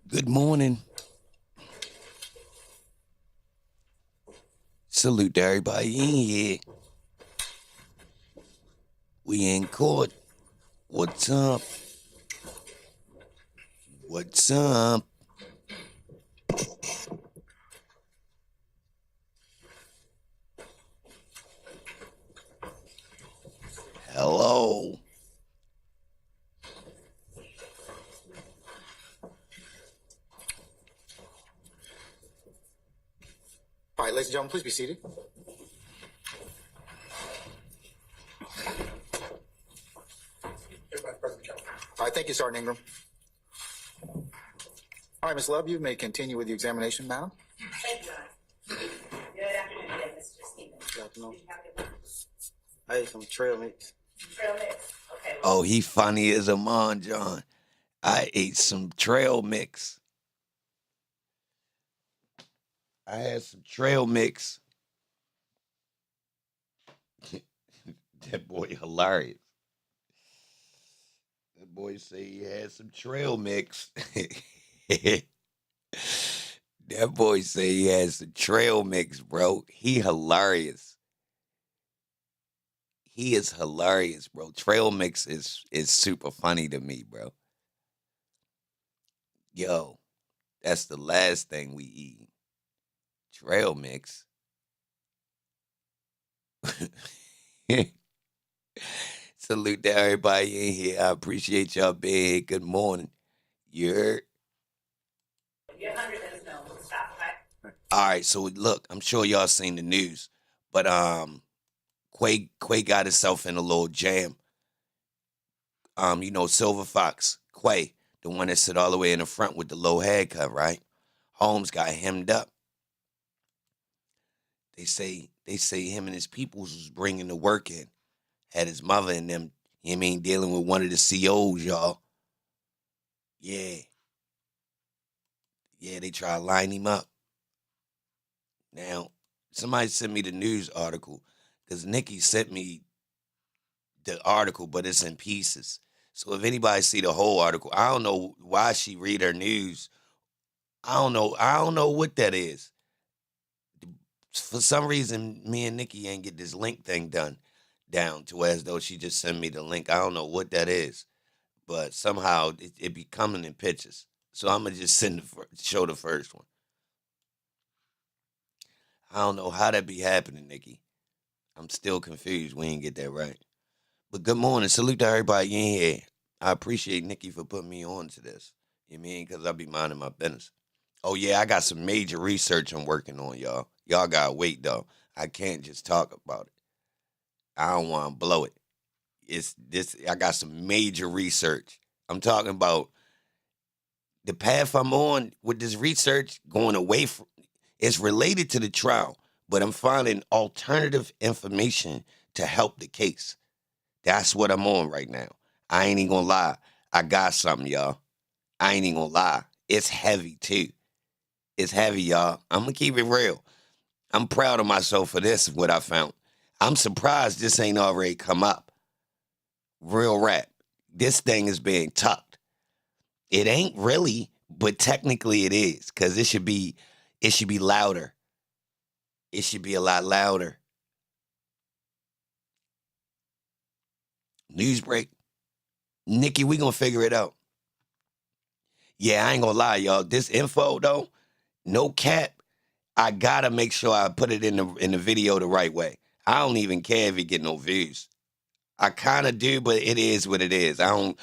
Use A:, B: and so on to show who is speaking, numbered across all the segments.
A: Good morning. Salute to everybody in here. We in court. What's up? What's up? Hello.
B: All right, ladies and gentlemen, please be seated. All right, thank you, Sergeant Ingram. All right, Ms. Love, you may continue with the examination now.
C: Thank you, Ron. Good afternoon again, Mr. Stevens.
D: Good afternoon.
C: Did you have a good one?
D: I ate some trail mix.
C: Trail mix. Okay.
A: Oh, he funny as a man, John. I ate some trail mix. I had some trail mix. That boy hilarious. That boy say he had some trail mix. That boy say he had some trail mix, bro. He hilarious. He is hilarious, bro. Trail mix is super funny to me, bro. Yo, that's the last thing we eat. Trail mix. Salute to everybody in here. I appreciate y'all being here. Good morning. You're
C: Your 100 minutes, no, we'll stop, okay?
A: all right. So look, I'm sure y'all seen the news, but Quay got himself in a little jam. You know, Silver Fox, Quay, the one that sit all the way in the front with the low haircut, right? Holmes got hemmed up. They say him and his peoples was bringing the work in. Had his mother and them, you know what I mean, dealing with one of the COs, y'all. Yeah. Yeah, they try to line him up. Now, somebody sent me the news article because Nikki sent me the article, but it's in pieces. So if anybody see the whole article, I don't know why she read her news. I don't know what that is. For some reason, me and Nikki ain't get this link thing down to as though she just sent me the link. I don't know what that is, but somehow it be coming in pictures. So I'm gonna just show the first one. I don't know how that be happening, Nikki. I'm still confused. We ain't get that right. But good morning. Salute to everybody in here. I appreciate Nikki for putting me on to this. You mean? Because I be minding my business. Oh, yeah, I got some major research I'm working on, y'all. Y'all got to wait, though. I can't just talk about it. I don't want to blow it. I got some major research. I'm talking about the path I'm on with this research going away from, it's related to the trial, but I'm finding alternative information to help the case. That's what I'm on right now. I ain't even gonna lie. I got something, y'all. I ain't even gonna lie. It's heavy, too. It's heavy, y'all. I'm gonna keep it real. I'm proud of myself for this, what I found. I'm surprised this ain't already come up. Real rap. This thing is being tucked. It ain't really, but technically it is, because it should be louder. It should be a lot louder. News break. Nikki, we gonna figure it out. Yeah, I ain't gonna lie, y'all. This info, though, no cap, I gotta make sure I put it in the video the right way. I don't even care if it get no views. I kind of do, but it is what it is. It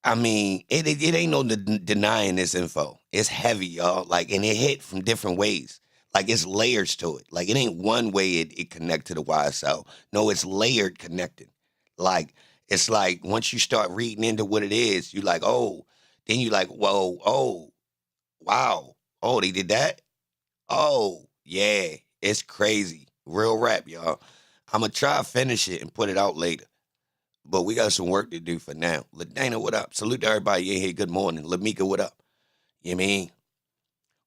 A: ain't no denying this info. It's heavy, y'all. Like, and it hit from different ways. Like, it's layers to it. Like, it ain't one way it connect to the YSL. No, it's layered connected. Like, it's like once you start reading into what it is, you like, oh, then you like, whoa, oh, wow. Oh, they did that? Oh, yeah. It's crazy. Real rap, y'all. I'm going to try to finish it and put it out later. But we got some work to do for now. LaDana, what up? Salute to everybody in here. Good morning. Lamika, what up? You know what I mean?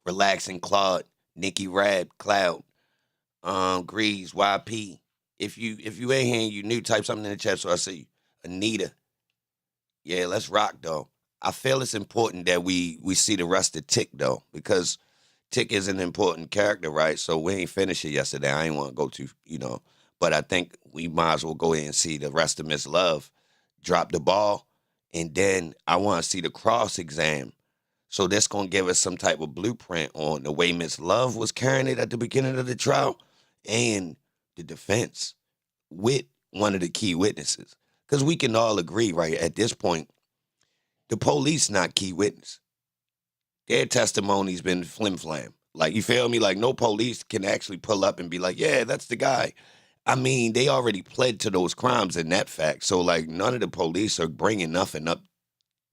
A: Relaxing Claude, Nikki Rab, Cloud, Grease, YP. If you ain't here and you new, type something in the chat so I see you. Anita. Yeah, let's rock though. I feel it's important that we see the rest of Tick though, because Tick is an important character, right? So we ain't finished it yesterday. I ain't want to go too, but I think we might as well go ahead and see the rest of Miss Love drop the ball, and then I want to see the cross exam. So that's gonna give us some type of blueprint on the way Miss Love was carrying it at the beginning of the trial, and the defense with one of the key witnesses. Because we can all agree, right, at this point, the police not key witness. Their testimony's been flim-flam. Like, you feel me? Like, no police can actually pull up and be like, yeah, that's the guy. I mean, they already pled to those crimes in that fact. So, like, none of the police are bringing nothing up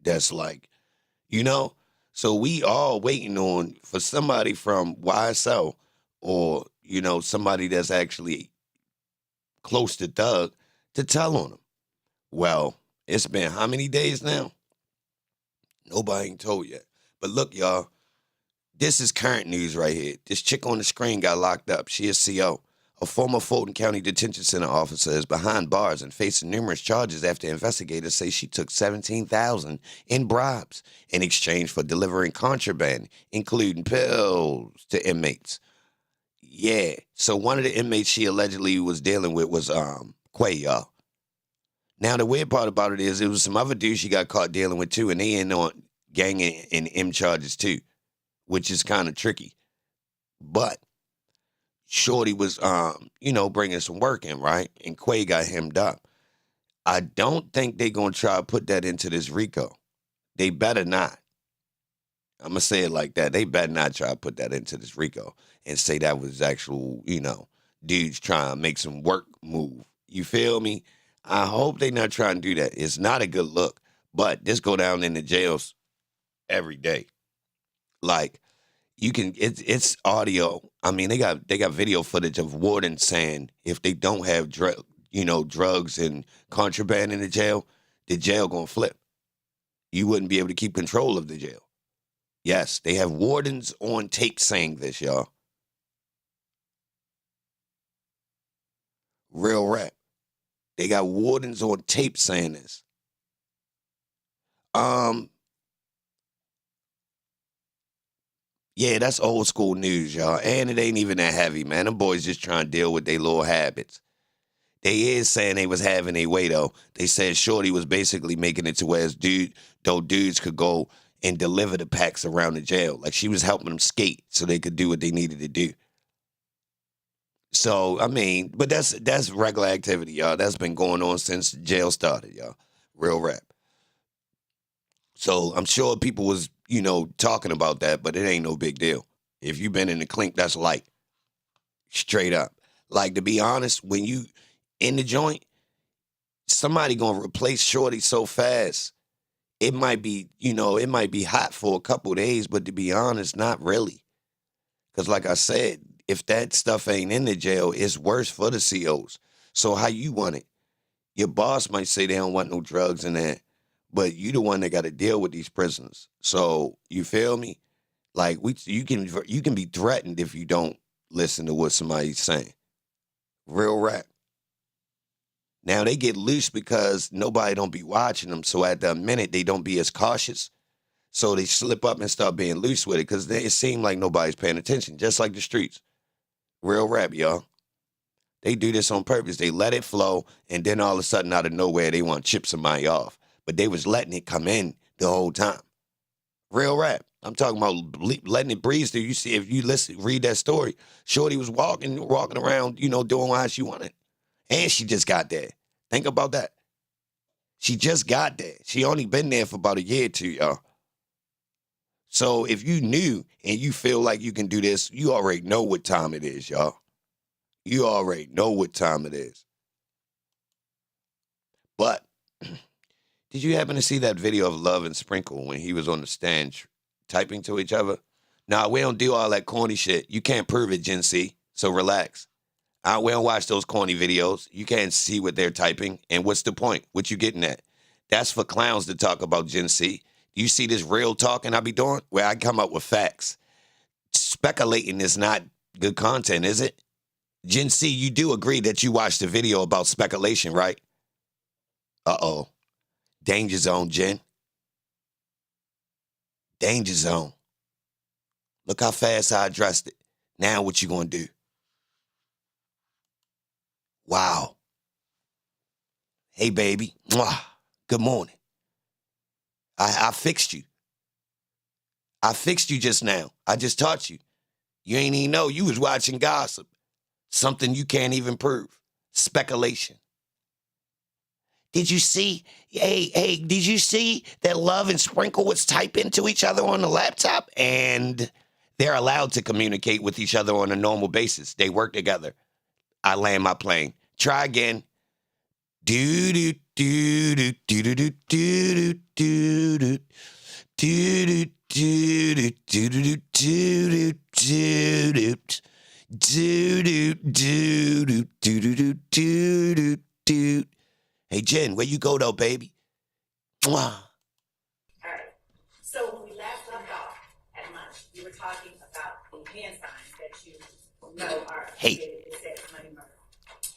A: that's like, So we all waiting on for somebody from YSL or, somebody that's actually close to Thug to tell on him. Well, it's been how many days now? Nobody ain't told yet. But look, y'all, this is current news right here. This chick on the screen got locked up. She is CO. A former Fulton County Detention Center officer is behind bars and facing numerous charges after investigators say she took $17,000 in bribes in exchange for delivering contraband, including pills, to inmates. Yeah, so one of the inmates she allegedly was dealing with was Quay, y'all. Now, the weird part about it is it was some other dudes she got caught dealing with, too, and they in on gang and M charges, too, which is kind of tricky. But Shorty was, bringing some work in, right? And Quay got hemmed up. I don't think they going to try to put that into this RICO. They better not. I'm going to say it like that. They better not try to put that into this RICO and say that was actual, dudes trying to make some work move. You feel me? I hope they not trying to do that. It's not a good look, but this go down in the jails every day. Like, it's audio. I mean, they got video footage of wardens saying if they don't have drugs and contraband in the jail gonna flip. You wouldn't be able to keep control of the jail. Yes, they have wardens on tape saying this, y'all. Real rap. They got wardens on tape saying this. Yeah, that's old school news, y'all. And it ain't even that heavy, man. Them boys just trying to deal with their little habits. They is saying they was having a way, though. They said Shorty was basically making it to where dudes could go and deliver the packs around the jail. Like, she was helping them skate so they could do what they needed to do. So, I mean, but that's regular activity, y'all. That's been going on since jail started, y'all. Real rap. So I'm sure people was, talking about that, but it ain't no big deal. If you been in the clink, that's light. Straight up. Like, to be honest, when you in the joint, somebody gonna replace Shorty so fast. It might be, it might be hot for a couple of days, but to be honest, not really. Because like I said, if that stuff ain't in the jail, it's worse for the COs. So how you want it? Your boss might say they don't want no drugs in there, but you the one that got to deal with these prisoners. So you feel me? Like you can be threatened if you don't listen to what somebody's saying. Real rap. Now they get loose because nobody don't be watching them. So at the minute they don't be as cautious. So they slip up and start being loose with it because it seems like nobody's paying attention, just like the streets. Real rap, y'all. They do this on purpose. They let it flow, and then all of a sudden, out of nowhere, they want to chip somebody off. But they was letting it come in the whole time. Real rap. I'm talking about letting it breeze through. You see, if you read that story, Shorty was walking around, doing what she wanted. And she just got there. Think about that. She just got there. She only been there for about a year or two, y'all. So if you knew and you feel like you can do this, you already know what time it is, y'all. You already know what time it is. But did you happen to see that video of Love and Sprinkle when he was on the stand typing to each other? Nah, we don't do all that corny shit. You can't prove it, Gen C, so relax. We don't watch those corny videos. You can't see what they're typing. And what's the point? What you getting at? That's for clowns to talk about, Gen C. You see this real talking I be doing? Where I come up with facts. speculating is not good content, is it? Gen C, you do agree that you watched the video about speculation, right? Uh-oh. Danger zone, Jen. Danger zone. Look how fast I addressed it. Now what you gonna do? Wow. Hey, baby. Mwah. Good morning. I fixed you. I fixed you just now. I just taught you. You ain't even know you was watching gossip. Something you can't even prove. Speculation. Did you see? Hey, did you see that Love and Sprinkle was typing to each other on the laptop? And they're allowed to communicate with each other on a normal basis. They work together. I land my plane. Try again. Do do do do do do do do do do do do do do do do do do do. Hey, Jen, where you go, though, baby? Mwah.
C: All right. So when we last left off at lunch, you were talking about the hand signs that you know are associated with sex, money, murder.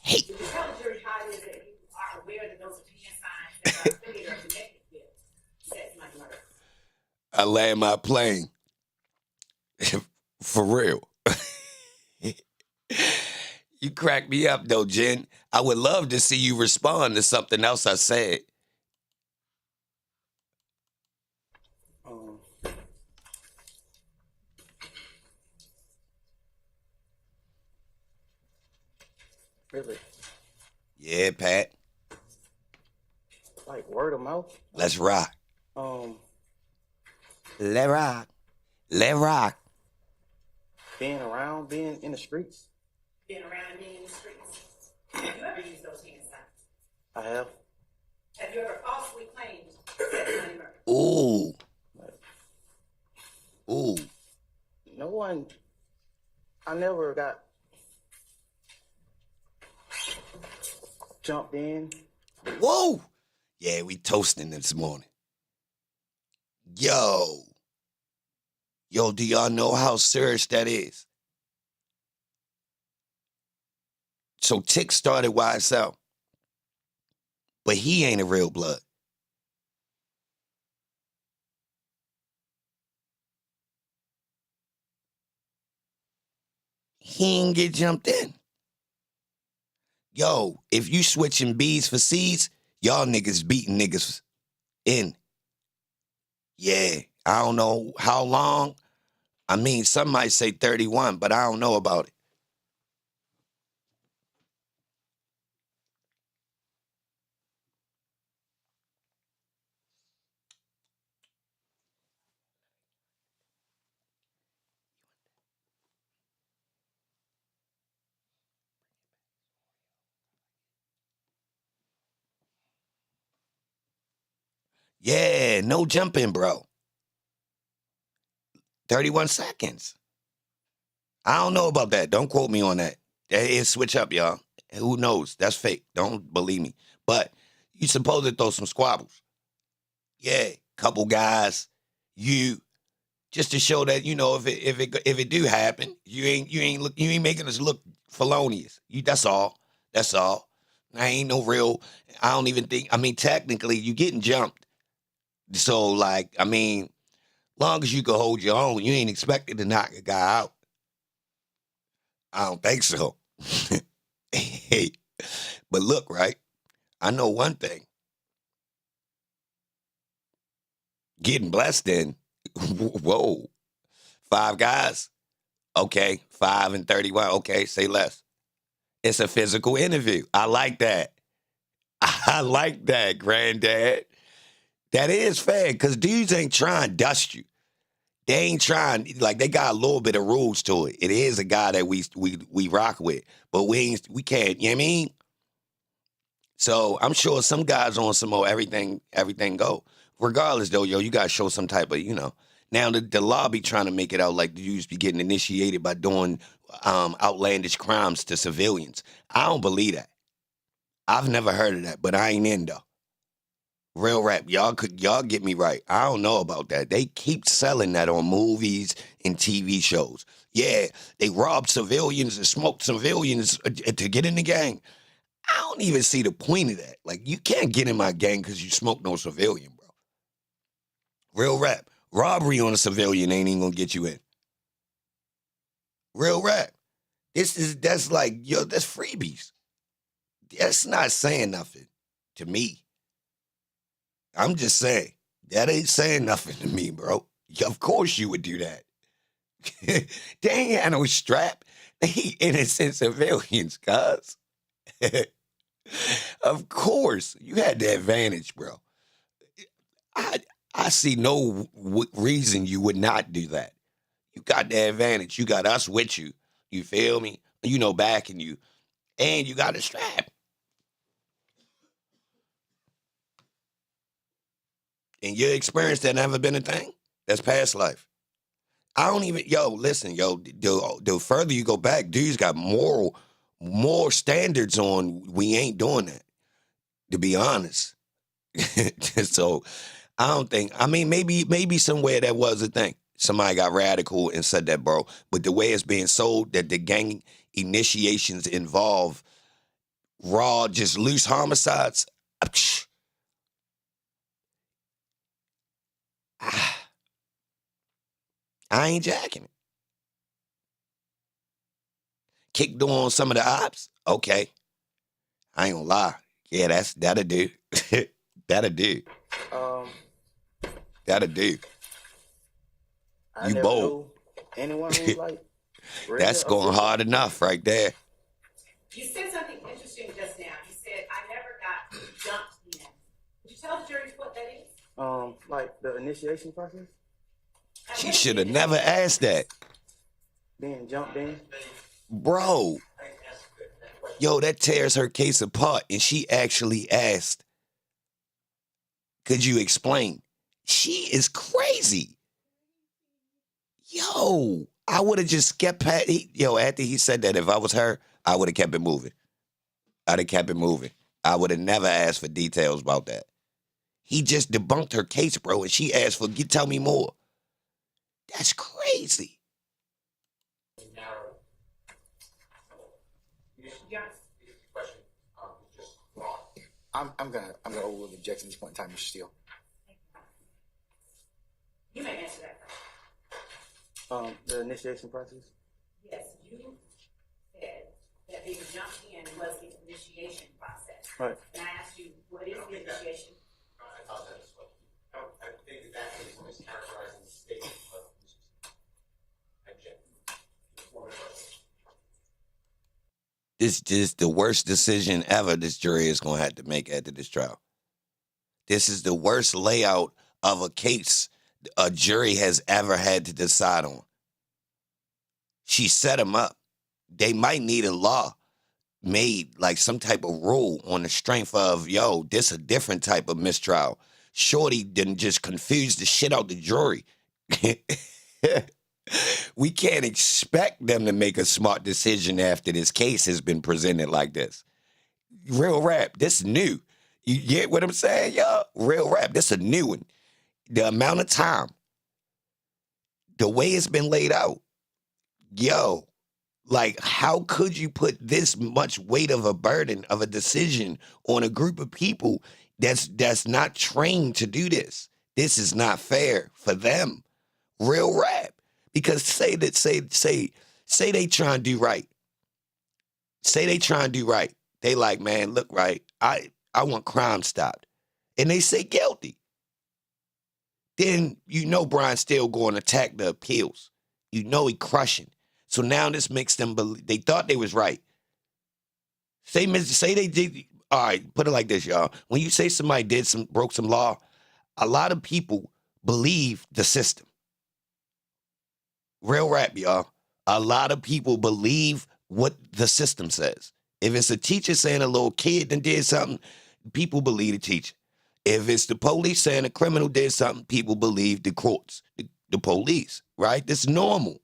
A: Hey.
C: Did you tell the jury how it is that you are aware that those are hand signs that are affiliated or connected with sex, money, murder?
A: I land my plane. For real. You crack me up, though, Jen. I would love to see you respond to something else I said.
D: Really?
A: Yeah, Pat.
D: Like word of mouth?
A: Let's rock. Let rock. Let rock.
D: Being around, being in the streets.
C: Being around and being in the streets. Have you ever used those hand signs?
D: I have.
C: Have you ever falsely claimed sex, money, murder?
A: Ooh. Ooh.
D: No one. I never got jumped in.
A: Whoa. Yeah, we toasting this morning. Yo, do y'all know how serious that is? So Tick started YSL, but he ain't a real blood. He ain't get jumped in. Yo, if you switching B's for C's, y'all niggas beating niggas in. Yeah, I don't know how long. I mean, some might say 31, but I don't know about it. Yeah, no jumping, bro. 31 seconds. I don't know about that. Don't quote me on that. It switch up, y'all. Who knows? That's fake. Don't believe me. But you supposed to throw some squabbles. Yeah, couple guys, you, just to show that, you know, if it do happen, you ain't making us look felonious. That's all. That's all. I ain't no real. I don't even think. I mean, technically, you getting jumped. So, like, I mean, long as you can hold your own, you ain't expected to knock a guy out. I don't think so. Hey, but look, right? I know one thing. Getting blessed in, whoa, 5 guys. Okay, 5 and 31. Okay, say less. It's a physical interview. I like that. I like that, granddad. That is fair, because dudes ain't trying to dust you. They ain't trying, like, they got a little bit of rules to it. It is a guy that we rock with, but we can't, you know what I mean? So I'm sure some guys on some more everything go. Regardless, though, yo, you got to show some type of, you know. Now, the law be trying to make it out like the dudes be getting initiated by doing outlandish crimes to civilians. I don't believe that. I've never heard of that, but I ain't in, though. Real rap. Y'all get me right. I don't know about that. They keep selling that on movies and TV shows. Yeah, they robbed civilians and smoked civilians to get in the gang. I don't even see the point of that. Like, you can't get in my gang because you smoke no civilian, bro. Real rap. Robbery on a civilian ain't even gonna get you in. Real rap. That's like, yo, that's freebies. That's not saying nothing to me. I'm just saying, that ain't saying nothing to me, bro. Of course you would do that. They ain't had no strap. They innocent civilians, cuz. Of course. You had the advantage, bro. I see no reason you would not do that. You got the advantage. You got us with you. You feel me? You know, backing you. And you got a strap. In your experience, that never been a thing? That's past life. I don't even, listen, the further you go back, dudes got more standards on, we ain't doing that, to be honest. So, I don't think, I mean, maybe somewhere that was a thing. Somebody got radical and said that, bro. But the way it's being sold, that the gang initiations involve raw, just loose homicides, I ain't jacking it. Kicked on some of the ops? Okay. I ain't gonna lie. Yeah, that'll do. That'll do. That'll do.
D: I
A: You
D: never
A: bold.
D: knew anyone who's like
A: That's going hard enough right there.
C: You said something interesting just now. You said, I never got jumped in. Would you tell the jury what that is?
D: Like the initiation process?
A: She should have never asked that.
D: Being jumped in?
A: Bro. Yo, that tears her case apart. And she actually asked, could you explain? She is crazy. Yo, I would have just kept after he said that, if I was her, I would have kept it moving. I'd have kept it moving. I would have never asked for details about that. He just debunked her case, bro, and she asked for, tell me more. That's crazy.
B: I'm gonna overrule the objection at this point in time, Mr. Steele.
C: You may answer that.
D: The initiation process?
C: Yes, you said that being jumped in was the initiation process.
D: Right.
C: And I asked you, what is the initiation?
E: I apologize as well. I think that is mischaracterizing the statement of
A: This is the worst decision ever this jury is going to have to make after this trial. This is the worst layout of a case a jury has ever had to decide on. She set him up. They might need a law made, like some type of rule on the strength of, this a different type of mistrial. Shorty didn't just confuse the shit out the jury. We can't expect them to make a smart decision after this case has been presented like this. Real rap, this is new. You get what I'm saying, y'all? Real rap, this is a new one. The amount of time, the way it's been laid out, like, how could you put this much weight of a burden of a decision on a group of people that's not trained to do this? This is not fair for them. Real rap. Because say they try and do right. Say they try and do right. They like, man, look, right, I want crime stopped. And they say guilty. Then Brian's still going to attack the appeals. He crushing. So now this makes them believe, they thought they was right. Say they did, all right, put it like this, y'all. When you say somebody broke some law, a lot of people believe the system. Real rap, y'all. A lot of people believe what the system says. If it's a teacher saying a little kid done did something, people believe the teacher. If it's the police saying a criminal did something, people believe the courts, the police, right? That's normal.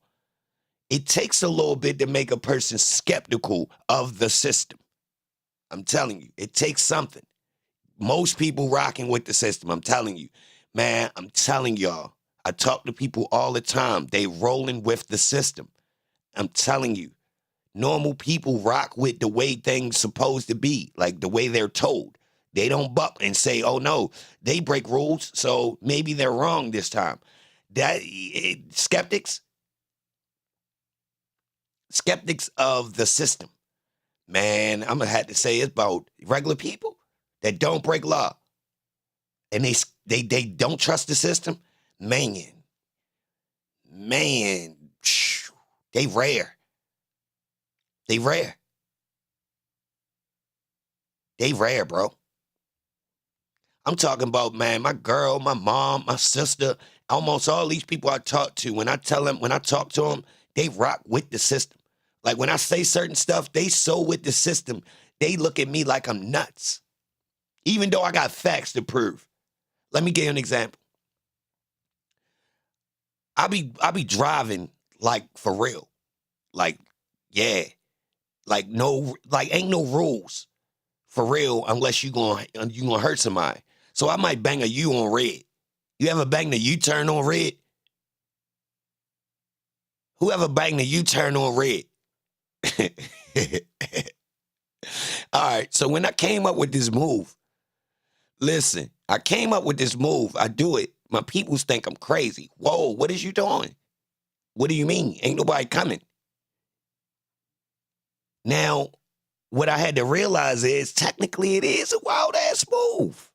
A: It takes a little bit to make a person skeptical of the system. I'm telling you, it takes something. Most people rocking with the system. I'm telling you, man. I'm telling y'all. I talk to people all the time. They rolling with the system. I'm telling you, normal people rock with the way things supposed to be, like the way they're told. They don't buck and say, "Oh no, they break rules, so maybe they're wrong this time." Skeptics of the system, man. I'm gonna have to say it's about regular people that don't break law and they don't trust the system. Man, phew, they rare. They rare. They rare, bro. I'm talking about, man, my girl, my mom, my sister, almost all these people I talk to. When I talk to them, they rock with the system. Like when I say certain stuff, they so with the system. They look at me like I'm nuts, even though I got facts to prove. Let me give you an example. I be driving like for real, like yeah, like no, like ain't no rules for real unless you gonna hurt somebody. So I might bang a U on red. You ever bang the U-turn on red? Whoever banged the U-turn on red? All right, so when I came up with this move, listen, I came up with this move. I do it. My peoples think I'm crazy. Whoa, what is you doing? What do you mean? Ain't nobody coming. Now, what I had to realize is technically it is a wild ass move,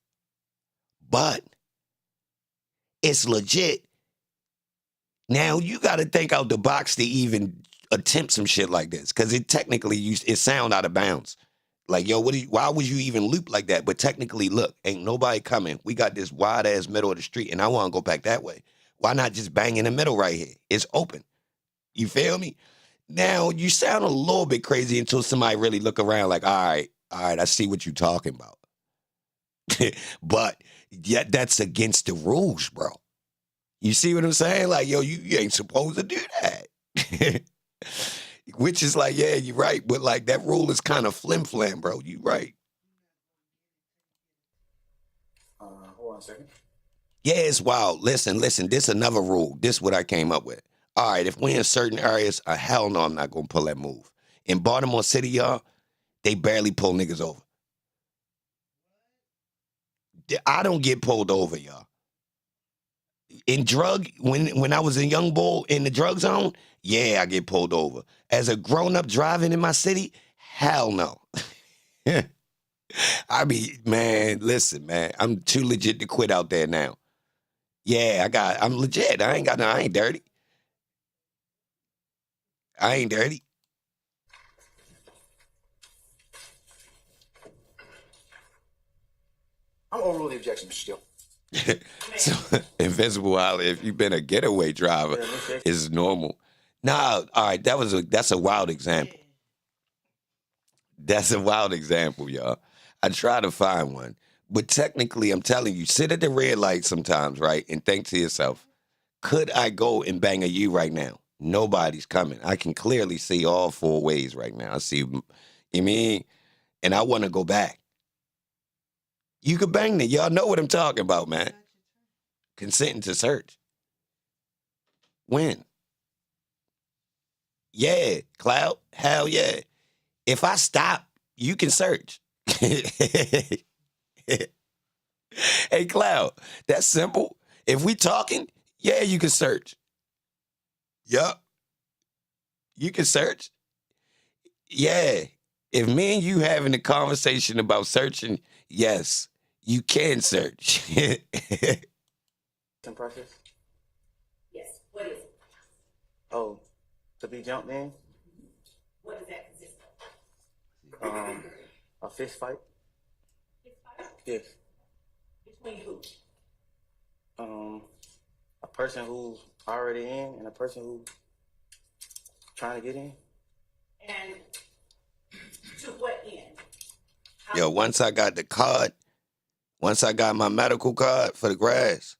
A: but it's legit. Now you got to think out the box to even attempt some shit like this, because it technically it sound out of bounds. Like, yo, why would you even loop like that? But technically, look, ain't nobody coming. We got this wide ass middle of the street, and I want to go back that way. Why not just bang in the middle right here? It's open. You feel me? Now you sound a little bit crazy until somebody really look around like, all right, I see what you're talking about. But yet that's against the rules, bro. You see what I'm saying? Like, yo, you ain't supposed to do that. Which is like, yeah, you're right. But like that rule is kind of flim-flam, bro. You right.
B: Hold on a second.
A: Yeah, it's wild. Listen, this another rule. This is what I came up with. All right, if we in certain areas, hell no, I'm not going to pull that move. In Baltimore City, y'all, they barely pull niggas over. I don't get pulled over, y'all. In when I was a young bull in the drug zone, yeah, I get pulled over. As a grown-up driving in my city, hell no. Man, listen, man, I'm too legit to quit out there now. Yeah, I'm legit. I ain't dirty. I ain't dirty.
B: I'm overruling the objection, Mr. Steele.
A: So, Invincible Holly, if you've been a getaway driver, it's normal. Nah, all right, that's a wild example. That's a wild example, y'all. I try to find one. But technically, I'm telling you, sit at the red light sometimes, right? And think to yourself, could I go and bang a U right now? Nobody's coming. I can clearly see all four ways right now. I see, you mean? And I want to go back. You could bang that. Y'all know what I'm talking about, man. Consenting to search. When? Yeah, Cloud. Hell yeah. If I stop, you can search. Hey, Cloud, that's simple. If we talking, yeah, you can search. Yup. You can search. Yeah. If me and you having a conversation about searching, yes, you can search.
D: Some process?
C: Yes, what is it?
D: Oh, to be jumped in?
C: What does that consist of?
D: A fist fight?
C: Fist fight?
D: Yes.
C: Between who?
D: A person who's already in and a person who's trying to get in.
C: And to what end?
A: Yo, once I got the card, once I got my medical card for the grass,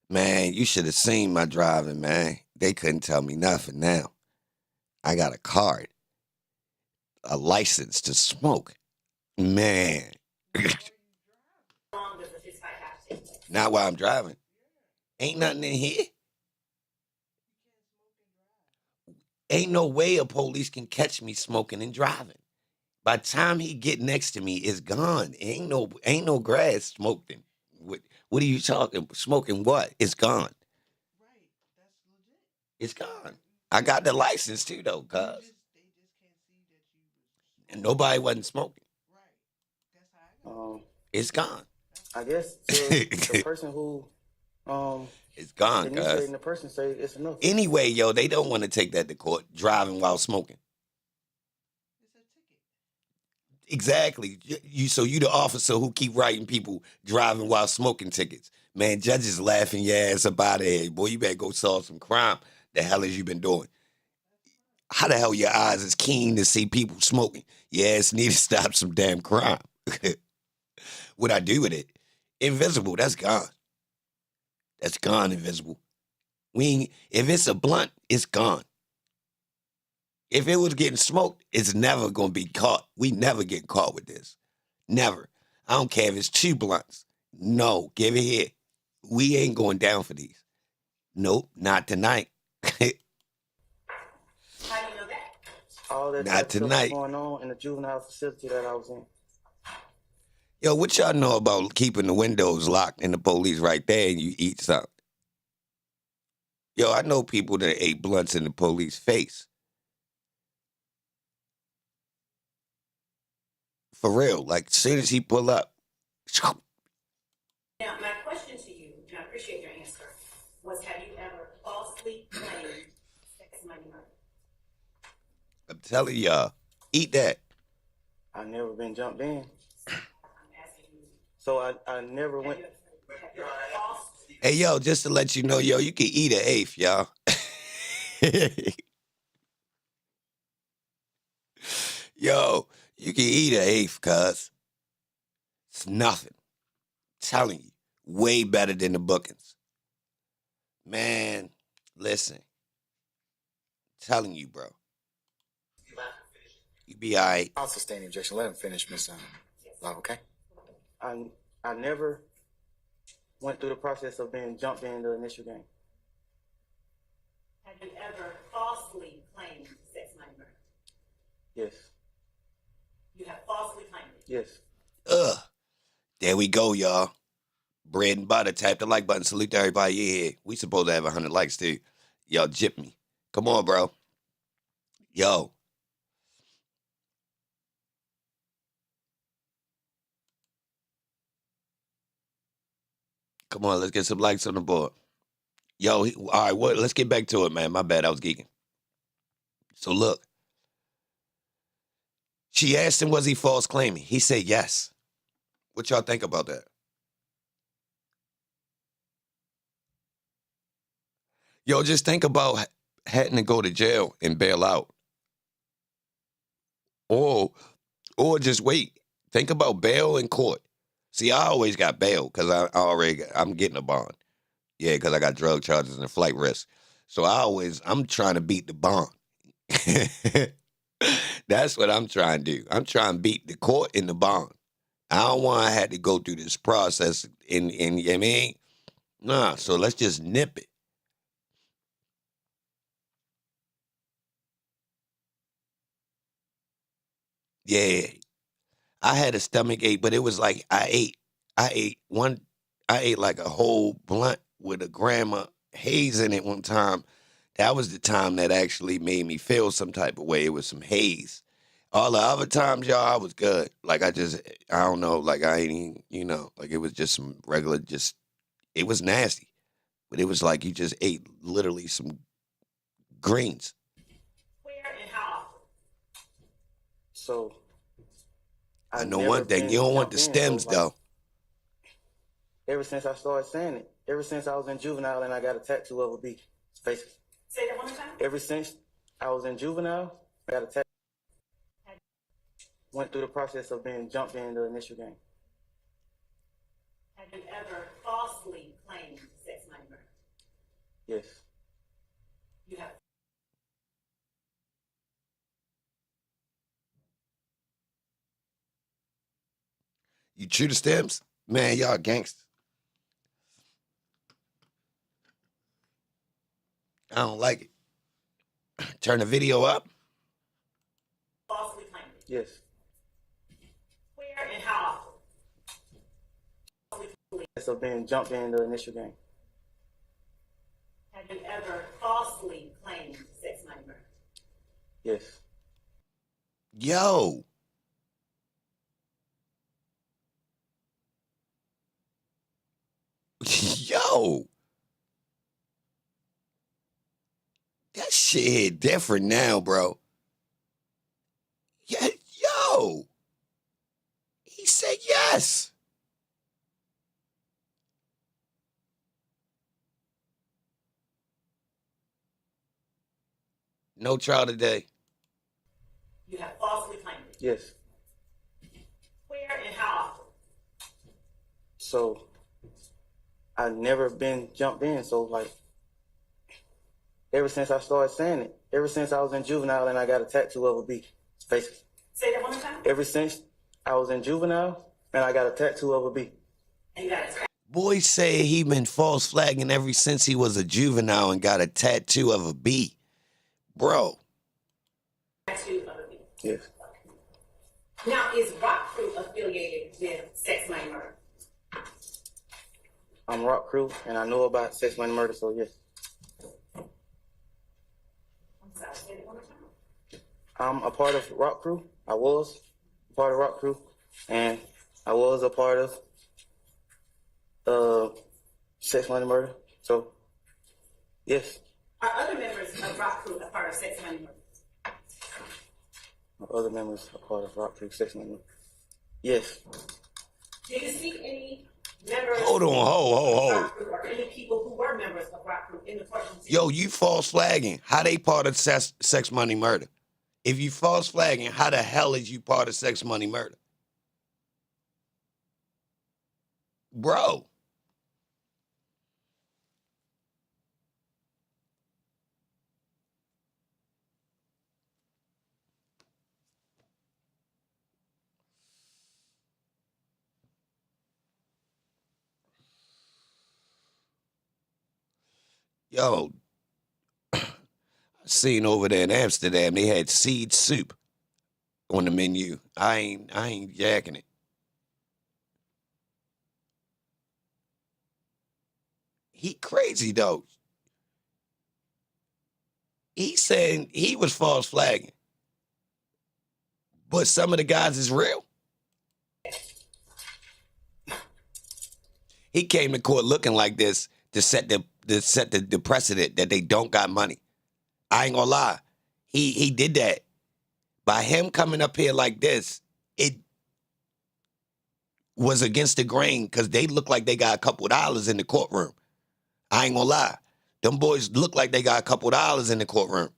A: man, you should have seen my driving, man. They couldn't tell me nothing now. I got a card, a license to smoke. Man. Not while I'm driving. Ain't nothing in here. Ain't no way a police can catch me smoking and driving. By the time he get next to me, it's gone. Ain't no grass smoking. What are you talking? Smoking what? It's gone. It's gone. I got the license too though, cuz. And nobody wasn't smoking. It's gone.
D: I guess to the person who
A: It's gone,
D: initiating
A: cuz.
D: the person say it's enough.
A: Anyway, yo, they don't want to take that to court, driving while smoking. Exactly. So you the officer who keep writing people driving while smoking tickets. Man, judges laughing your ass up out of here. Boy, you better go solve some crime. The hell has you been doing? How the hell your eyes is keen to see people smoking? Your ass need to stop some damn crime. What I do with it? Invisible, that's gone. That's gone, invisible. If it's a blunt, it's gone. If it was getting smoked, it's never gonna be caught. We never get caught with this. Never. I don't care if it's 2 blunts. No, give it here. We ain't going down for these. Nope, not tonight.
C: How do you know that?
D: All that
A: Not
D: type of stuff
A: tonight.
D: going on in the juvenile facility that I was in.
A: Yo, what y'all know about keeping the windows locked and the police right there and you eat something? Yo, I know people that ate blunts in the police face. For real. Like, as soon as he pull up.
C: Now, my question to you, and I appreciate your answer, was have you ever falsely claimed sex money murder?
A: I'm telling y'all, eat that.
D: I never been jumped in.
C: I'm asking you.
D: So I never went.
C: Have you ever false?
A: Hey, yo, just to let you know, yo, you can eat an eighth, y'all. Yo, you can eat an eighth, cuz. It's nothing. Telling you, way better than the bookings. Man, listen. Telling you, bro. You be all right.
B: I'll sustain the objection. Let him finish, Miss Love, okay?
D: I never went through the process of being jumped in the initial game.
C: Have you ever falsely claimed sex money murder?
D: Yes.
C: You have falsely claimed it.
D: Yes.
A: Ugh. There we go, y'all. Bread and butter. Tap the like button. Salute to everybody here. We supposed to have 100 likes, too. Y'all jip me. Come on, bro. Yo. Come on, let's get some likes on the board. Yo, all right, let's get back to it, man. My bad, I was geeking. So look. She asked him, was he false claiming? He said yes. What y'all think about that? Yo, just think about having to go to jail and bail out. Or just wait. Think about bail in court. See, I always got bail because I'm getting a bond. Yeah, because I got drug charges and flight risk. So I'm trying to beat the bond. That's what I'm trying to do. I'm trying to beat the court and the bond. I don't want to have to go through this process you know what I mean? Nah, so let's just nip it. Yeah. I had a stomach ache, but it was like I ate like a whole blunt with a gram of haze in it one time. That was the time that actually made me feel some type of way. It was some haze. All the other times, y'all, I was good. Like I don't know, like I ain't even, like it was just some regular, it was nasty. But it was like you just ate literally some greens.
C: Where and how often?
D: So
A: I
D: I've
A: know
D: never
A: one thing,
D: been
A: you don't want
D: jumped
A: the
D: in,
A: stems,
D: so,
A: though.
D: Ever since I started saying it, ever since I was in juvenile and I got a tattoo of a bee, basically.
C: Say that one more time.
D: Ever since I was in juvenile, I got a tattoo. Went through the process of being jumped in the initial game.
C: Have you ever falsely claimed sex money murder?
D: Yes.
C: You have.
A: You chew the stems? Man, y'all gangsters. I don't like it. Turn the video up.
C: Falsely claimed it.
D: Yes.
C: Where and how often?
D: So being jumped in the initial game.
C: Have you ever falsely claimed sex money murder?
D: Yes.
A: Yo. Yo. That shit different now, bro. Yeah, yo. He said yes. No trial today.
C: You have falsely claimed it.
D: Yes.
C: Where and how often?
D: So I never been jumped in. So like ever since I started saying it, ever since I was in juvenile and I got a tattoo of a bee. Basically.
C: Say that one more time.
D: Ever since I was in juvenile and I got a tattoo of a bee.
C: And you got a
A: Boy say he been false flagging ever since he was a juvenile and got a tattoo of a bee. Bro.
C: tattoo of a bee.
D: Yes.
C: Now, is Rock Crew affiliated with sex money murder?
D: I'm Rock Crew and I know about sex, money, murder, so yes.
C: I'm sorry, say that one more time.
D: I'm a part of Rock Crew. I was a part of Rock Crew and I was a part of sex, money, murder. So yes.
C: Are other members of Rock Crew a part of sex money murder?
D: My other members are part of Rock Crew, sex, money, murder. Yes.
C: Do you see any members
A: Hold on,
C: of Rock Crew or any people who were members of Rock Crew in the courtroom?
A: Yo, you false flagging. How they part of sex money murder? If you false flagging, how the hell is you part of sex money murder? Bro. Yo, I seen over there in Amsterdam, they had seed soup on the menu. I ain't jacking it. He crazy though. He saying he was false flagging. But some of the guys is real. He came to court looking like this to set the precedent that they don't got money. I ain't gonna lie. He did that. By him coming up here like this, it was against the grain because they look like they got a couple dollars in the courtroom. I ain't gonna lie. Them boys look like they got a couple dollars in the courtroom.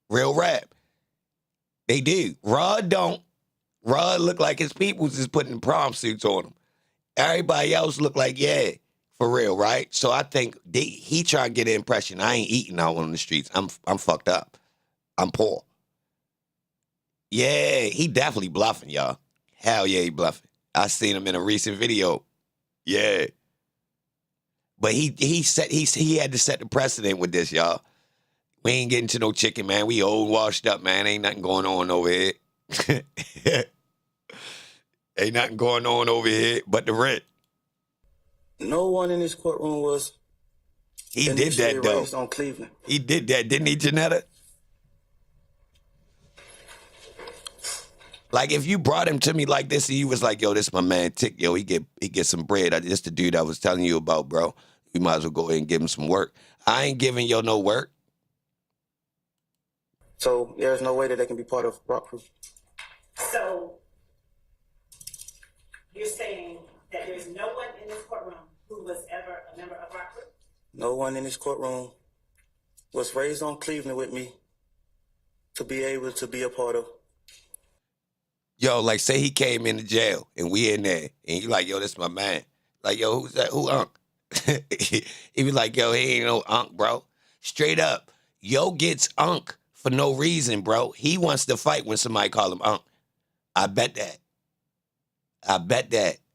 A: Real rap. They do. Rod don't. Rod look like his peoples is putting prom suits on him. Everybody else look like, yeah, for real, right? So I think he trying to get an impression. I ain't eating out on the streets. I'm fucked up. I'm poor. Yeah, he definitely bluffing, y'all. Hell yeah, he bluffing. I seen him in a recent video. Yeah. But he had to set the precedent with this, y'all. We ain't getting to no chicken, man. We old washed up, man. Ain't nothing going on over here. Ain't nothing going on over here but the rent.
D: No one in this courtroom was.
A: He did that though.
D: Raised on Cleveland.
A: He did that, didn't he, Janetta? Like if you brought him to me like this and you was like, yo, this my man Tick, yo, he get some bread. This the dude I was telling you about, bro. You might as well go ahead and give him some work. I ain't giving yo no work.
D: So there's no way that they can be part of Rock Crew.
C: So you're saying that there's no one in this courtroom who was ever a member of Rock Crew?
D: No one in this courtroom was raised on Cleveland with me to be able to be a part of.
A: Yo, like say he came into jail and we in there and you like, yo, this my man. Like, yo, who's that? Who Unc? He be like, yo, he ain't no Unc, bro. Straight up, yo gets Unc for no reason, bro. He wants to fight when somebody call him Unc. I bet that.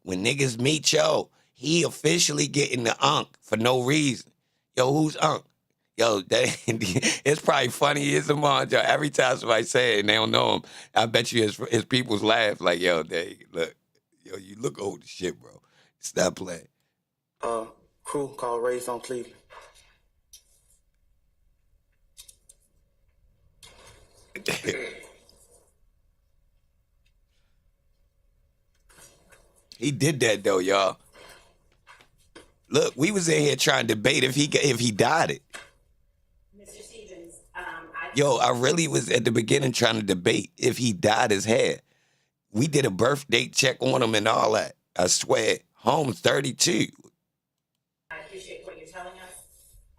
A: When niggas meet yo, he officially getting the Unc for no reason. Yo, who's Unc? Yo, it's probably funny as a month. Every time somebody say it and they don't know him, I bet you his people's laugh like, yo, you look old as shit, bro. Stop playing.
D: Crew called Raised on Cleveland.
A: He did that though, y'all. Look, we was in here trying to debate if he died it.
C: Mr. Stevens,
A: Yo, I really was at the beginning trying to debate if he dyed his hair. We did a birthday check on him and all that. I swear, Holmes 32.
C: I appreciate what you're telling us.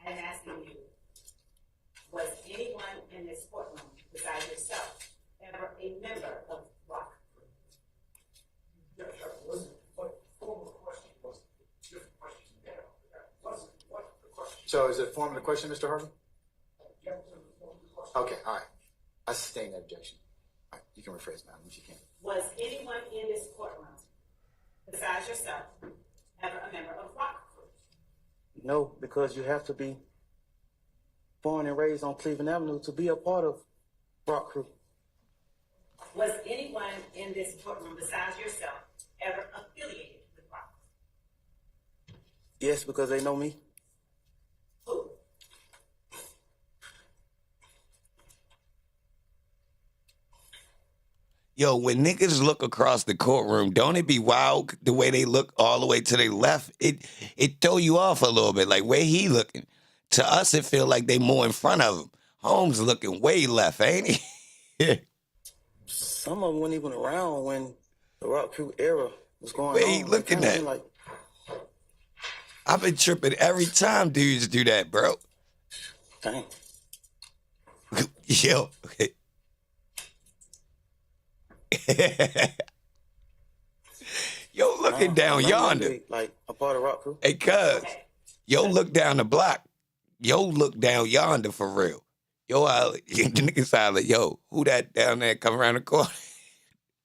C: I'm asking you, was anyone in this courtroom besides yourself ever a member of Rock?
B: So is it forming the question, Mr. Harvey? Okay, all right. I sustain that objection. All right, you can rephrase, madam, if you can.
C: Was anyone in this courtroom besides yourself ever a member of Rock?
D: No, because you have to be born and raised on Cleveland Avenue to be a part of Rock Crew.
C: Was anyone in this courtroom besides yourself ever affiliated with Rock?
D: Yes, because they know me.
C: Who?
A: Yo, when niggas look across the courtroom, don't it be wild the way they look all the way to their left? It throw you off a little bit, like where he looking. To us, it feel like they more in front of him. Holmes looking way left, ain't he?
D: Some of them weren't even around when the Rock Crew era was going
A: Where
D: on.
A: he looking
D: They
A: at?
D: kinda Like,
A: I've been tripping every time dudes do that, bro.
D: dang.
A: Yo. Yo, looking down
D: None of them
A: yonder.
D: be, like a part of Rock Crew.
A: Hey, cuz. Yo, look down the block. Yo, look down yonder for real. Yo, the nigga silent. Yo, who that down there come around the corner?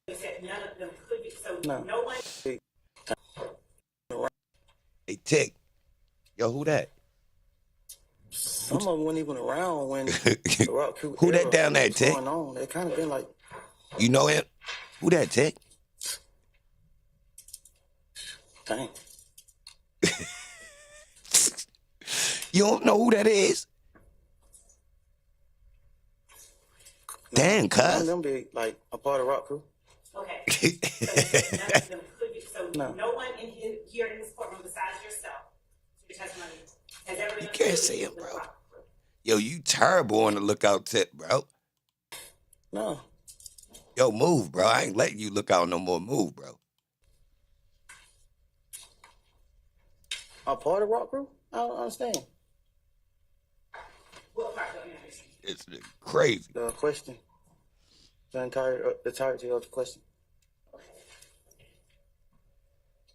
C: You said none of them could be, so
D: No.
C: no one.
A: Hey, Tick. Yo, who that?
D: Some of them weren't even around when the Rock Crew
A: Who that
D: era
A: down there,
D: was
A: Tick?
D: going on. They kind of been like,
A: You know him? Who that, Tick?
D: dang.
A: You don't know who that is? Damn,
D: None of
A: cuz.
D: them be like a part of Rock Crew.
C: Okay. So you said none of them could be, so
D: No.
C: no one here in this courtroom besides yourself, your testimony, has ever been
A: You can't see
C: affiliated
A: him,
C: with
A: bro.
C: Rock?
A: Yo, you terrible on the lookout tip, bro.
D: No.
A: Yo, move, bro. I ain't letting you look out no more. Move, bro.
D: A part of Rock Crew? I don't understand.
C: What part don't you understand?
A: It's crazy.
D: The question. The entirety of the question.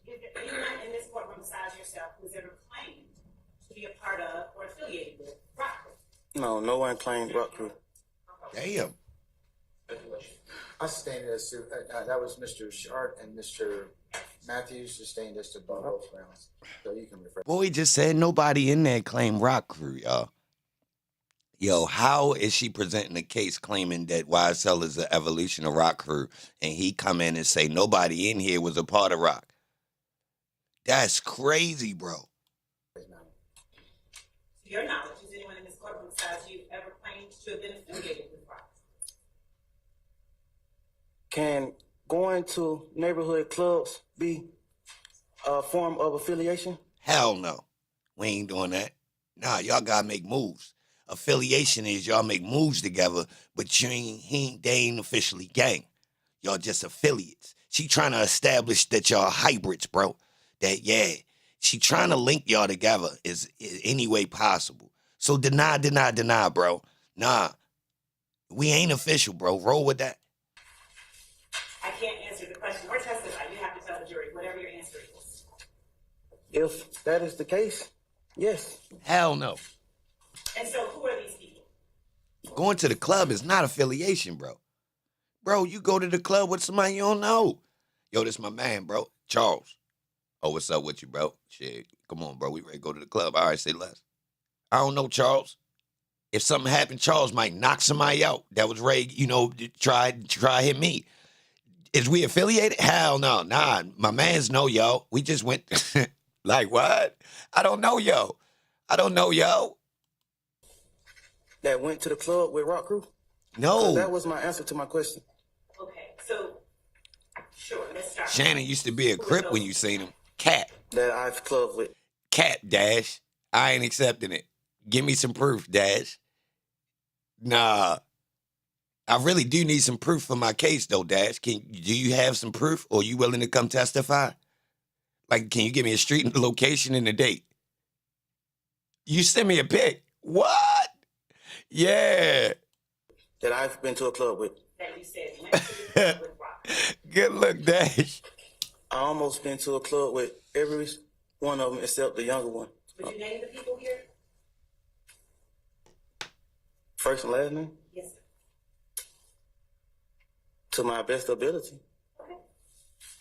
C: Is there anyone in this courtroom besides yourself who's ever claimed to be a part of or affiliated with Rock?
D: No, no one claimed Rock Crew.
A: Damn.
B: I sustained it as to, that was Mr. Shart and Mr. Matthews sustained us to both grounds. So you can rephrase.
A: Boy just said nobody in there claimed Rock Crew, y'all. Yo, how is she presenting a case claiming that YSL is an evolution of Rock Crew, and he come in and say nobody in here was a part of Rock? That's crazy, bro.
C: To your knowledge, has anyone in this courtroom besides you ever claimed to have been affiliated with Rock?
D: Can going to neighborhood clubs be a form of affiliation?
A: Hell no. We ain't doing that. Nah, y'all gotta make moves. Affiliation is y'all make moves together, but they ain't officially gang. Y'all just affiliates. She trying to establish that y'all hybrids, bro. That, yeah, she trying to link y'all together is any way possible. So deny, bro. Nah, we ain't official, bro. Roll with that.
C: I can't answer the question or testify. You have to tell the jury whatever your answer is.
D: If that is the case, yes.
A: Hell no.
C: And so, who are these people?
A: Going to the club is not affiliation, bro. Bro, you go to the club with somebody you don't know. Yo, this my man, bro. Charles. Oh, what's up with you, bro? Shit, come on, bro. We ready to go to the club. All right, say less. I don't know, Charles. If something happened, Charles might knock somebody out that was ready, try hit me. Is we affiliated? Hell no. Nah, my mans know, yo. We just went, like, what? I don't know, yo.
D: That went to the club with Rock Crew?
A: No.
D: That was my answer to my question.
C: Okay, so, sure, let's start.
A: Shannon used to be a Crip when you seen him. Cat.
D: That I've clubbed with.
A: Cat, Dash. I ain't accepting it. Give me some proof, Dash. Nah. I really do need some proof for my case, though, Dash. Do you have some proof, or are you willing to come testify? Like, can you give me a street and location and a date? You send me a pic. What? Yeah.
D: That I've been to a club with.
C: That you said went to the club with Rock.
A: Good look, Dash.
D: I almost been to a club with every one of them except the younger one.
C: Would you name the people here?
D: First and last name?
C: Yes, sir.
D: To my best ability.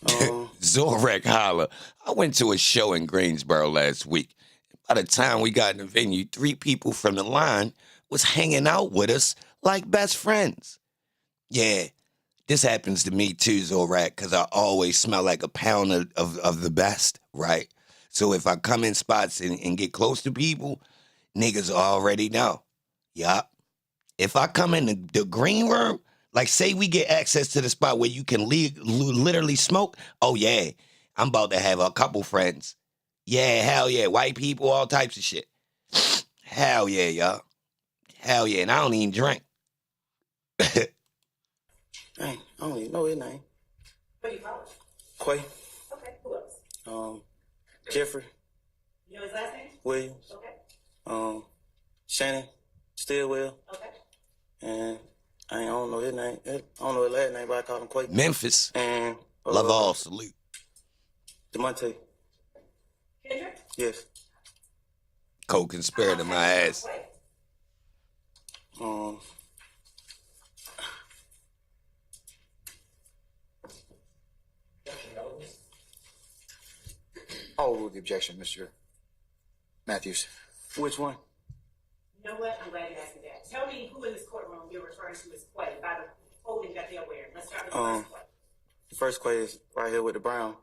C: Okay.
A: Zorek holla. I went to a show in Greensboro last week. By the time we got in the venue, 3 people from the line was hanging out with us like best friends. Yeah, this happens to me too, Zorak, because I always smell like a pound of the best, right? So if I come in spots and get close to people, niggas already know. Yup. If I come in the green room, like say we get access to the spot where you can literally smoke, oh yeah, I'm about to have a couple friends. Yeah, hell yeah, white people, all types of shit. Hell yeah, y'all. Hell yeah, and I don't even drink.
D: Dang, I don't even know his name.
C: What do you call it?
D: Quay.
C: Okay, who else?
D: Jeffery
C: You know his last name?
D: Williams.
C: Okay.
D: Shannon Stillwell.
C: Okay.
D: And I don't know his name. I don't know his last name, but I call him Quay.
A: Memphis.
D: And
A: Love all, salute.
D: DeMonte.
C: Kendrick?
D: Yes.
A: Co-conspirator my ass.
B: I'll rule the objection, Mr. Matthews.
D: Which one?
C: You know what? I'm glad you asked me that. Tell me who in this courtroom you're referring to as Quay by the holding that they're wearing. Let's start with the first Quay.
D: The first Quay is right here with the brown.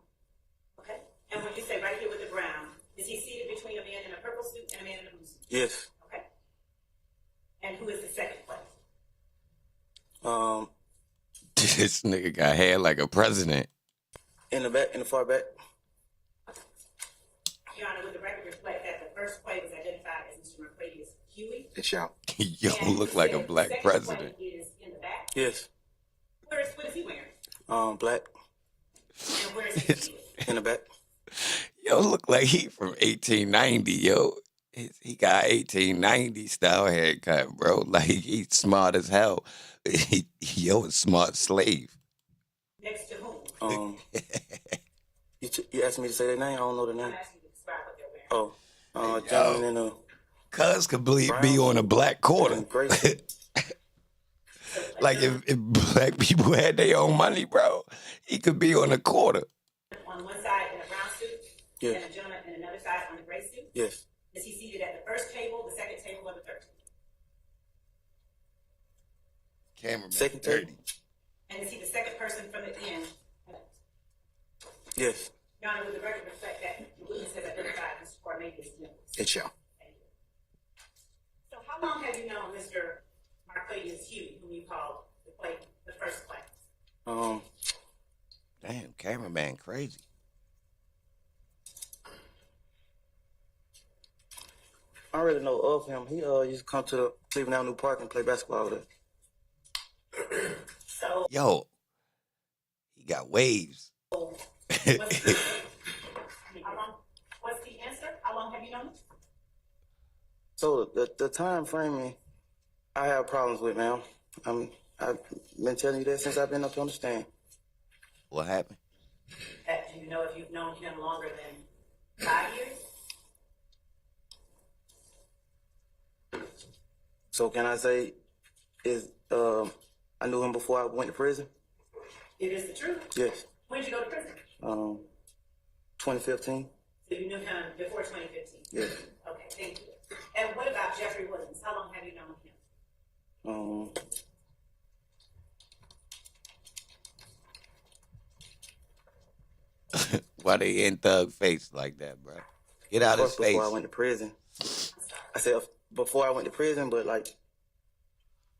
C: Okay. And when you say right here with the brown, is he seated between a man in a purple suit and a man in a blue suit?
D: Yes.
C: Okay. And who is the second Quay?
A: This nigga got hair like a president.
D: In the back, in the far back.
C: Your Honor, would the record reflect that the first Quay was identified as Mr. Mercedes Huey?
B: It shall.
A: Yo, look like a black president.
C: Quay is in the back.
D: Yes.
C: What is he wearing?
D: Black.
C: And where is he seated?
D: In the back.
A: Yo, look like he from 1890, yo. He got 1890 style haircut, bro. Like, he's smart as hell. Yo, a smart slave.
C: Next to whom?
D: You asked me to say their name? I don't know the
C: I'm
D: name.
C: asking you to describe what they're wearing.
D: Gentleman in a
A: Cuz could be on a black quarter.
D: gray.
A: Like, if black people had their own money, bro, he could be on a quarter.
C: On one side in a brown suit,
D: Yes.
C: and a gentleman in another side on the gray suit?
D: Yes.
C: Is he seated at the first table, the second table, or the third?
A: Cameraman.
D: Second
A: dirty.
D: table.
C: And is he the second person from the end?
D: Yes.
C: Your Honor, would the record reflect that the witness has identified Mr. Cornelius Williams?
B: It shall.
C: Thank you. So how long have you known Mr. Marcellus Huey, whom you called the first class?
A: Damn, cameraman crazy.
D: I already know of him. He used to come to the Cleveland Avenue Park and play basketball over there.
C: So
A: Yo, he got waves.
C: what's the answer? How long have you known him?
D: So the time framing, I have problems with, ma'am. I've been telling you that since I've been up to understand.
A: What happened?
C: Do you know if you've known him longer than 5 years?
D: So can I say, I knew him before I went to prison?
C: It is the truth.
D: Yes.
C: When did you go to prison?
D: 2015.
C: So you knew him before 2015?
D: Yes.
C: Okay, thank you. And what about Jeffery Williams? How long have you known him?
A: Why they in Thug face like that, bro? Get out
D: Of
A: his
D: course, before I
A: face.
D: went to prison. I said before I went to prison, but like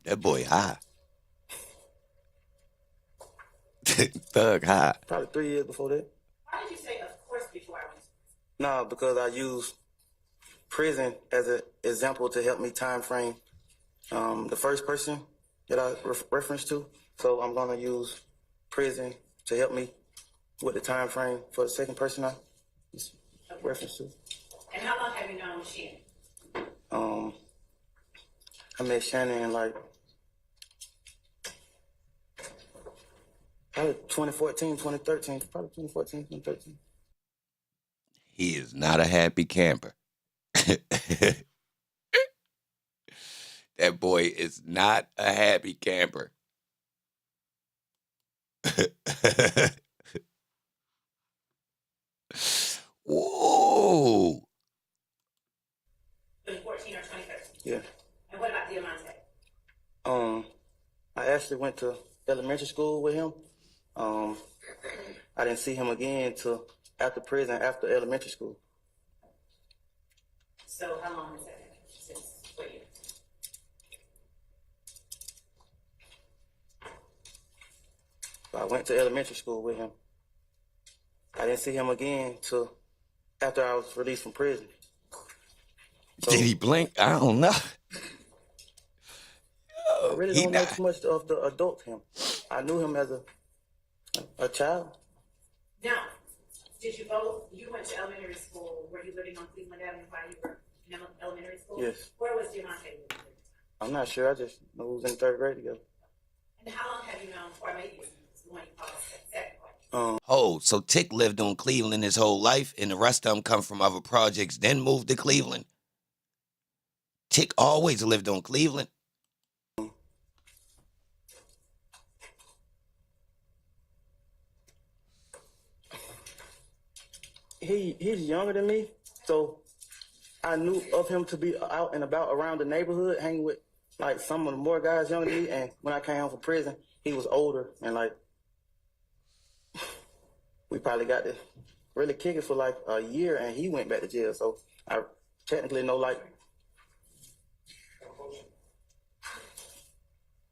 A: That boy high. Thug high.
D: probably 3 years before that.
C: Why did you say, of course, before I went to prison?
D: Nah, because I used prison as an example to help me time frame the first person that I referenced to. So I'm gonna use prison to help me with the time frame for the second person I referenced to.
C: And how long have you known Shannon?
D: I met Shannon in like probably 2014, 2013, probably 2014, 2013.
A: He is not a happy camper. That boy is not a happy camper. Whoa.
C: 2014 or 2013?
D: Yeah.
C: And what about Diamante?
D: I actually went to elementary school with him. I didn't see him again till after prison, after elementary school.
C: So how long has that been? Since what year?
D: So I went to elementary school with him. I didn't see him again till after I was released from prison. So
A: Did he blink? I don't know.
D: I really don't know too much of the adult him. I knew him as a child.
C: Now, did you both, you went to elementary school, were you living on Cleveland Avenue while you were in elementary school?
D: Yes.
C: Where was Diamante living?
D: I'm not sure. I just know we was in third grade together.
C: And how long have you known, or maybe it's the one you call second grade?
A: Oh, so Tick lived on Cleveland his whole life, and the rest of them come from other projects, then moved to Cleveland. Tick always lived on Cleveland.
D: He's younger than me, so I knew of him to be out and about around the neighborhood, hanging with like some of the more guys younger than me. And when I came home from prison, he was older, and like we probably got to really kick it for like a year, and he went back to jail. So I technically know like.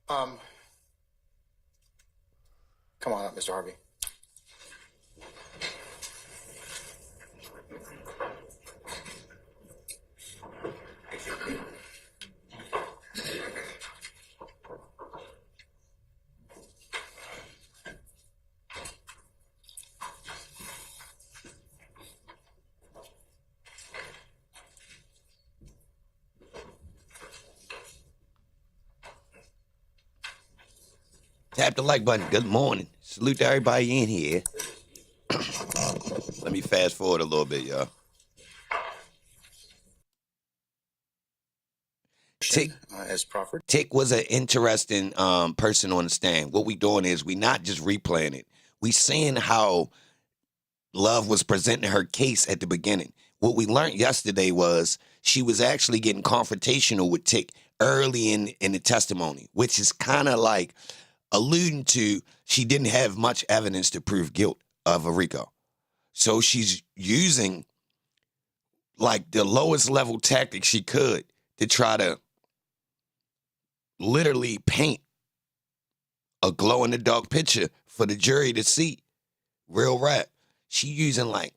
B: Come on up, Mr. Harvey.
A: Tap the like button. Good morning. Salute to everybody in here. Let me fast forward a little bit, y'all. Tick,
B: As proffered.
A: Tick was an interesting person on the stand. What we doing is we not just replaying it. We seeing how Love was presenting her case at the beginning. What we learned yesterday was she was actually getting confrontational with Tick early in the testimony, which is kind of like alluding to she didn't have much evidence to prove guilt of a RICO. So she's using like the lowest level tactic she could to try to literally paint a glow in the dark picture for the jury to see. Real rap. She using like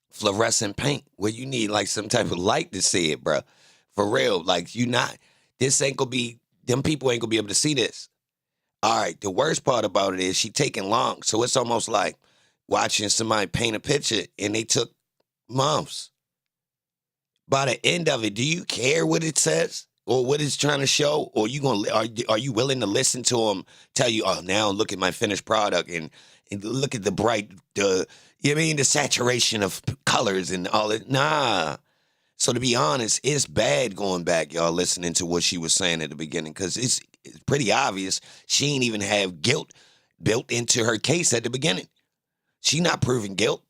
A: fluorescent paint where you need like some type of light to see it, bro. For real. Like them people ain't gonna be able to see this. All right, the worst part about it is she taking long. So it's almost like watching somebody paint a picture and they took months. By the end of it, do you care what it says or what it's trying to show? Or are you willing to listen to them tell you, oh, now look at my finished product and look at the bright, the saturation of colors and all that? Nah. So to be honest, it's bad going back, y'all, listening to what she was saying at the beginning, because it's pretty obvious she ain't even have guilt built into her case at the beginning. She not proving guilt.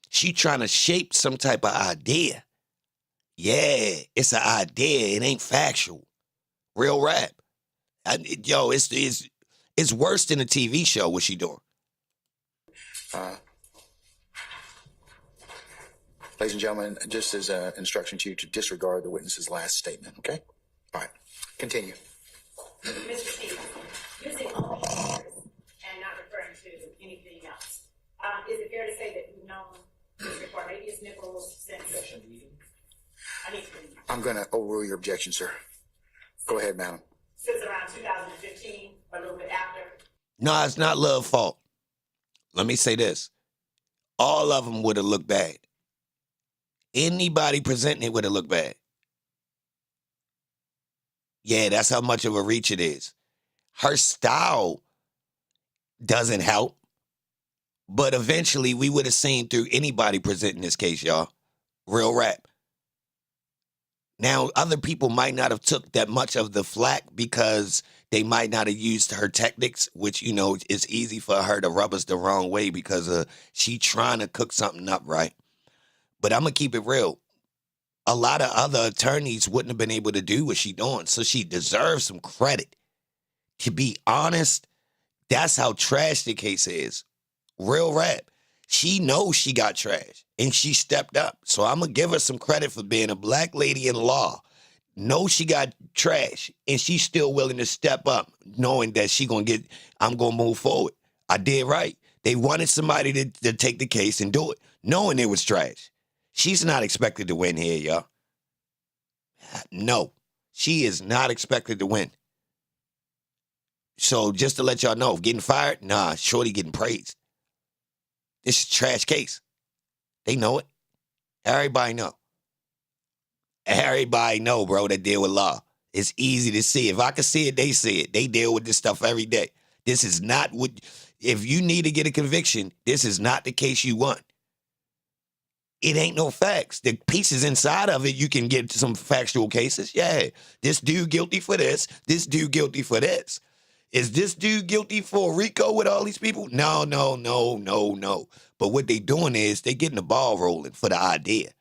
A: She trying to shape some type of idea. Yeah, it's an idea. It ain't factual. Real rap. Yo, it's worse than a TV show. What she doing?
B: Ladies and gentlemen, just as an instruction to you to disregard the witness's last statement, okay? All right, continue.
C: Mr. Stevens, using only years and not referring to anything else, is it fair to say that you've known Mr. Cornelius Nichols since?
B: I'm going to overrule your objection, sir. Go ahead, madam.
C: Since around 2015, or a little bit after?
A: No, it's not Love's fault. Let me say this. All of them would have looked bad. Anybody presenting it would have looked bad. Yeah, that's how much of a reach it is. Her style doesn't help. But eventually, we would have seen through anybody presenting this case, y'all. Real rap. Now, other people might not have took that much of the flack because they might not have used her techniques, which, you know, it's easy for her to rub us the wrong way because she trying to cook something up, right? But I'm going to keep it real. A lot of other attorneys wouldn't have been able to do what she doing, so she deserves some credit. To be honest, that's how trash the case is. Real rap. She knows she got trash, and she stepped up. So I'm going to give her some credit for being a black lady in law. Knows she got trash, and she's still willing to step up, knowing that I'm going to move forward. I did right. They wanted somebody to take the case and do it, knowing it was trash. She's not expected to win here, y'all. No, she is not expected to win. So just to let y'all know, getting fired? Nah, shorty getting praised. This is a trash case. They know it. Everybody know. Everybody know, bro, that deal with law. It's easy to see. If I can see it, they see it. They deal with this stuff every day. This is not what, if you need to get a conviction, this is not the case you want. It ain't no facts. The pieces inside of it, you can get some factual cases. Yeah, this dude guilty for this. This dude guilty for this. Is this dude guilty for RICO with all these people? No. But what they doing is they getting the ball rolling for the idea.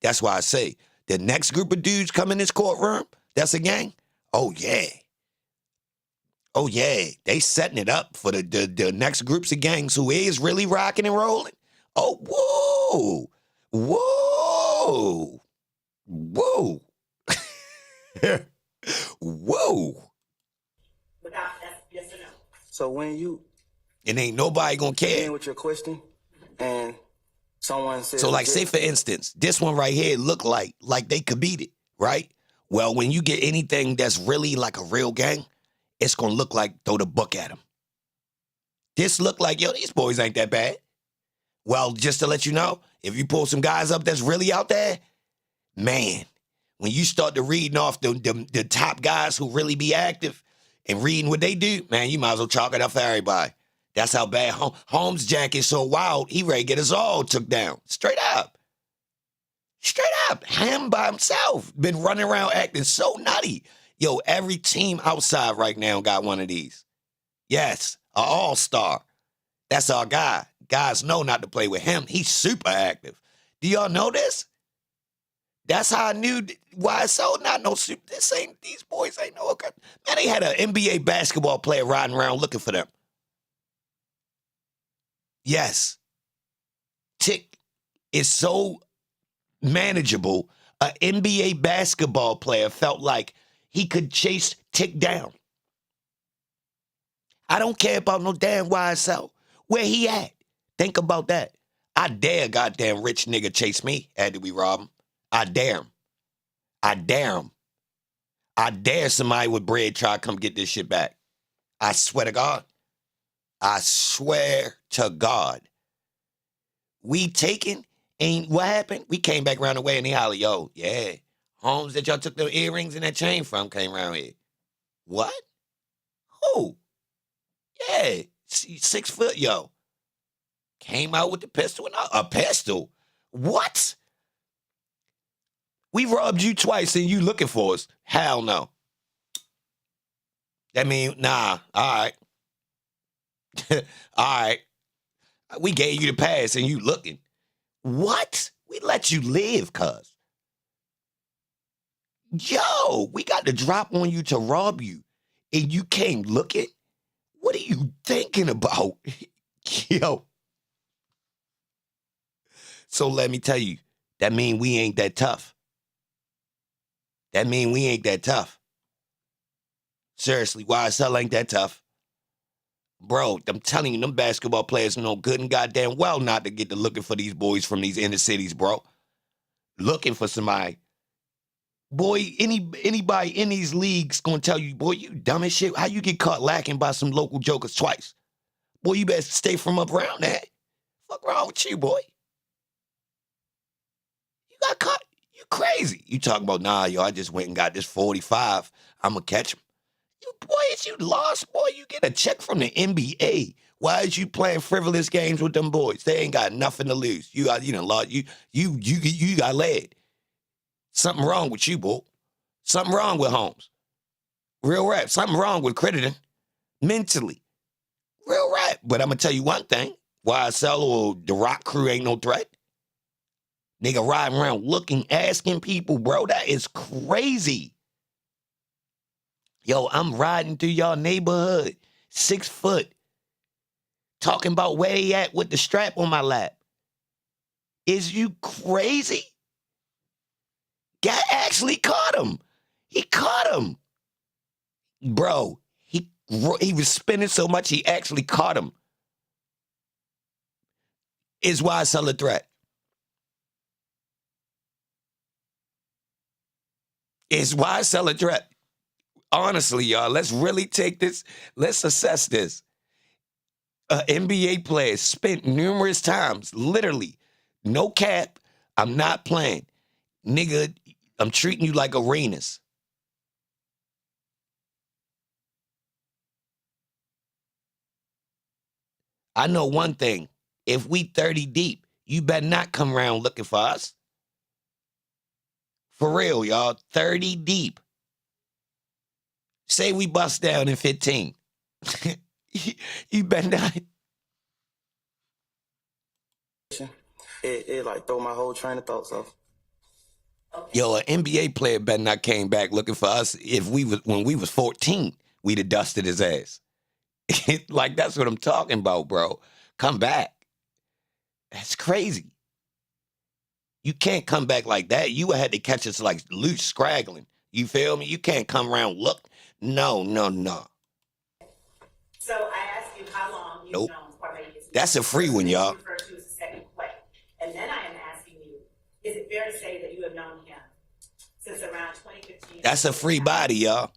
A: That's why I say the next group of dudes come in this courtroom, that's a gang. Oh, yeah. Oh, yeah. They setting it up for the next groups of gangs who is really rocking and rolling. Oh, whoa. Whoa. Whoa. Whoa.
C: Without that, yes or no?
D: So when you
A: And ain't nobody gonna care.
D: begin with your question and someone says,
A: So, like, say for instance, this one right here look like they could beat it, right? Well, when you get anything that's really like a real gang, it's gonna look like throw the book at them. This look like, yo, these boys ain't that bad. Well, just to let you know, if you pull some guys up that's really out there, man, when you start to reading off the top guys who really be active and reading what they do, man, you might as well chalk it up for everybody. That's how bad Holmes Jack is so wild, he ready to get us all took down. Straight up. Straight up. Him by himself. Been running around acting so nutty. Yo, every team outside right now got one of these. Yes, an all-star. That's our guy. Guys know not to play with him. He's super active. Do y'all know this? That's how I knew YSL not no super. These boys ain't no okay. Man, they had an NBA basketball player riding around looking for them. Yes. Tick is so manageable. An NBA basketball player felt like he could chase Tick down. I don't care about no damn YSL. Where he at? Think about that. I dare a goddamn rich nigga chase me after we rob him. I dare him. I dare him. I dare somebody with bread try to come get this shit back. I swear to God. I swear to God. We taken, and what happened? We came back around the way and they holler, yo, yeah, Holmes that y'all took the earrings and that chain from came around here. What? Who? Yeah, 6 foot, yo. Came out with the pistol and a pistol. What? We robbed you twice and you looking for us. Hell no. That mean, nah, all right. All right. We gave you the pass and you looking. What? We let you live, cuz. Yo, we got to drop on you to rob you, and you can't look it? What are you thinking about? Yo. So let me tell you, that mean we ain't that tough. That mean we ain't that tough. Seriously, YSL ain't that tough. Bro, I'm telling you, them basketball players know good and goddamn well not to get to looking for these boys from these inner cities, bro. Looking for somebody. Boy, anybody in these leagues gonna tell you, boy, you dumb as shit. How you get caught lacking by some local jokers twice? Boy, you better stay from up around that. Fuck wrong with you, boy? You got caught. You crazy. You talking about, nah, yo, I just went and got this 45. I'ma catch him. You, boy, is you lost, boy? You get a check from the NBA. Why is you playing frivolous games with them boys? They ain't got nothing to lose. You done lost. You got laid. Something wrong with you, boy. Something wrong with Holmes. Real rap. Something wrong with Crittenden. Mentally. Real rap. But I'm going to tell you one thing. YSL or the Rock crew ain't no threat. Nigga riding around looking, asking people, bro. That is crazy. Yo, I'm riding through y'all neighborhood, 6 foot, talking about where they at with the strap on my lap. Is you crazy? Guy actually caught him. He caught him. Bro, he was spinning so much he actually caught him. Is YSL a threat? Is YSL a threat? Honestly, y'all, let's really take this. Let's assess this. NBA players spent numerous times, literally, no cap, I'm not playing. Nigga, I'm treating you like arenas. I know one thing. If we 30 deep, you better not come around looking for us. For real, y'all, 30 deep. Say we bust down in 15. You better not.
D: It like throw my whole train of thoughts off.
A: Yo, an NBA player better not came back looking for us. When we was 14, we'd have dusted his ass. Like, that's what I'm talking about, bro. Come back. That's crazy. You can't come back like that. You had to catch us like loose scraggling. You feel me? You can't come around, look. No.
C: So I asked you how long you've
A: Nope.
C: known Quay.
A: That's a free one, y'all.
C: Referred to as the second Quay. And then I am asking you, is it fair to say that you have known him since around 2015?
A: That's a free body, y'all.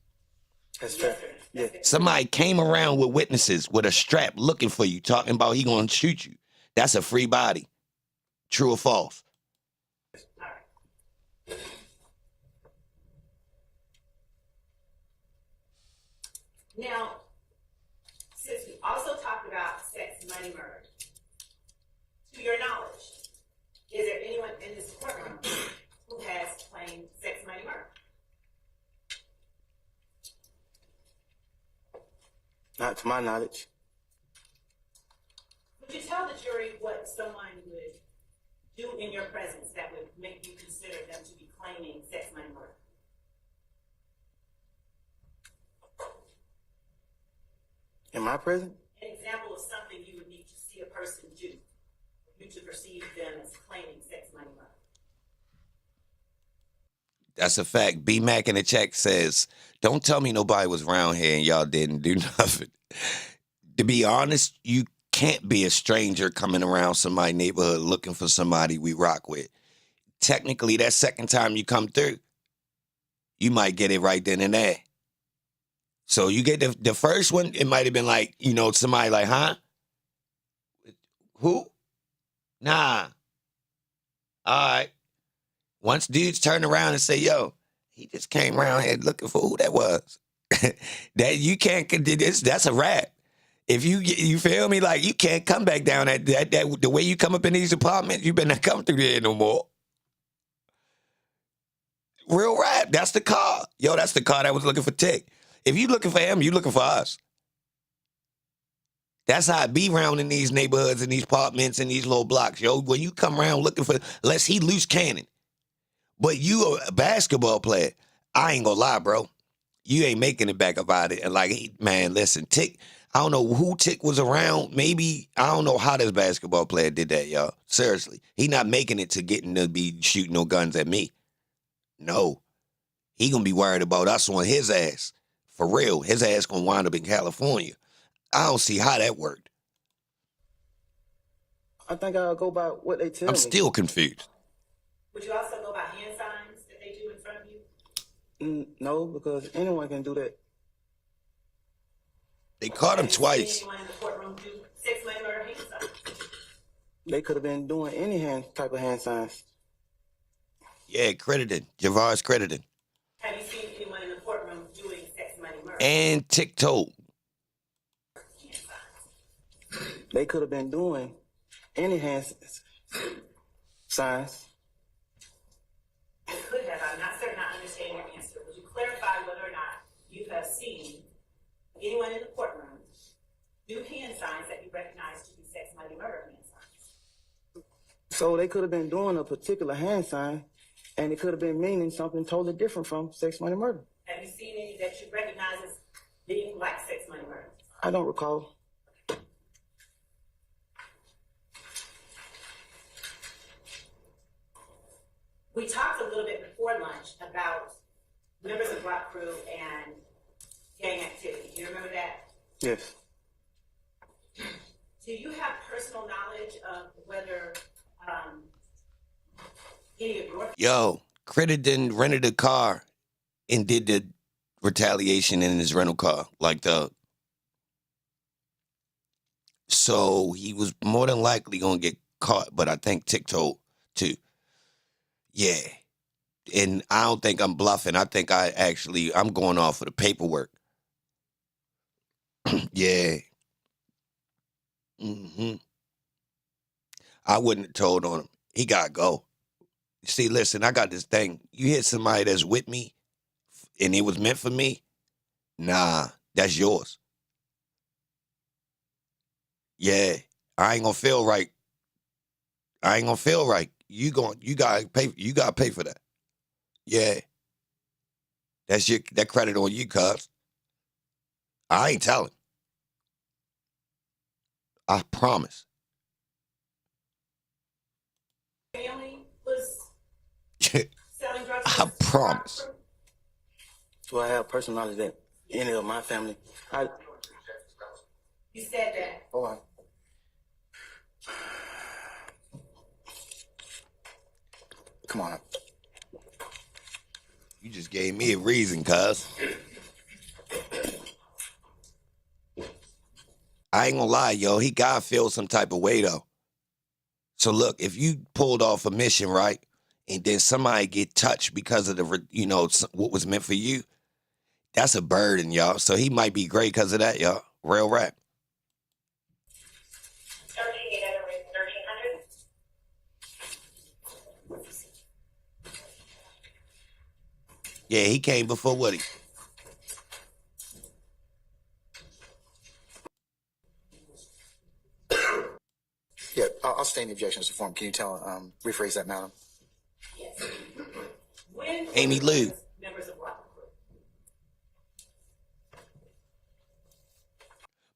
D: That's
C: Yes,
D: fair.
C: sir.
D: Yeah.
A: Somebody came around with witnesses with a strap looking for you, talking about he gonna shoot you. That's a free body. True or false?
C: All right. Now, since we also talked about sex, money, murder, to your knowledge, is there anyone in this courtroom who has claimed sex, money, murder?
D: Not to my knowledge.
C: Would you tell the jury what someone would do in your presence that would make you consider them to be claiming sex, money, murder?
D: In my prison?
C: An example of something you would need to see a person do for you to perceive them as claiming sex, money, murder.
A: That's a fact. B Mac in the check says, don't tell me nobody was around here and y'all didn't do nothing. To be honest, you can't be a stranger coming around somebody's neighborhood looking for somebody we rock with. Technically, that second time you come through, you might get it right then and there. So you get the first one, it might have been like, somebody like, huh? Who? Nah. All right. Once dudes turn around and say, yo, he just came around here looking for who that was. That you can't, that's a wrap. If you feel me, like you can't come back down that the way you come up in these apartments, you better not come through there no more. Real rap. That's the car. Yo, that's the car that was looking for Tick. If you looking for him, you looking for us. That's how it be around in these neighborhoods and these apartments and these little blocks, yo. When you come around looking for, unless he loose cannon. But you a basketball player. I ain't gonna lie, bro. You ain't making it back about it. And like, man, listen, Tick, I don't know who Tick was around. Maybe, I don't know how this basketball player did that, y'all. Seriously. He not making it to getting to be shooting no guns at me. No. He gonna be worried about us on his ass. For real. His ass gonna wind up in California. I don't see how that worked.
D: I think I'll go by what they tell
A: I'm
D: me.
A: still confused.
C: Would you also go by hand signs that they do in front of you?
D: No, because anyone can do that.
A: They caught him
C: Have you
A: twice.
C: seen anyone in the courtroom do sex, money, murder, hand signs?
D: They could have been doing any type of hand signs.
A: Yeah, credited. Javar's credited.
C: Have you seen anyone in the courtroom doing sex, money, murder?
A: And TikTok.
C: Hand signs.
D: They could have been doing any hand signs.
C: I could have. I'm not certain I understand your answer. Would you clarify whether or not you have seen anyone in the courtroom do hand signs that you recognize to be sex, money, murder hand signs?
D: So they could have been doing a particular hand sign, and it could have been meaning something totally different from sex, money, murder.
C: Have you seen any that you recognize as being like sex, money, murder?
D: I don't recall.
C: We talked a little bit before lunch about members of Rock Crew and gang activity. You remember that?
D: Yes.
C: Do you have personal knowledge of whether any of your
A: Yo, Credited rented a car and did the retaliation in his rental car, like Thug. So he was more than likely gonna get caught, but I think TikTok too. Yeah. And I don't think I'm bluffing. I think I'm going off of the paperwork. Yeah. I wouldn't have told on him. He gotta go. See, listen, I got this thing. You hit somebody that's with me and it was meant for me, nah, that's yours. Yeah. I ain't gonna feel right. You gotta pay for that. Yeah. That credit on you, cuz. I ain't telling. I promise.
C: family was
A: I
C: selling drugs?
A: promise.
D: Do I have personal knowledge that any of my family?
C: You said that.
B: Hold on. Come on up.
A: You just gave me a reason, cuz. I ain't gonna lie, yo. He gotta feel some type of way, though. So look, if you pulled off a mission, right, and then somebody get touched because of what was meant for you, that's a burden, y'all. So he might be great because of that, y'all. Real rap.
C: 1300.
A: Yeah, he came before Woody.
B: Yeah, I'll stay in the objection form. Can you rephrase that, madam?
C: Yes. When
A: Amy Lou.
C: members of Rock Crew?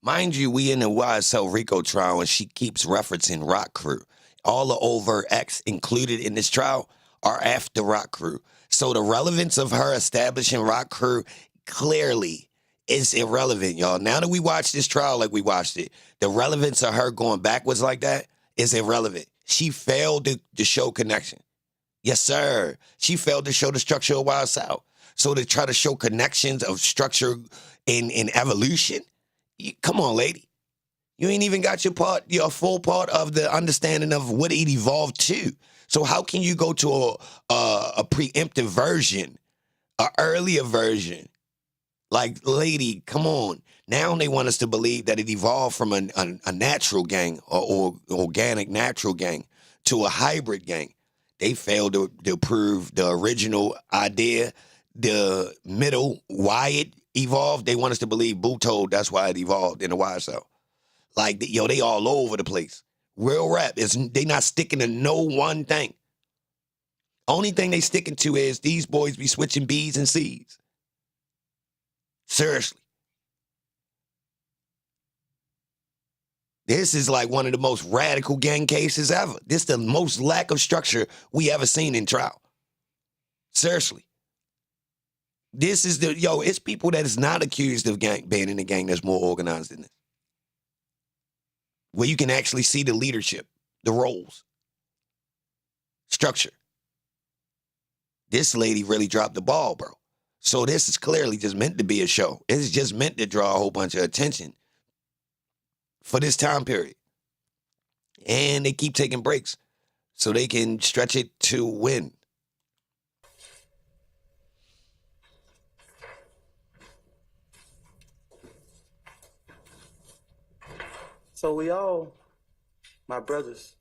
A: Mind you, we in the YSL RICO trial and she keeps referencing Rock Crew. All the overt acts included in this trial are after Rock Crew. So the relevance of her establishing Rock Crew clearly is irrelevant, y'all. Now that we watched this trial like we watched it, the relevance of her going backwards like that is irrelevant. She failed to show connection. Yes, sir. She failed to show the structure of YSL. So to try to show connections of structure in evolution, come on, lady. You ain't even got your full part of the understanding of what it evolved to. So how can you go to a preemptive version, an earlier version? Like, lady, come on. Now they want us to believe that it evolved from a natural gang or organic natural gang to a hybrid gang. They failed to prove the original idea, the middle, why it evolved. They want us to believe Boo told that's why it evolved in the YSL. Like, they all over the place. Real rap. They not sticking to no one thing. Only thing they sticking to is these boys be switching B's and C's. Seriously. This is like one of the most radical gang cases ever. This is the most lack of structure we ever seen in trial. Seriously. This is it's people that is not accused of being in a gang that's more organized than this. Where you can actually see the leadership, the roles, structure. This lady really dropped the ball, bro. So this is clearly just meant to be a show. It's just meant to draw a whole bunch of attention for this time period. And they keep taking breaks so they can stretch it to win.
D: So we all, my brothers.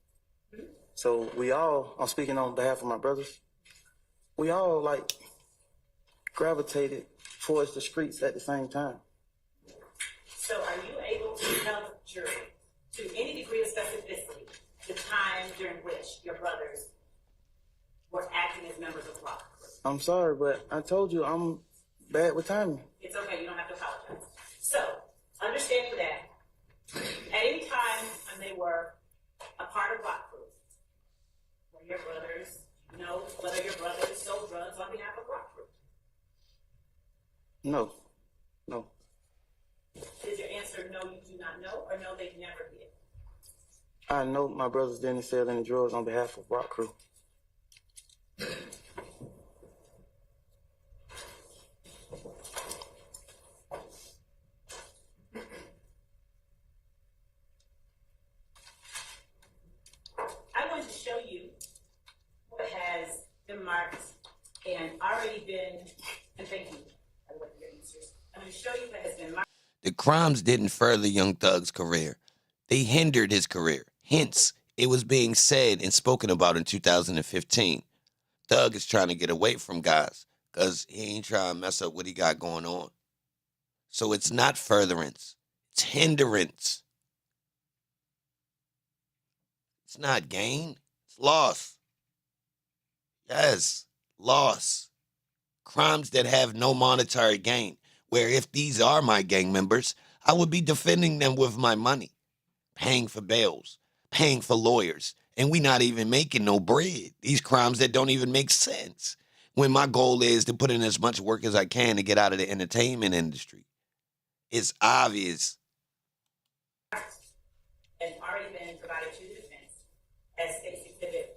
D: So we all, I'm speaking on behalf of my brothers. We all like gravitated towards the streets at the same time.
C: So are you able to tell the jury, to any degree of specificity, the time during which your brothers were acting as members of Rock?
D: I'm sorry, but I told you I'm bad with timing.
C: It's okay, you don't have to apologize. So, understanding that, at any time when they were a part of Rock Crew, were your brothers, know whether your brothers sold drugs on behalf of Rock Crew?
D: No.
C: Is your answer no, you do not know, or no, they never did?
D: I know my brothers didn't sell any drugs on behalf of Rock Crew.
C: I'm going to show you what has been marked and already been, and thank you, I love your answers. I'm going to show you what has been marked.
A: The crimes didn't further Young Thug's career. They hindered his career. Hence, it was being said and spoken about in 2015. Thug is trying to get away from guys because he ain't trying to mess up what he got going on. So it's not furtherance. It's hindrance. It's not gain. It's loss. Yes, loss. Crimes that have no monetary gain. Where if these are my gang members, I would be defending them with my money. Paying for bails. Paying for lawyers. And we not even making no bread. These crimes that don't even make sense. When my goal is to put in as much work as I can to get out of the entertainment industry. It's obvious.
C: And already been provided to the defense as state's exhibit.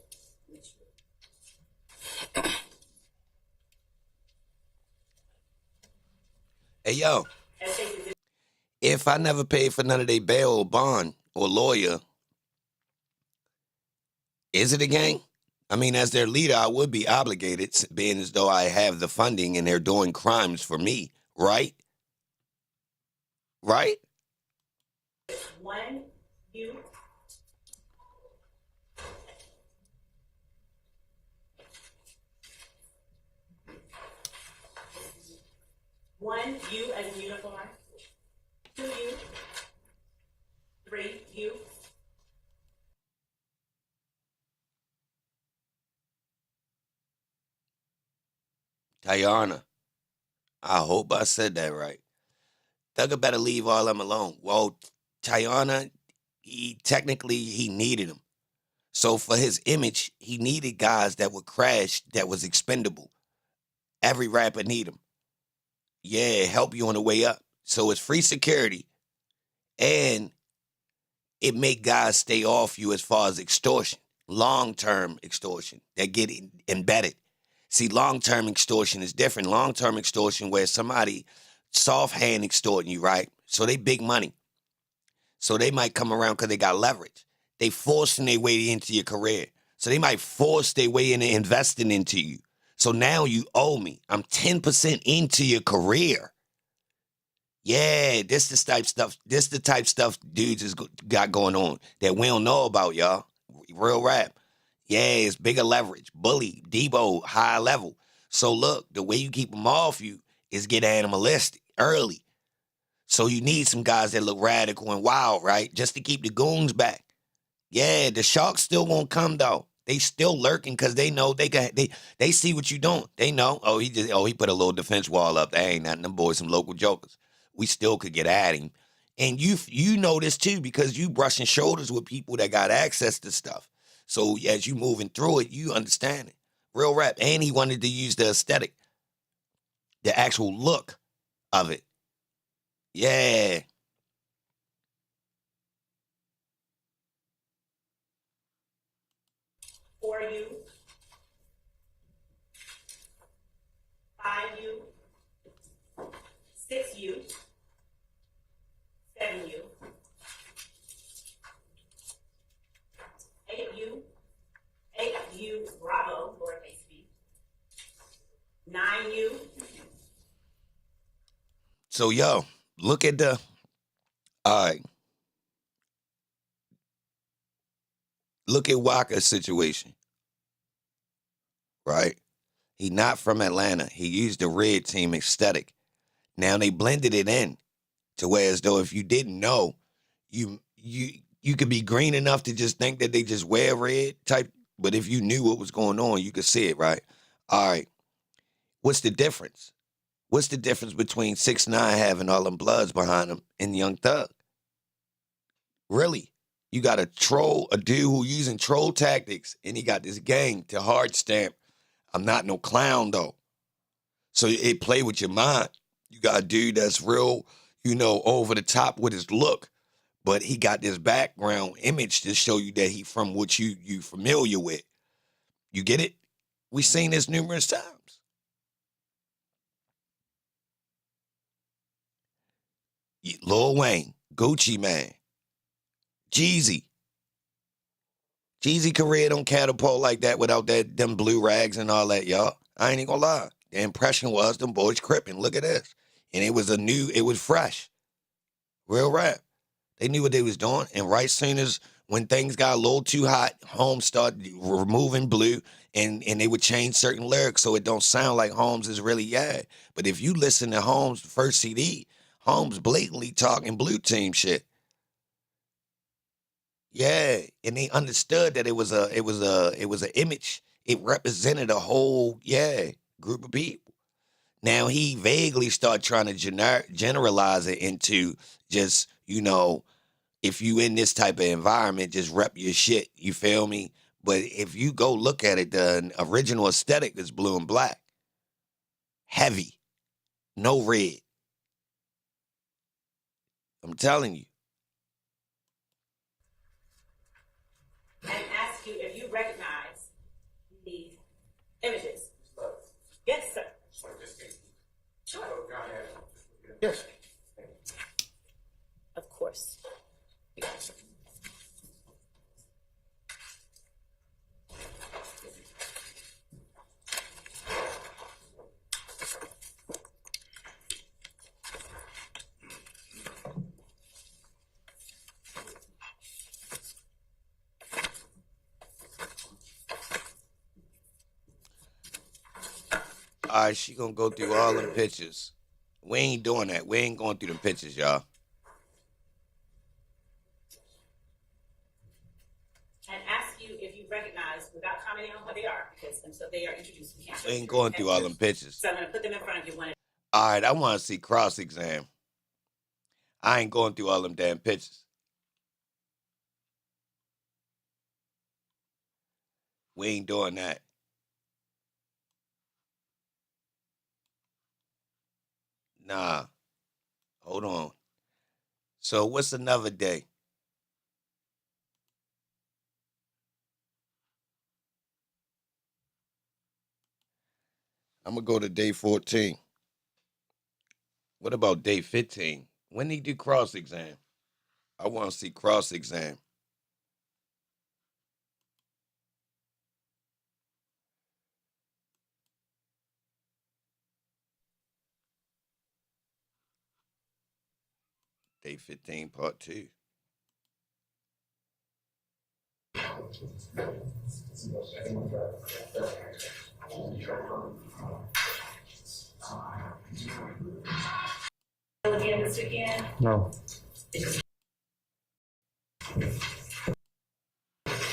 A: Hey, yo.
C: As state's exhibit.
A: If I never paid for none of their bail or bond or lawyer, is it a gang? I mean, as their leader, I would be obligated, being as though I have the funding and they're doing crimes for me, right? Right?
C: One, you. One, you as in uniform. Two, you. Three, you.
A: Tayana. I hope I said that right. Thugger better leave all them alone. Well, Tayana, he needed him. So for his image, he needed guys that would crash, that was expendable. Every rapper need him. Yeah, help you on the way up. So it's free security. And it make guys stay off you as far as extortion. Long-term extortion that get embedded. See, long-term extortion is different. Long-term extortion where somebody soft-hand extorting you, right? So they big money. So they might come around because they got leverage. They forcing their way into your career. So they might force their way into investing into you. So now you owe me. I'm 10% into your career. Yeah, this the type stuff dudes has got going on that we don't know about, y'all. Real rap. Yeah, it's bigger leverage. Bully, Debo, high level. So look, the way you keep them off you is get animalistic early. So you need some guys that look radical and wild, right? Just to keep the goons back. Yeah, the sharks still won't come, though. They still lurking because they know they see what you doing. They know, he put a little defense wall up. That ain't nothing. Them boys some local jokers. We still could get at him. And you know this too because you brushing shoulders with people that got access to stuff. So as you moving through it, you understand it. Real rap. And he wanted to use the aesthetic, the actual look of it. Yeah.
C: Four U, 5U, 6U, 7U, 8U, Bravo, lowercase b, 9U.
A: So yo, look at the all right. Look at Waka's situation. Right? He not from Atlanta. He used the red team aesthetic. Now they blended it in to where as though if you didn't know, you could be green enough to just think that they just wear red type. But if you knew what was going on, you could see it, right? All right. What's the difference? What's the difference between 6ix9ine having all them bloods behind him and Young Thug? Really? You got a dude who using troll tactics, and he got this gang to hard stamp. I'm not no clown though. So it play with your mind. You got a dude that's real, over the top with his look, but he got this background image to show you that he from what you familiar with. You get it? We seen this numerous times. Lil Wayne, Gucci Mane, Jeezy. Jeezy career don't catapult like that without them blue rags and all that, y'all. I ain't even gonna lie. The impression was them boys crippin'. Look at this. And it was fresh. Real rap. They knew what they was doing. And right soon as when things got a little too hot, Holmes started removing blue and they would change certain lyrics so it don't sound like Holmes is really But if you listen to Holmes' first CD, Holmes blatantly talking blue team shit. Yeah, and they understood that it was an image. It represented a whole group of people. Now he vaguely started trying to generalize it into just if you in this type of environment, just rep your shit. You feel me? But if you go look at it, the original aesthetic is blue and black, heavy, no red. I'm telling you.
C: And ask you if you recognize these images. Yes, sir. Sure.
B: Yes.
C: Of course.
A: All right, she gonna go through all them pictures. We ain't doing that. We ain't going through them pictures, y'all.
C: And ask you if you recognize, without commenting on what they are, because until they are introduced, we can't.
A: We ain't going through all them pictures.
C: So I'm gonna put them in front of you one.
A: All right, I want to see cross-exam. I ain't going through all them damn pictures. We ain't doing that. Nah. Hold on. So what's another day? I'm going to go to day 14. What about day 15? When they do cross-exam? I want to see cross-exam. Day 15, part 2.
C: Again this weekend.
D: No.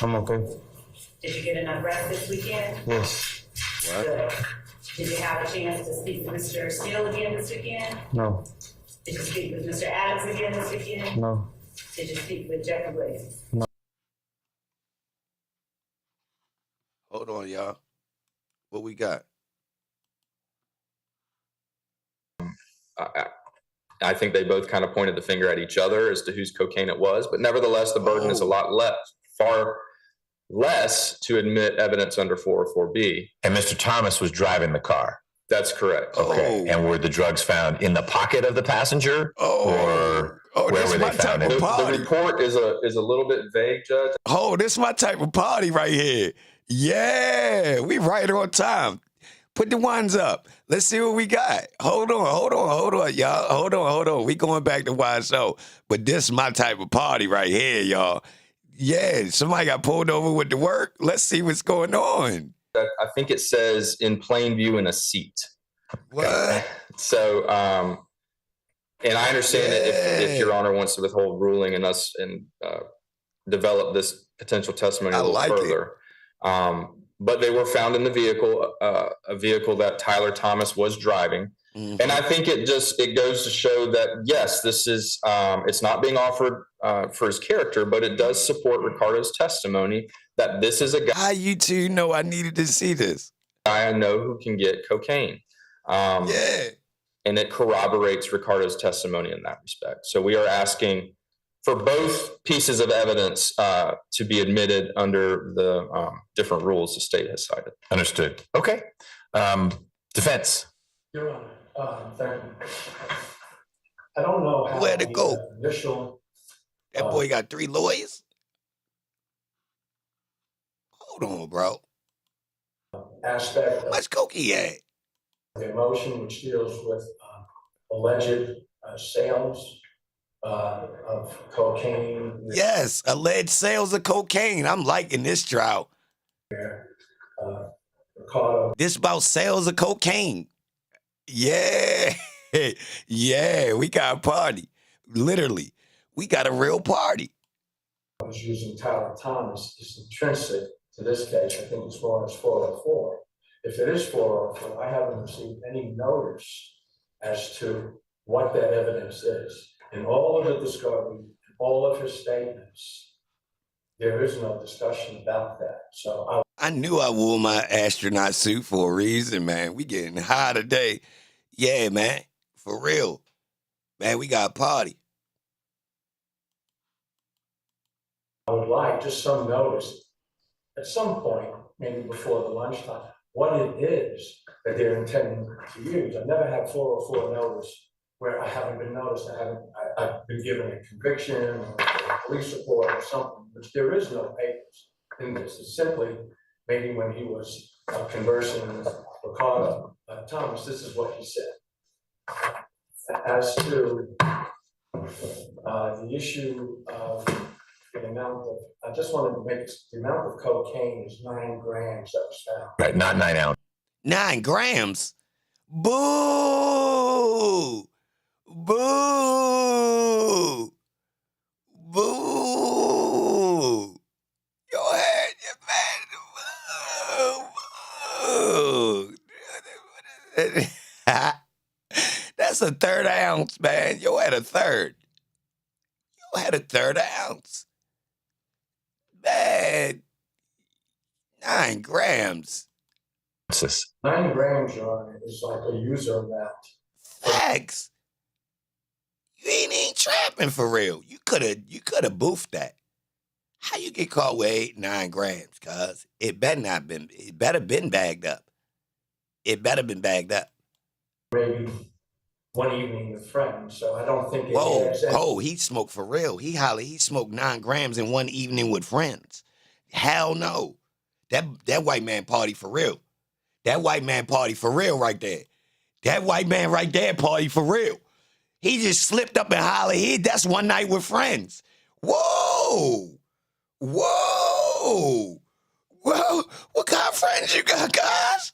D: I'm okay.
C: Did you get enough rest this weekend?
F: Yes.
A: What?
C: Good. Did you have a chance to speak with Mr. Steele again this weekend?
F: No.
C: Did you speak with Mr. Adams again this weekend?
F: No.
C: Did you speak with Jeffery Williams?
A: Hold on, y'all. What we got?
G: I think they both kind of pointed the finger at each other as to whose cocaine it was, but nevertheless, the burden is a lot less, far less to admit evidence under 404B.
H: And Mr. Thomas was driving the car.
G: That's correct.
H: Okay.
A: Oh.
H: And were the drugs found in the pocket of the passenger?
A: Oh.
H: Or where
A: this
H: were
A: my
H: they
A: type
H: found?
A: of
G: The
A: party.
G: report is a little bit vague, Judge.
A: Oh, this my type of party right here. Yeah, we right on time. Put the ones up. Let's see what we got. Hold on, y'all. Hold on. We going back to YSL. But this my type of party right here, y'all. Yeah, somebody got pulled over with the work. Let's see what's going on.
G: I think it says in plain view in a seat.
A: What?
G: So, and I understand that if Your Honor wants to withhold ruling and us and develop this potential testimony a little further. But they were found in the vehicle, a vehicle that Tyler Thomas was driving. Mm-hmm. And I think it goes to show that, yes, this is, it's not being offered for his character, but it does support Ricardo's testimony that this is a guy.
A: How you two know I needed to see this?
G: I know who can get cocaine.
A: Yeah.
G: And it corroborates Ricardo's testimony in that respect. So we are asking for both pieces of evidence to be admitted under the different rules the state has cited.
H: Understood. Okay. Defense.
I: Your Honor, thank you. I don't know how
A: Where'd it go?
I: Initial.
A: That boy got 3 lawyers? Hold on, bro.
I: Aspect
A: How much coke he had?
I: of the motion, which deals with alleged sales of cocaine.
A: Yes, alleged sales of cocaine. I'm liking this trial.
I: Ricardo.
A: This about sales of cocaine. Yeah. Yeah, we got a party. Literally, we got a real party.
I: I was using Tyler Thomas is intrinsic to this case. I think as far as 404. If it is 404, I haven't received any notice as to what that evidence is. In all of the discovery, in all of his statements, there is no discussion about that. So
A: I knew I wore my astronaut suit for a reason, man. We getting high today. Yeah, man. For real. Man, we got a party.
I: I would like just some notice at some point, maybe before the lunchtime, what it is that they're intending to use. I've never had 404 notice where I haven't been noticed. I've been given a conviction or a police report or something, which there is no papers in this. It's simply maybe when he was conversing with Ricardo Thomas, this is what he said. As to the issue of the amount of, I just wanted to make the amount of cocaine is 9 grams that was found.
H: Right, not 9 ounces.
A: 9 grams? Boo! Boo! Boo! Your head, your man. Boo! That's a 1/3 ounce, man. You had a third. You had a 1/3 ounce. Man. 9 grams.
I: 9 grams, Your Honor, is like a user amount.
A: Facts. You ain't trapping for real. You could have boofed that. How you get caught with 8, 9 grams, cuz? It better been bagged up. It better been bagged up.
I: Maybe one evening with friends, so I don't think it
A: Whoa,
I: has any-
A: oh, he smoked for real. He smoked 9 grams in one evening with friends. Hell no. That white man party for real. That white man party for real right there. That white man right there party for real. He just slipped up and hollered. That's one night with friends. Whoa. Whoa. Whoa. What kind of friends you got, guys?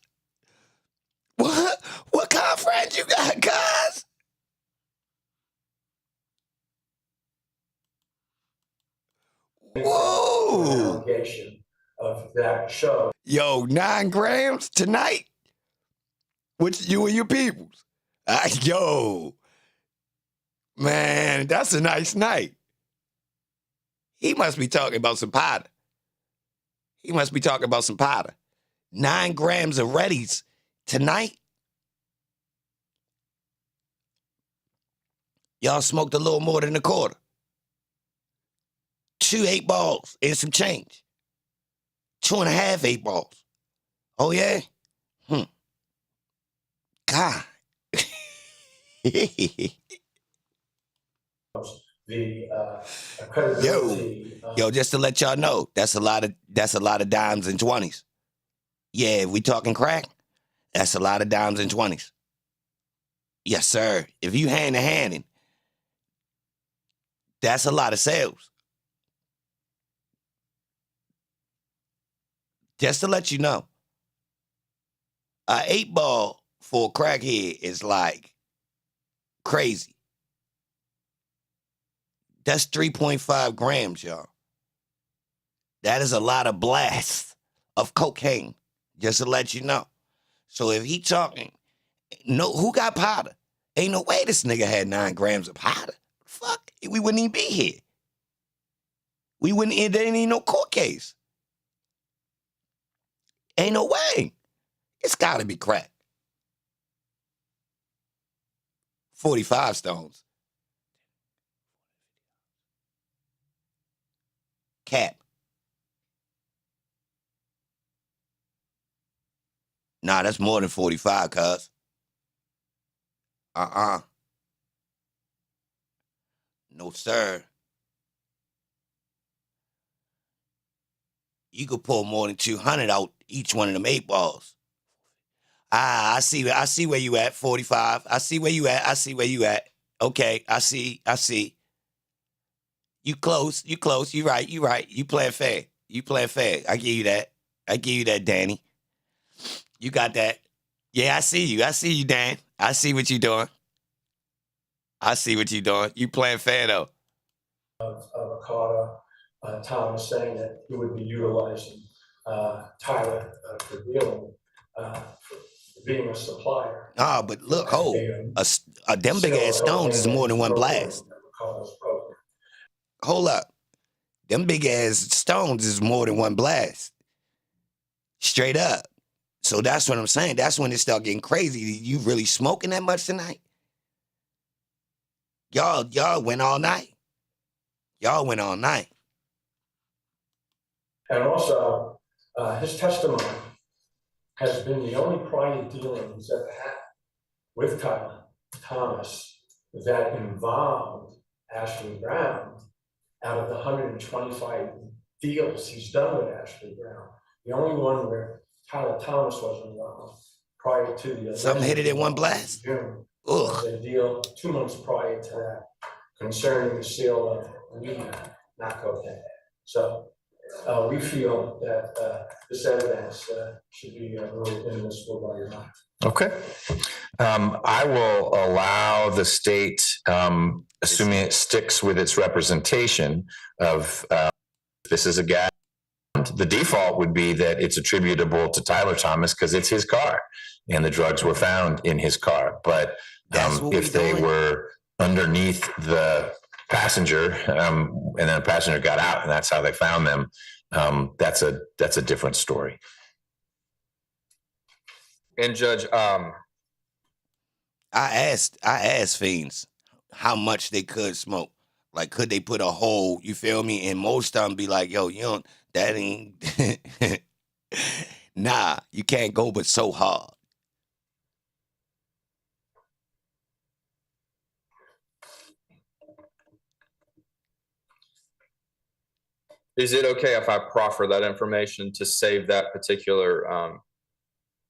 A: What kind of friends you got, guys?
I: an
A: Whoa.
I: allegation of that show.
A: Yo, 9 grams tonight? With you and your peoples. Yo, man, that's a nice night. He must be talking about some powder. 9 grams of Reddies tonight? Y'all smoked a little more than a quarter. 2 8 balls and some change. 2.5 8 balls. Oh, yeah? God.
I: The credibility.
A: Yo, just to let y'all know, that's a lot of dimes and 20s. Yeah, if we talking crack, that's a lot of dimes and 20s. Yes, sir. If you hand to handing, that's a lot of sales. Just to let you know, a 8 ball for a crackhead is like crazy. That's 3.5 grams, y'all. That is a lot of blasts of cocaine, just to let you know. So if he talking, no, who got powder? Ain't no way this nigga had 9 grams of powder. Fuck, we wouldn't even be here. There ain't even no court case. Ain't no way. It's gotta be crack. 45 stones. Cap. Nah, that's more than 45, cuz. No, sir. You could pull more than 200 out each one of them 8 balls. I see where you at, 45. I see where you at. Okay, I see. You close. You right. You playing fair. I give you that, Danny. You got that. Yeah, I see you, Dan. I see what you doing. You playing fair, though.
I: Of Carter Thomas saying that he would be utilizing Tyler for dealing, for being a supplier.
A: Ah, but look, them big ass stones is more than one blast. Hold up. Them big ass stones is more than one blast. Straight up. So that's what I'm saying. That's when it start getting crazy. You really smoking that much tonight? Y'all went all night.
I: And also, his testimony has been the only prior dealing he's ever had with Tyler Thomas that involved Ashley Brown. Out of the 125 deals he's done with Ashley Brown, the only one where Tyler Thomas was involved prior to the
A: something hit it in one blast.
I: June was a deal 2 months prior to that concerning the sale of weed, not cocaine. So we feel that this evidence should be ruled inadmissible by your mind.
H: Okay. I will allow the state, assuming it sticks with its representation of this is a guy. The default would be that it's attributable to Tyler Thomas because it's his car and the drugs were found in his car. But if they were underneath the passenger and then the passenger got out and that's how they found them, that's a different story.
G: And Judge,
A: I asked fiends how much they could smoke. Like, could they put a whole, you feel me? And most of them be like, yo, you don't, that ain't, nah, you can't go but so hard.
G: is it okay if I proffer that information to save that particular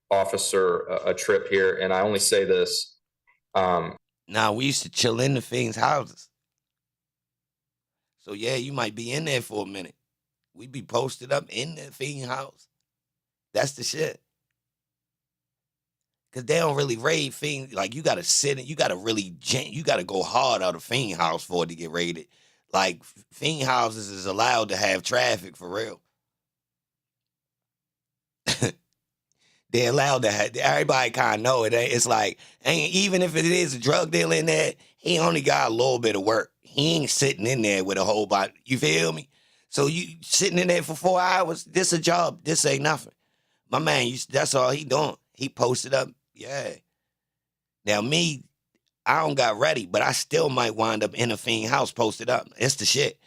G: officer a trip here? And I only say this.
A: Nah, we used to chill in the fiends' houses. So yeah, you might be in there for a minute. We'd be posted up in the fiend house. That's the shit. Cause they don't really raid fiend. Like you gotta sit and you gotta go hard out of fiend house for it to get raided. Like fiend houses is allowed to have traffic for real. They're allowed to have, everybody kind of know it. It's like, ain't, even if it is a drug dealer in there, he only got a little bit of work. He ain't sitting in there with a whole body. You feel me? So you sitting in there for 4 hours, this a job. This ain't nothing. My man, that's all he doing. He posted up. Yeah. Now me, I don't got ready, but I still might wind up in a fiend house posted up. It's the shit.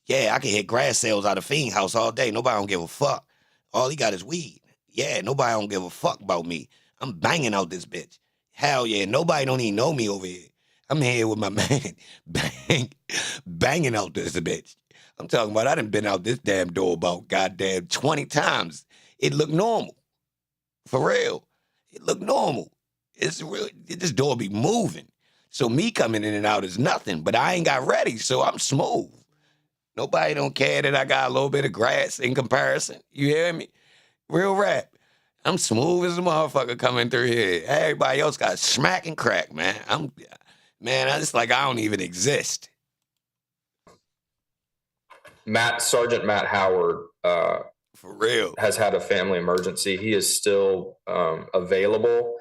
A: Yeah, I can hit grass sales out of fiend house all day. Nobody don't give a fuck. All he got is weed. Yeah, nobody don't give a fuck about me. I'm banging out this bitch. Hell yeah, nobody don't even know me over here. I'm here with my man, banging out this bitch. I'm talking about I done been out this damn door about goddamn 20 times. It looked normal. For real. It looked normal. It's real. This door be moving. So me coming in and out is nothing, but I ain't got ready, so I'm smooth. Nobody don't care that I got a little bit of grass in comparison. You hear me? Real rap. I'm smooth as a motherfucker coming through here. Everybody else got smack and crack, man. I just like I don't even exist.
G: Sergeant Matt Howard,
A: for real,
G: has had a family emergency. He is still available.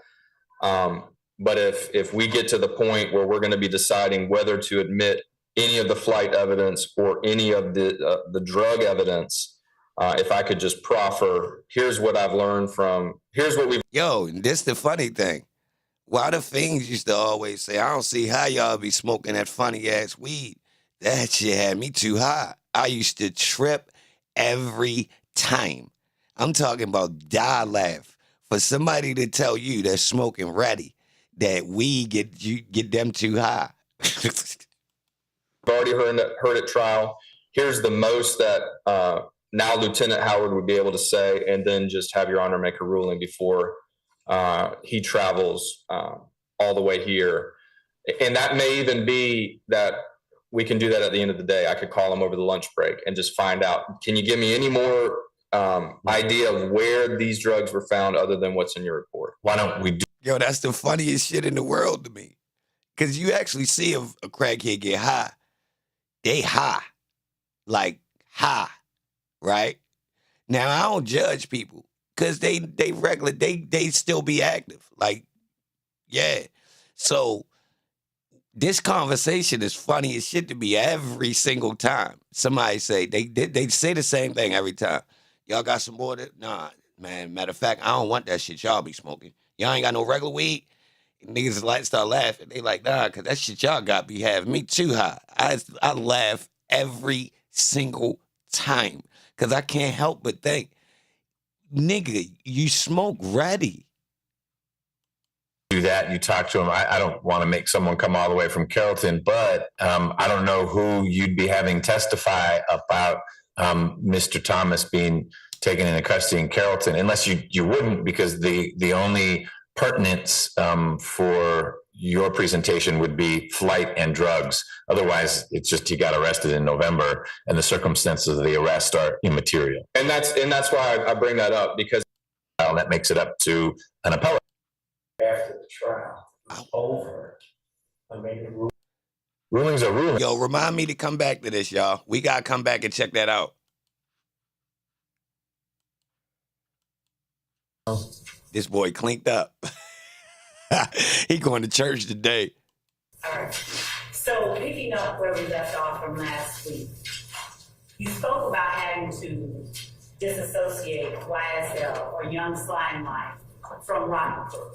G: But if we get to the point where we're going to be deciding whether to admit any of the flight evidence or any of the drug evidence, if I could just proffer, here's what I've learned here's what we've.
A: Yo, this the funny thing. Why the fiends used to always say, I don't see how y'all be smoking that funny ass weed. That shit had me too high. I used to trip every time. I'm talking about die laugh. For somebody to tell you they're smoking ready, that weed get them too high.
G: I've already heard at trial. Here's the most that now Lieutenant Howard would be able to say, and then just have Your Honor make a ruling before he travels all the way here. And that may even be that we can do that at the end of the day. I could call him over the lunch break and just find out, can you give me any more idea of where these drugs were found other than what's in your report?
H: Why don't we do?
A: Yo, that's the funniest shit in the world to me. Because you actually see a crackhead get high. They high. Like high. Right? Now, I don't judge people. Because they still be active. Like, yeah. So, this conversation is funny as shit to me every single time. Somebody say, they say the same thing every time. Y'all got some more? Nah, man. Matter of fact, I don't want that shit y'all be smoking. Y'all ain't got no regular weed? Niggas like start laughing. They like, nah, because that shit y'all got be having me too high. I laugh every single time because I can't help but think, nigga, you smoke ready.
H: Do that, you talk to him. I don't want to make someone come all the way from Carrollton, but I don't know who you'd be having testify about Mr. Thomas being taken into custody in Carrollton, unless you wouldn't, because the only pertinence for your presentation would be flight and drugs. Otherwise, it's just he got arrested in November, and the circumstances of the arrest are immaterial.
G: And that's why I bring that up, because
H: that makes it up to an appellate.
I: After the trial is over, I made a ruling.
H: Rulings are rulings.
A: Yo, remind me to come back to this, y'all. We got to come back and check that out. This boy clinked up. He going to church today.
C: All right. So picking up where we left off from last week, you spoke about having to disassociate YSL or Young Slime Life from Rock Crew.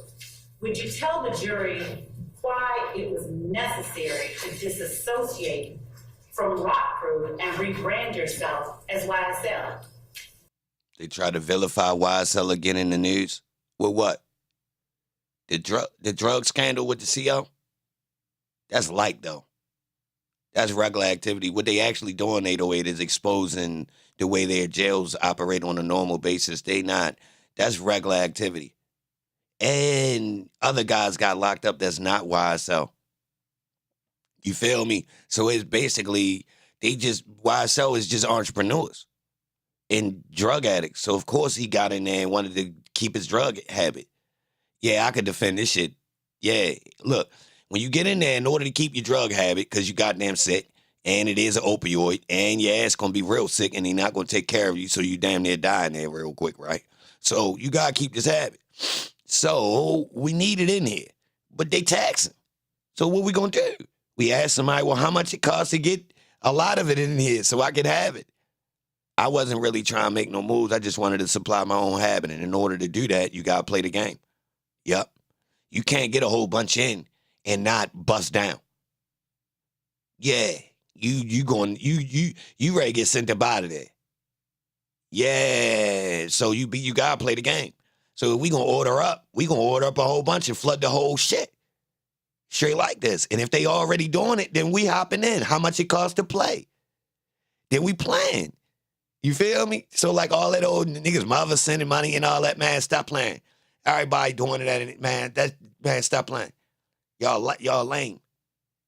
C: Would you tell the jury why it was necessary to disassociate from Rock Crew and rebrand yourself as YSL?
A: They try to vilify YSL again in the news. With what? The drug scandal with the CO? That's light, though. That's regular activity. What they actually doing, 808, is exposing the way their jails operate on a normal basis. That's regular activity. And other guys got locked up that's not YSL. You feel me? So it's basically, YSL is just entrepreneurs and drug addicts. So of course he got in there and wanted to keep his drug habit. Yeah, I could defend this shit. Yeah, look, when you get in there in order to keep your drug habit, because you goddamn sick, and it is an opioid, and your ass gonna be real sick, and he not gonna take care of you, so you damn near die in there real quick, right? So you gotta keep this habit. So we need it in here, but they taxing. So what we gonna do? We asked somebody, well, how much it costs to get a lot of it in here so I could have it? I wasn't really trying to make no moves. I just wanted to supply my own habit. And in order to do that, you got to play the game. Yep. You can't get a whole bunch in and not bust down. Yeah. You ready to get sent up out of there. Yeah. So you got to play the game. So if we going to order up, we going to order up a whole bunch and flood the whole shit. Straight like this. And if they already doing it, then we hopping in. How much it costs to play? Then we playing. You feel me? So like all that old niggas, mother sending money and all that, man, stop playing. Everybody doing it, man, man, stop playing. Y'all lame.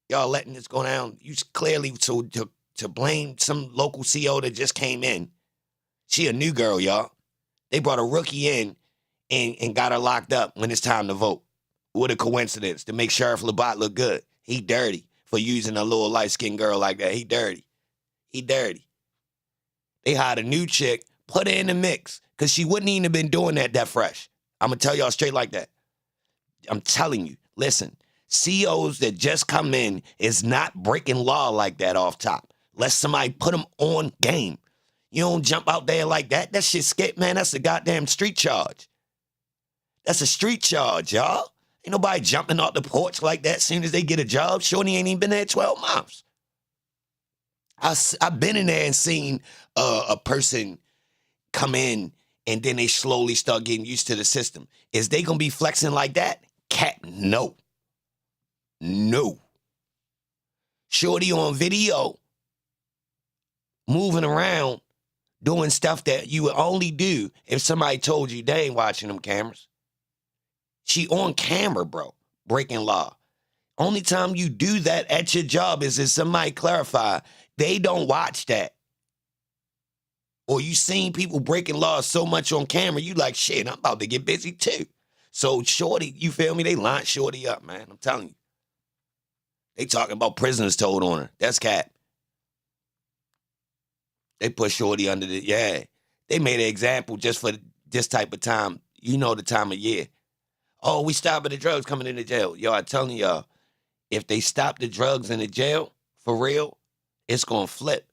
A: Y'all letting this go down. You clearly, to blame some local CO that just came in. She a new girl, y'all. They brought a rookie in and got her locked up when it's time to vote. What a coincidence to make Sheriff Labat look good. He dirty for using a little light-skinned girl like that. He dirty. He dirty. They hired a new chick, put her in the mix, because she wouldn't even have been doing that fresh. I'm going to tell y'all straight like that. I'm telling you, listen, COs that just come in is not breaking law like that off top. Let somebody put them on game. You don't jump out there like that. That shit scared, man. That's a goddamn street charge. That's a street charge, y'all. Ain't nobody jumping off the porch like that as soon as they get a job. Shorty ain't even been there 12 months. I've been in there and seen a person come in and then they slowly start getting used to the system. Is they going to be flexing like that? Cat, no. No. Shorty on video, moving around, doing stuff that you would only do if somebody told you they ain't watching them cameras. She on camera, bro, breaking law. Only time you do that at your job is if somebody clarify they don't watch that. Or you seen people breaking laws so much on camera, you like, shit, I'm about to get busy too. So Shorty, you feel me? They line Shorty up, man. I'm telling you. They talking about prisoners told on her. That's cap. They put Shorty under the, yeah. They made an example just for this type of time. You know the time of year. Oh, we stopping the drugs coming into jail. Yo, I'm telling y'all, if they stop the drugs in the jail, for real, it's going to flip.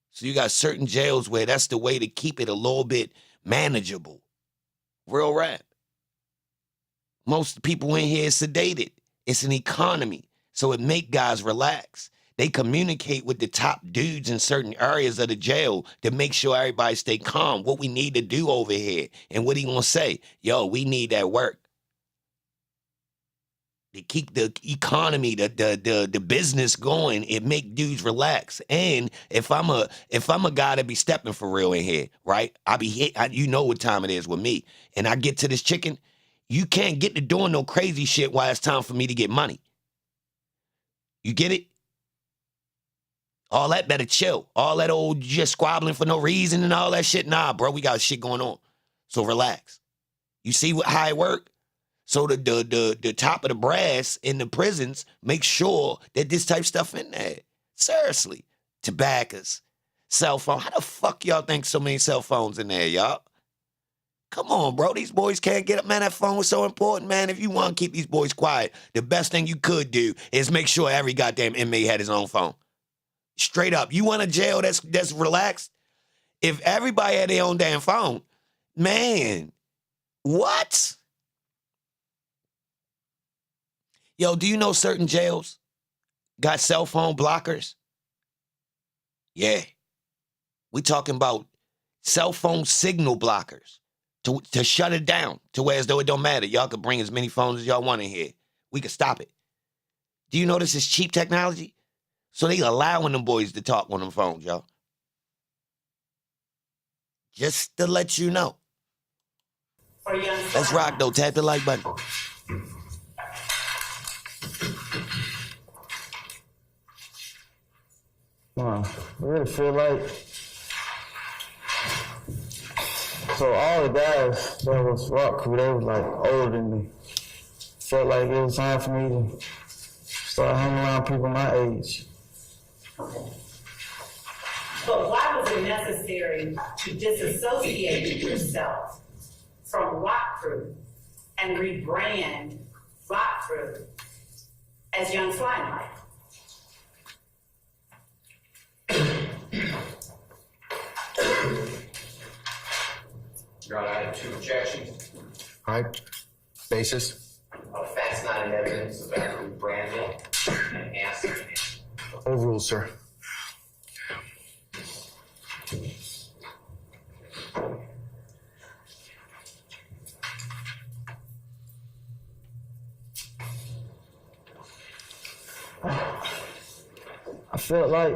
A: So you got certain jails where that's the way to keep it a little bit manageable. Real rap. Most people in here is sedated. It's an economy. So it make guys relax. They communicate with the top dudes in certain areas of the jail to make sure everybody stay calm. What we need to do over here. And what he gonna say? Yo, we need that work. To keep the economy, the business going, it make dudes relax. And if I'm a guy that be stepping for real in here, right? You know what time it is with me. And I get to this chicken, you can't get to doing no crazy shit while it's time for me to get money. You get it? All that better chill. All that old just squabbling for no reason and all that shit. Nah, bro, we got shit going on. So relax. You see how it work? So the top of the brass in the prisons make sure that this type of stuff in there. Seriously. Tobaccos, cell phone. How the fuck y'all think so many cell phones in there, y'all? Come on, bro. These boys can't get up. Man, that phone was so important, man. If you want to keep these boys quiet, the best thing you could do is make sure every goddamn inmate had his own phone. Straight up. You want a jail that's relaxed? If everybody had their own damn phone, man, what? Yo, do you know certain jails got cell phone blockers? Yeah. We talking about cell phone signal blockers to shut it down to where as though it don't matter. Y'all could bring as many phones as y'all want in here. We could stop it. Do you know this is cheap technology? So they allowing them boys to talk on them phones, y'all. Just to let you know. Let's rock, though. Tap the like button.
D: I really feel like, so all the guys that was rock crew, they was like older than me. Felt like it was time for me to start hanging around people my age.
C: But why was it necessary to disassociate yourself from rock crew and rebrand Rock Crew as Young Limelight?
E: Your Honor, I have 2 objections.
H: All right, basis.
E: Facts not in evidence about rebranding and asking.
H: Overruled, sir.
D: I felt like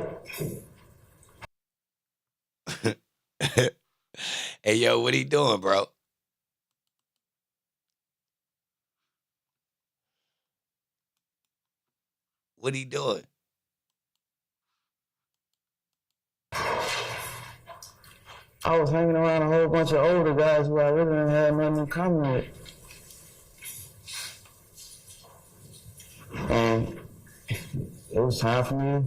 A: Hey, yo, what he doing, bro? What he doing?
D: I was hanging around a whole bunch of older guys who I really didn't have nothing in common with. And it was time for me.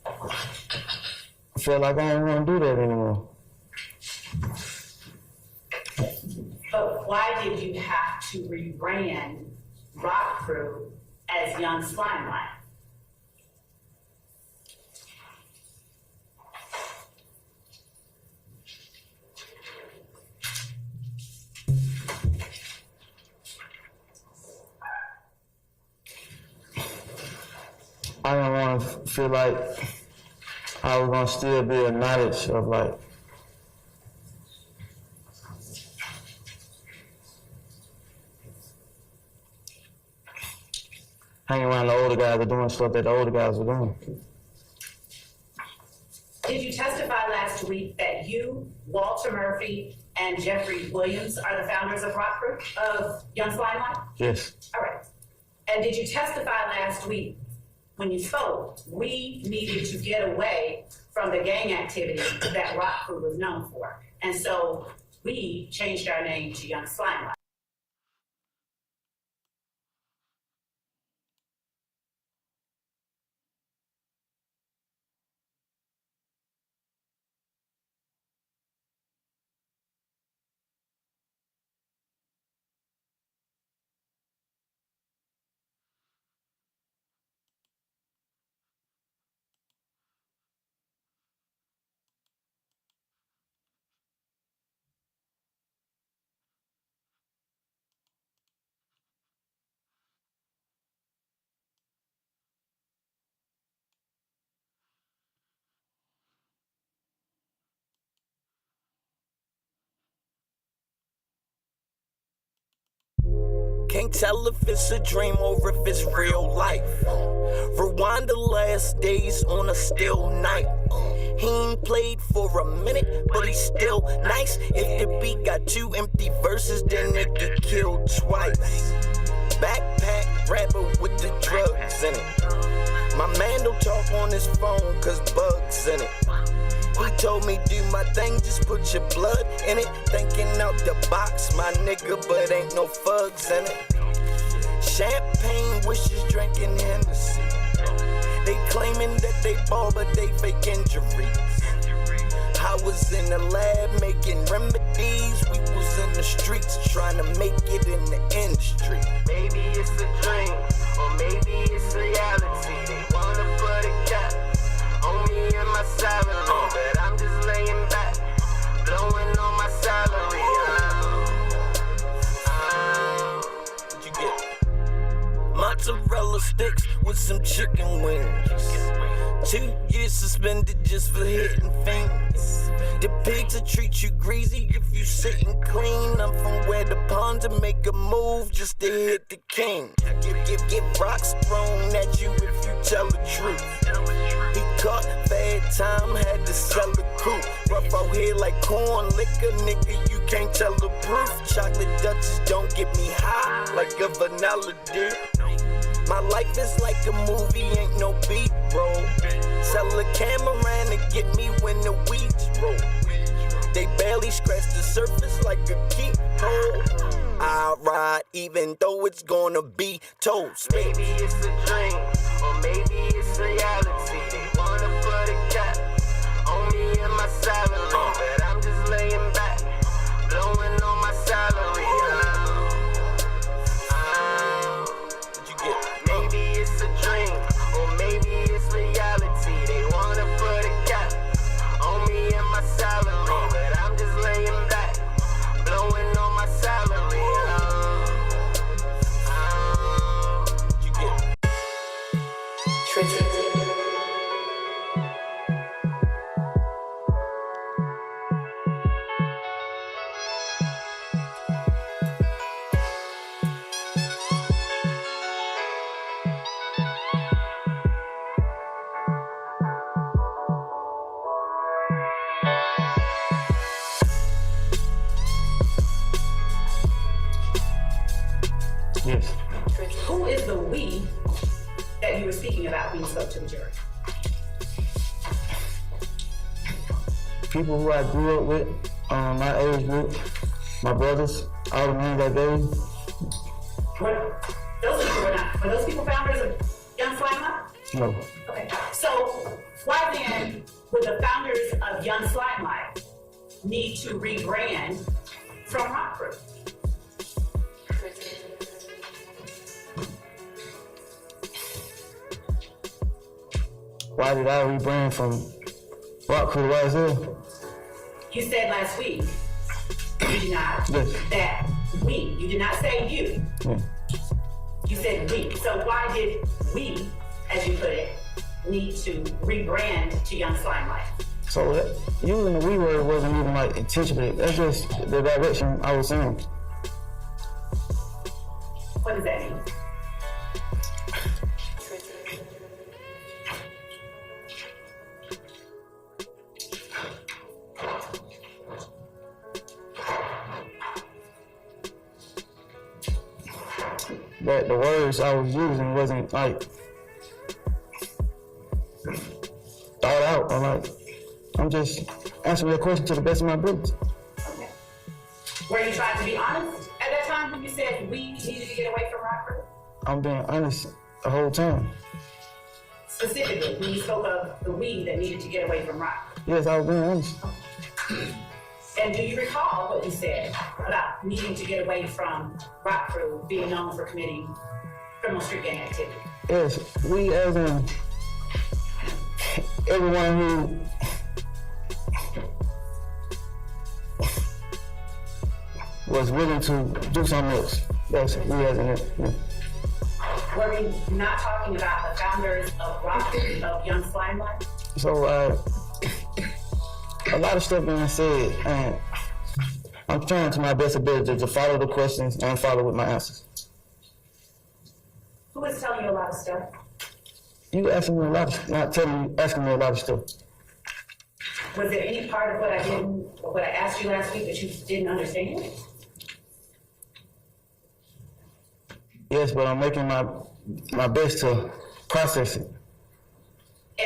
D: I felt like I didn't want to do that anymore.
C: But why did you have to rebrand Rock Crew as Young Limelight?
D: I didn't want to feel like I was going to still be a knowledge of like, hanging around the older guys or doing stuff that the older guys were doing.
C: Did you testify last week that you, Walter Murphy, and Jeffery Williams are the founders of Rock Crew, of Young Limelight?
D: Yes.
C: All right. And did you testify last week when you spoke, we needed to get away from the gang activity that Rock Crew was known for? And so we changed our name to Young Limelight.
F: Can't tell if it's a dream or if it's real life. Rewind the last days on a still night. He ain't played for a minute, but he's still nice. If the beat got 2 empty verses, then it get killed twice. Backpack rapper with the drugs in it. My man don't talk on his phone cause bugs in it. He told me do my thing, just put your blood in it. Thinking out the box, my nigga, but ain't no fugs in it. Champagne wishes drinking Hennessy. They claiming that they ball, but they fake injuries. I was in the lab making remedies. We was in the streets trying to make it in the industry. Maybe it's a dream, or maybe it's reality. They wanna put a cap on me and my salary, but I'm just laying back, blowing on my salary. What'd you get? Mozzarella sticks with some chicken wings. 2 years suspended just for hitting things. The pigs will treat you greasy if you sitting clean. I'm from where the pawns will make a move just to hit the king. Get rocks thrown at you if you tell the truth. He caught bad time, had to sell the coupe. Rough out here like corn liquor, nigga, you can't tell the proof. Chocolate Dutchess don't get me high like a vanilla dude. My life is like a movie, ain't no beat, bro. Tell the cameraman to get me when the weeds roll. They barely scratch the surface like a keyhole. I ride even though it's gonna be toast. Maybe it's a dream, or maybe it's reality. They wanna put a cap on me and my salary, but I'm just laying back, blowing on my salary.
D: Yes.
C: Who is the we that you were speaking about when you spoke to the jury?
D: People who I grew up with, my age group, my brothers, all the men that gave.
C: Those people were those people founders of Young Slime?
D: No.
C: Okay, so why then would the founders of Young Slime Life need to rebrand from Rock Crew?
D: Why did I rebrand from Rock Crew to YSL?
C: You said last week, you did not,
D: Yes.
C: that we, you did not say you.
D: Yeah.
C: You said we. So why did we, as you put it, need to rebrand to Young Slime Life?
D: So using the we word wasn't even like intentionally. That's just the direction I was in.
C: What does that mean?
D: That the words I was using wasn't like thought out. Or like, I'm just answering the question to the best of my ability.
C: Okay. Were you trying to be honest at that time when you said we needed to get away from Rock Crew?
D: I'm being honest the whole time.
C: Specifically, when you spoke of the we that needed to get away from Rock Crew.
D: Yes, I was being honest.
C: And do you recall what you said about needing to get away from Rock Crew being known for committing criminal street gang activity?
D: Yes, we as in everyone who was willing to do something else. That's we as in it. Yeah.
C: Were we not talking about the founders of Rock Crew, of Young Slime Life?
D: So a lot of stuff being said, and I'm trying to my best ability to follow the questions and follow with my answers.
C: Who is telling you a lot of stuff?
D: You asking me a lot of, not telling me, asking me a lot of stuff.
C: Was there any part of what I asked you last week that you didn't understand?
D: Yes, but I'm making my best to process it.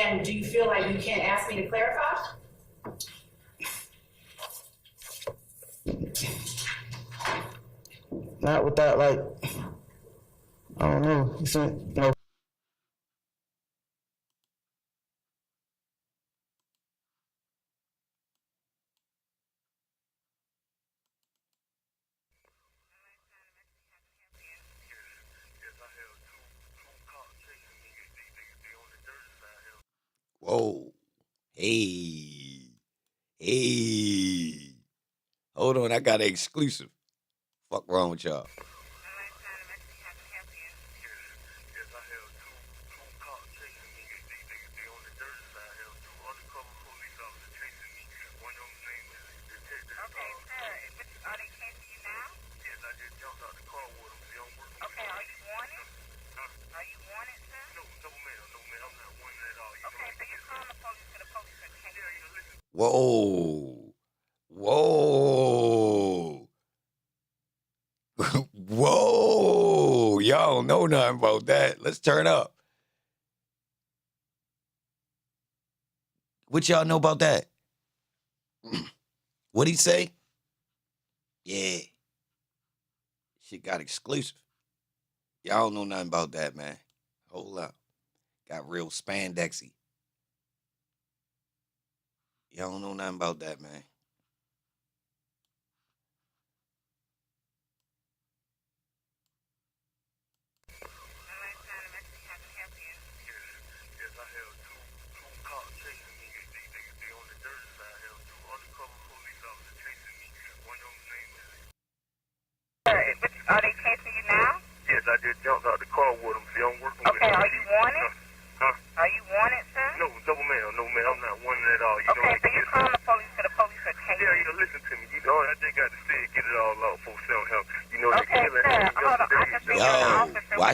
C: And do you feel like you can't ask me to clarify?
D: Not without like, I don't know, no.
A: Whoa. Hey. Hold on, I got an exclusive. Fuck wrong with y'all. Whoa. Whoa. Y'all don't know nothing about that. Let's turn up. What y'all know about that? What'd he say? Yeah. Shit got exclusive. Y'all don't know nothing about that, man. Hold up. Got real spandexy. Y'all don't know nothing about that, man.
J: Are they chasing you now?
E: Yes, I just jumped out the car with them. See, I'm working with
J: Okay,
E: them.
J: are you wanted?
E: Huh?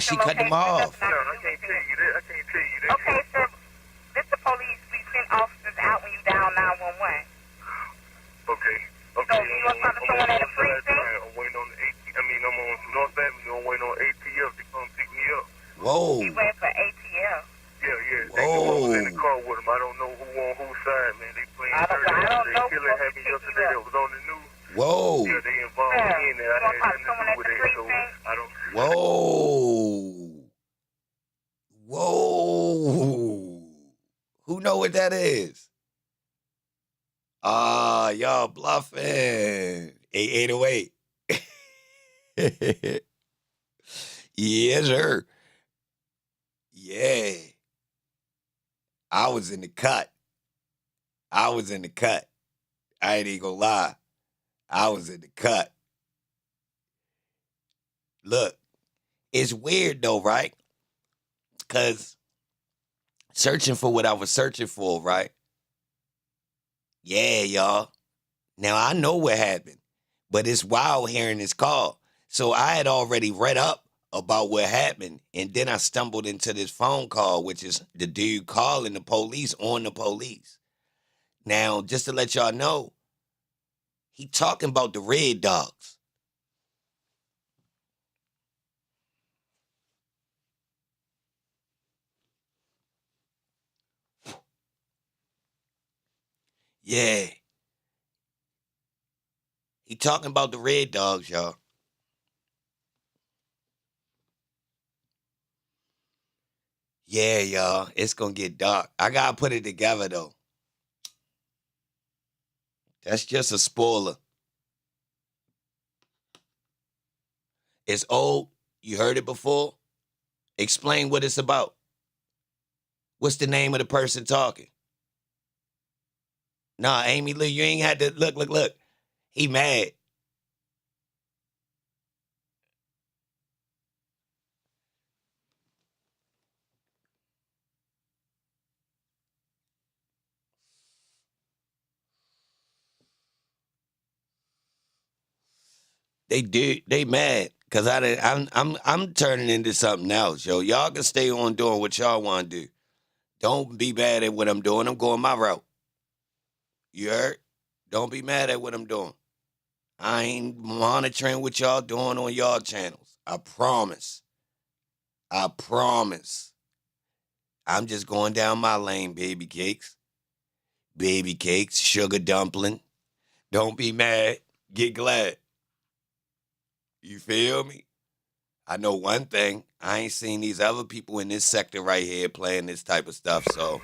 A: she cut them off.
J: No, I can't tell you that. I can't tell you that. Okay, sir. This the police. We send officers out when you dial 911. Okay. Okay. So you want to talk to someone at a precinct? I'm waiting on the I'm on North Avenue. I'm waiting on ATF to come pick me up.
A: Whoa.
J: You waiting for ATF? Yeah. They was in the car with them. I don't know who on whose side, man. They playing dirty. They killing happened yesterday. That was on the news.
A: Whoa.
J: Yeah, they involved me in there. I had nothing to do with it, so I don't.
A: Whoa. Who know what that is? Y'all bluffing. 808. Yes, sir. Yeah. I was in the cut. I ain't even gonna lie. I was in the cut. Look, it's weird though, right? Because searching for what I was searching for, right? Yeah, y'all. Now, I know what happened, but it's wild hearing this call. So I had already read up about what happened, and then I stumbled into this phone call, which is the dude calling the police on the police. Now, just to let y'all know, he talking about the Red Dogs. Yeah. He talking about the Red Dogs, y'all. Yeah, y'all. It's gonna get dark. I gotta put it together, though. That's just a spoiler. It's old. You heard it before. Explain what it's about. What's the name of the person talking? Nah, Amy Lee, you ain't had to look. He mad. They mad. Cause I'm turning into something else, yo. Y'all can stay on doing what y'all want to do. Don't be mad at what I'm doing. I'm going my route. You heard? Don't be mad at what I'm doing. I ain't monitoring what y'all doing on y'all channels. I promise. I'm just going down my lane, baby cakes. Baby cakes, sugar dumpling. Don't be mad. Get glad. You feel me? I know one thing. I ain't seen these other people in this sector right here playing this type of stuff, so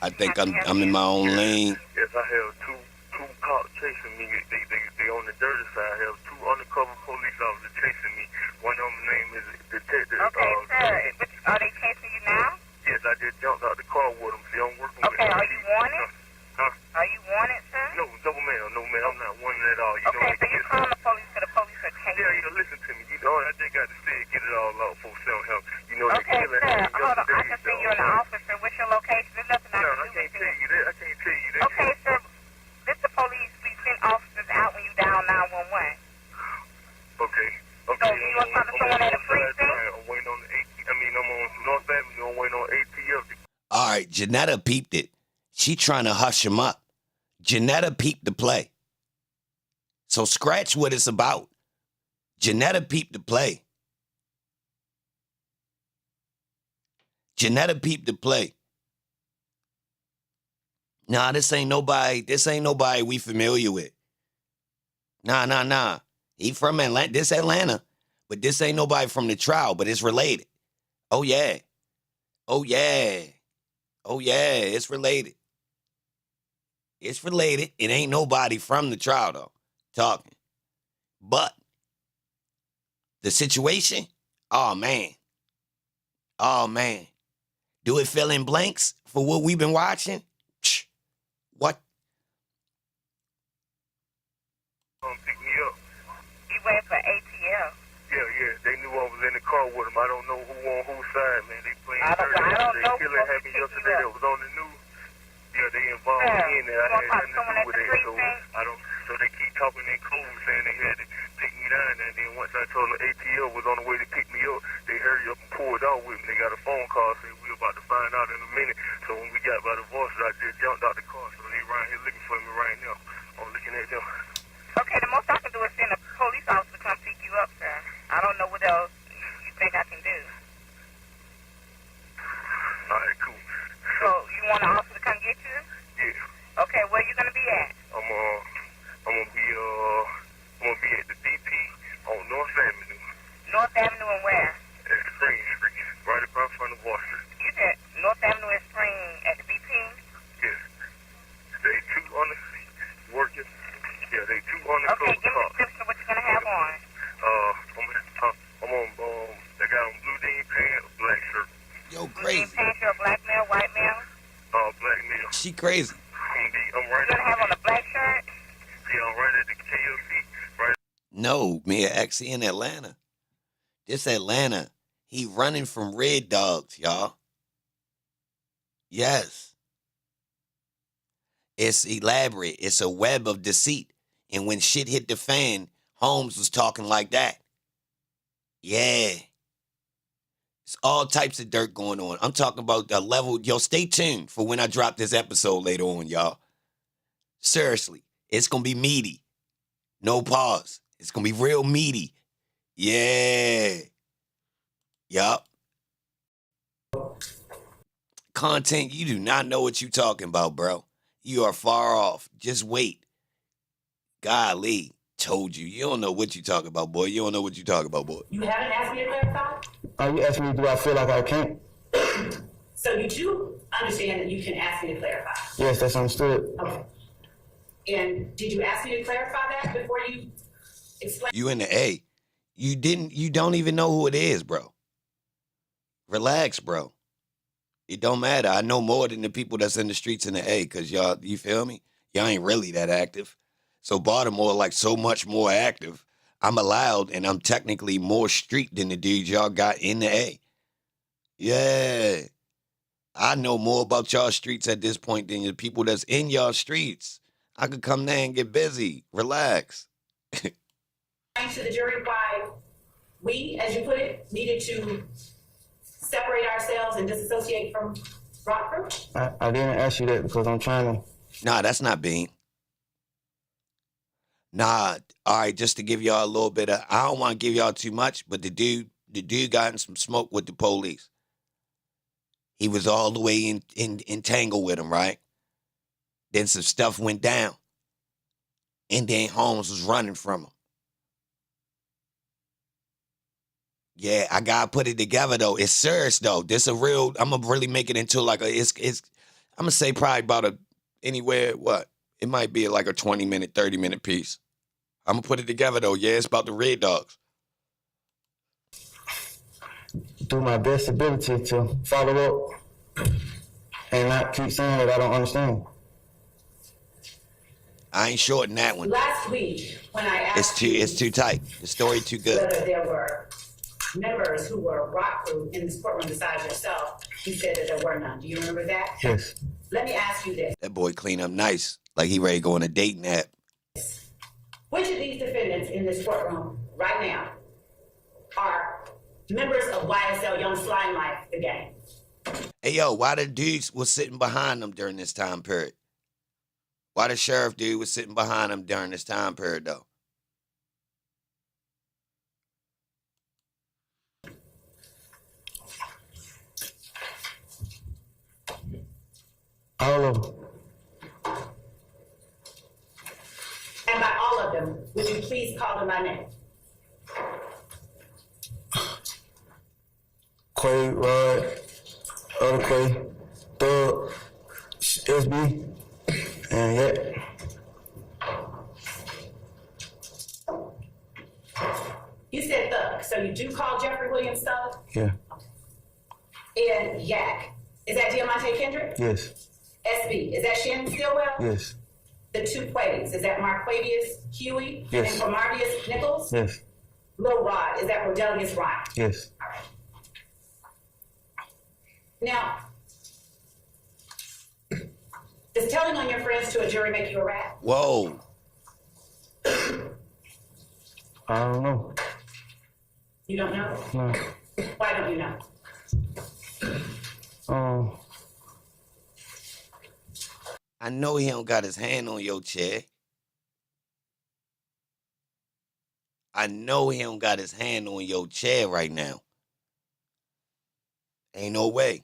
A: I think I'm in my own lane.
J: Yes, I have two cops chasing me. They on the dirty side. I have two undercover police officers chasing me. One of them name is Detective. Okay, sir. Are they chasing you now? Yes, I just jumped out the car with them. See, I'm working with them. Okay, are you wanted? Huh? Are you wanted, sir? No, no, ma'am. I'm not wanted at all. You okay, so you call the police for the police are chasing you? Yeah, listen to me. You know, I just got to say it, get it all out for some help. You know, okay, sir. Hold on. I can see you in the office, sir. What's your location? There's nothing I can do. No, I can't tell you that. I can't tell you that. Okay, sir. This the police. We send officers out when you dial 911. Okay. So you want to talk to someone at a precinct? I'm waiting on the I'm on North Avenue. I'm waiting on ATF.
A: All right, Janetta peeped it. She trying to hush him up. Janetta peeped the play. So scratch what it's about. Janetta peeped the play. Janetta peeped the play. Nah, this ain't nobody we familiar with. Nah. He from Atlanta. This Atlanta. But this ain't nobody from the trial, but it's related. Oh, yeah. It's related. It ain't nobody from the trial, though, talking. But the situation, oh, man. Do it fill in blanks for what we've been watching? What?
J: Pick me up. You went for ATL. Yeah. They knew I was in the car with them. I don't know who on whose side, man. They playing dirty. They killing happened yesterday. That was on the news. Yeah, they involved me in there. I had nothing to do with it. So I don't. So they keep talking in code saying they had to pick me down, and then once I told them the ATL was on the way to pick me up, they hurried up and pulled out with me. They got a phone call saying we were about to find out in a minute. So when we got by the voices, I just jumped out the car. So they around here looking for me right now. I'm looking at them.
K: Okay, the most I can do is send a police officer to come pick you up, sir. I don't know what else you think I can do.
J: All right, cool.
K: So you want an officer to come get you?
J: Yeah.
K: Okay, where you gonna be at?
J: I'm gonna be at the BP on North Avenue.
K: North Avenue and where?
J: At Spring Street, right across from the Boston.
K: You said North Avenue and Spring at the BP?
J: Yes. They two on the working. Yeah, they two on the
K: Okay, give me a description of what you're gonna have on.
J: I'm on they got on blue jean pants, black shirt.
A: Yo,
K: Blue
A: crazy.
K: jean pants, you're a black male, white male?
J: Black male.
A: She crazy.
J: I'm right.
K: You're gonna have on a black shirt?
J: Yeah, I'm right at the KLC. Right.
A: No, me actually in Atlanta. This Atlanta. He running from Red Dogs, y'all. Yes. It's elaborate. It's a web of deceit. And when shit hit the fan, Holmes was talking like that. Yeah. It's all types of dirt going on. I'm talking about the level. Yo, stay tuned for when I drop this episode later on, y'all. Seriously, it's going to be meaty. No pause. It's going to be real meaty. Yeah. Yup. Content, you do not know what you talking about, bro. You are far off. Just wait. Golly. Told you. You don't know what you talking about, boy. You don't know what you talking about, boy.
C: You haven't asked me to clarify?
D: You asked me, do I feel like I can't?
C: So you do understand that you can ask me to clarify?
D: Yes, that's understood.
C: Okay. And did you ask me to clarify that before you explain?
A: You in the A. You don't even know who it is, bro. Relax, bro. It don't matter. I know more than the people that's in the streets in the A, because y'all, you feel me? Y'all ain't really that active. So Baltimore, like, so much more active. I'm allowed, and I'm technically more street than the dudes y'all got in the A. Yeah. I know more about y'all streets at this point than the people that's in y'all streets. I could come there and get busy. Relax.
C: To the jury why we, as you put it, needed to separate ourselves and disassociate from Rockford?
D: I didn't ask you that because I'm trying to.
A: Nah, that's not being. Nah, all right, just to give y'all a little bit of, I don't want to give y'all too much, but the dude got in some smoke with the police. He was all the way entangled with him, right? Then some stuff went down. And then Holmes was running from him. Yeah, I gotta put it together though. It's serious though. This a real, I'm gonna really make it into like it's I'm gonna say probably about anywhere, what? It might be like a 20-minute, 30-minute piece. I'm gonna put it together though. Yeah, it's about the Red Dogs.
D: Do my best ability to follow up and not keep saying that I don't understand.
A: I ain't shorting that one.
C: Last week, when I asked
A: It's too tight. The story too good.
C: whether there were members who were Rockford in this courtroom besides yourself, you said that there were none. Do you remember that?
D: Yes.
C: Let me ask you this.
A: That boy clean up nice. Like he ready to go on a dating app.
C: Which of these defendants in this courtroom right now are members of YSL Young Slime Life, the gang?
A: Hey, yo, why the dudes was sitting behind them during this time period? Why the sheriff dude was sitting behind them during this time period, though?
D: All of them.
C: And by all of them, would you please call them by name?
D: Quay, Rod, other Quay, Thug, SB, and yeah.
C: You said Thug, so you do call Jeffery Williams Thug?
D: Yeah.
C: And Yak, is that Diamante Kendrick?
D: Yes.
C: SB, is that Shannon Stillwell?
D: Yes.
C: The two Quays, is that Marquavius Huey?
D: Yes.
C: And Pomarvius Nichols?
D: Yes.
C: Lil Rod, is that Rodelius Ryan?
D: Yes.
C: All right. Now, does telling on your friends to a jury make you a rat?
A: Whoa.
D: I don't know.
C: You don't know?
D: No.
C: Why don't you know?
A: I know he don't got his hand on your chair. I know he don't got his hand on your chair right now. Ain't no way.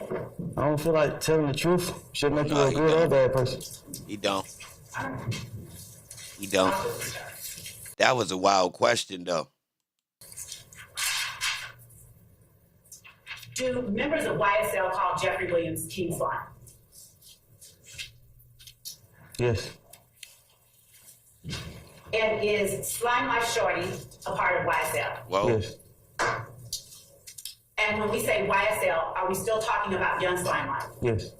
D: I don't feel like telling the truth should make you a good or bad person.
A: He don't. He don't. That was a wild question, though.
C: Do members of YSL call Jeffery Williams King Slime?
D: Yes.
C: And is Slime Life Shorty a part of YSL?
A: Whoa.
D: Yes.
C: And when we say YSL, are we still talking about Young Slime Life?
D: Yes.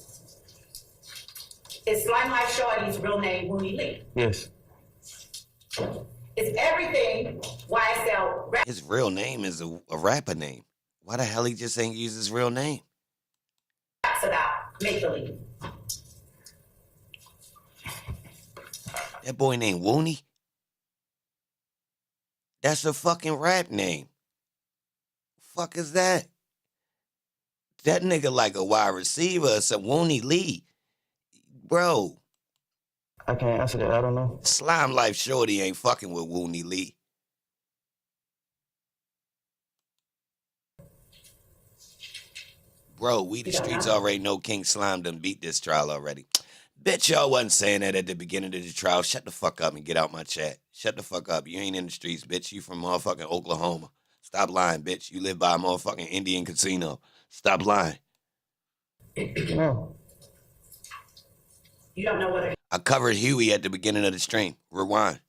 C: Is Slime Life Shorty's real name Wooney Lee?
D: Yes.
C: Is everything YSL
A: His real name is a rapper name. Why the hell he just ain't use his real name?
C: raps about make-believe?
A: That boy named Wooney? That's a fucking rap name. Fuck is that? That nigga like a wide receiver or some Wooney Lee. Bro.
D: I can't answer that. I don't know.
A: Slime Life Shorty ain't fucking with Wooney Lee. Bro, we the streets already know King Slime done beat this trial already. Bet y'all wasn't saying that at the beginning of the trial. Shut the fuck up and get out my chat. Shut the fuck up. You ain't in the streets, bitch. You from motherfucking Oklahoma. Stop lying, bitch. You live by a motherfucking Indian casino. Stop lying.
D: No.
C: You don't know whether
A: I covered Huey at the beginning of the stream. Rewind.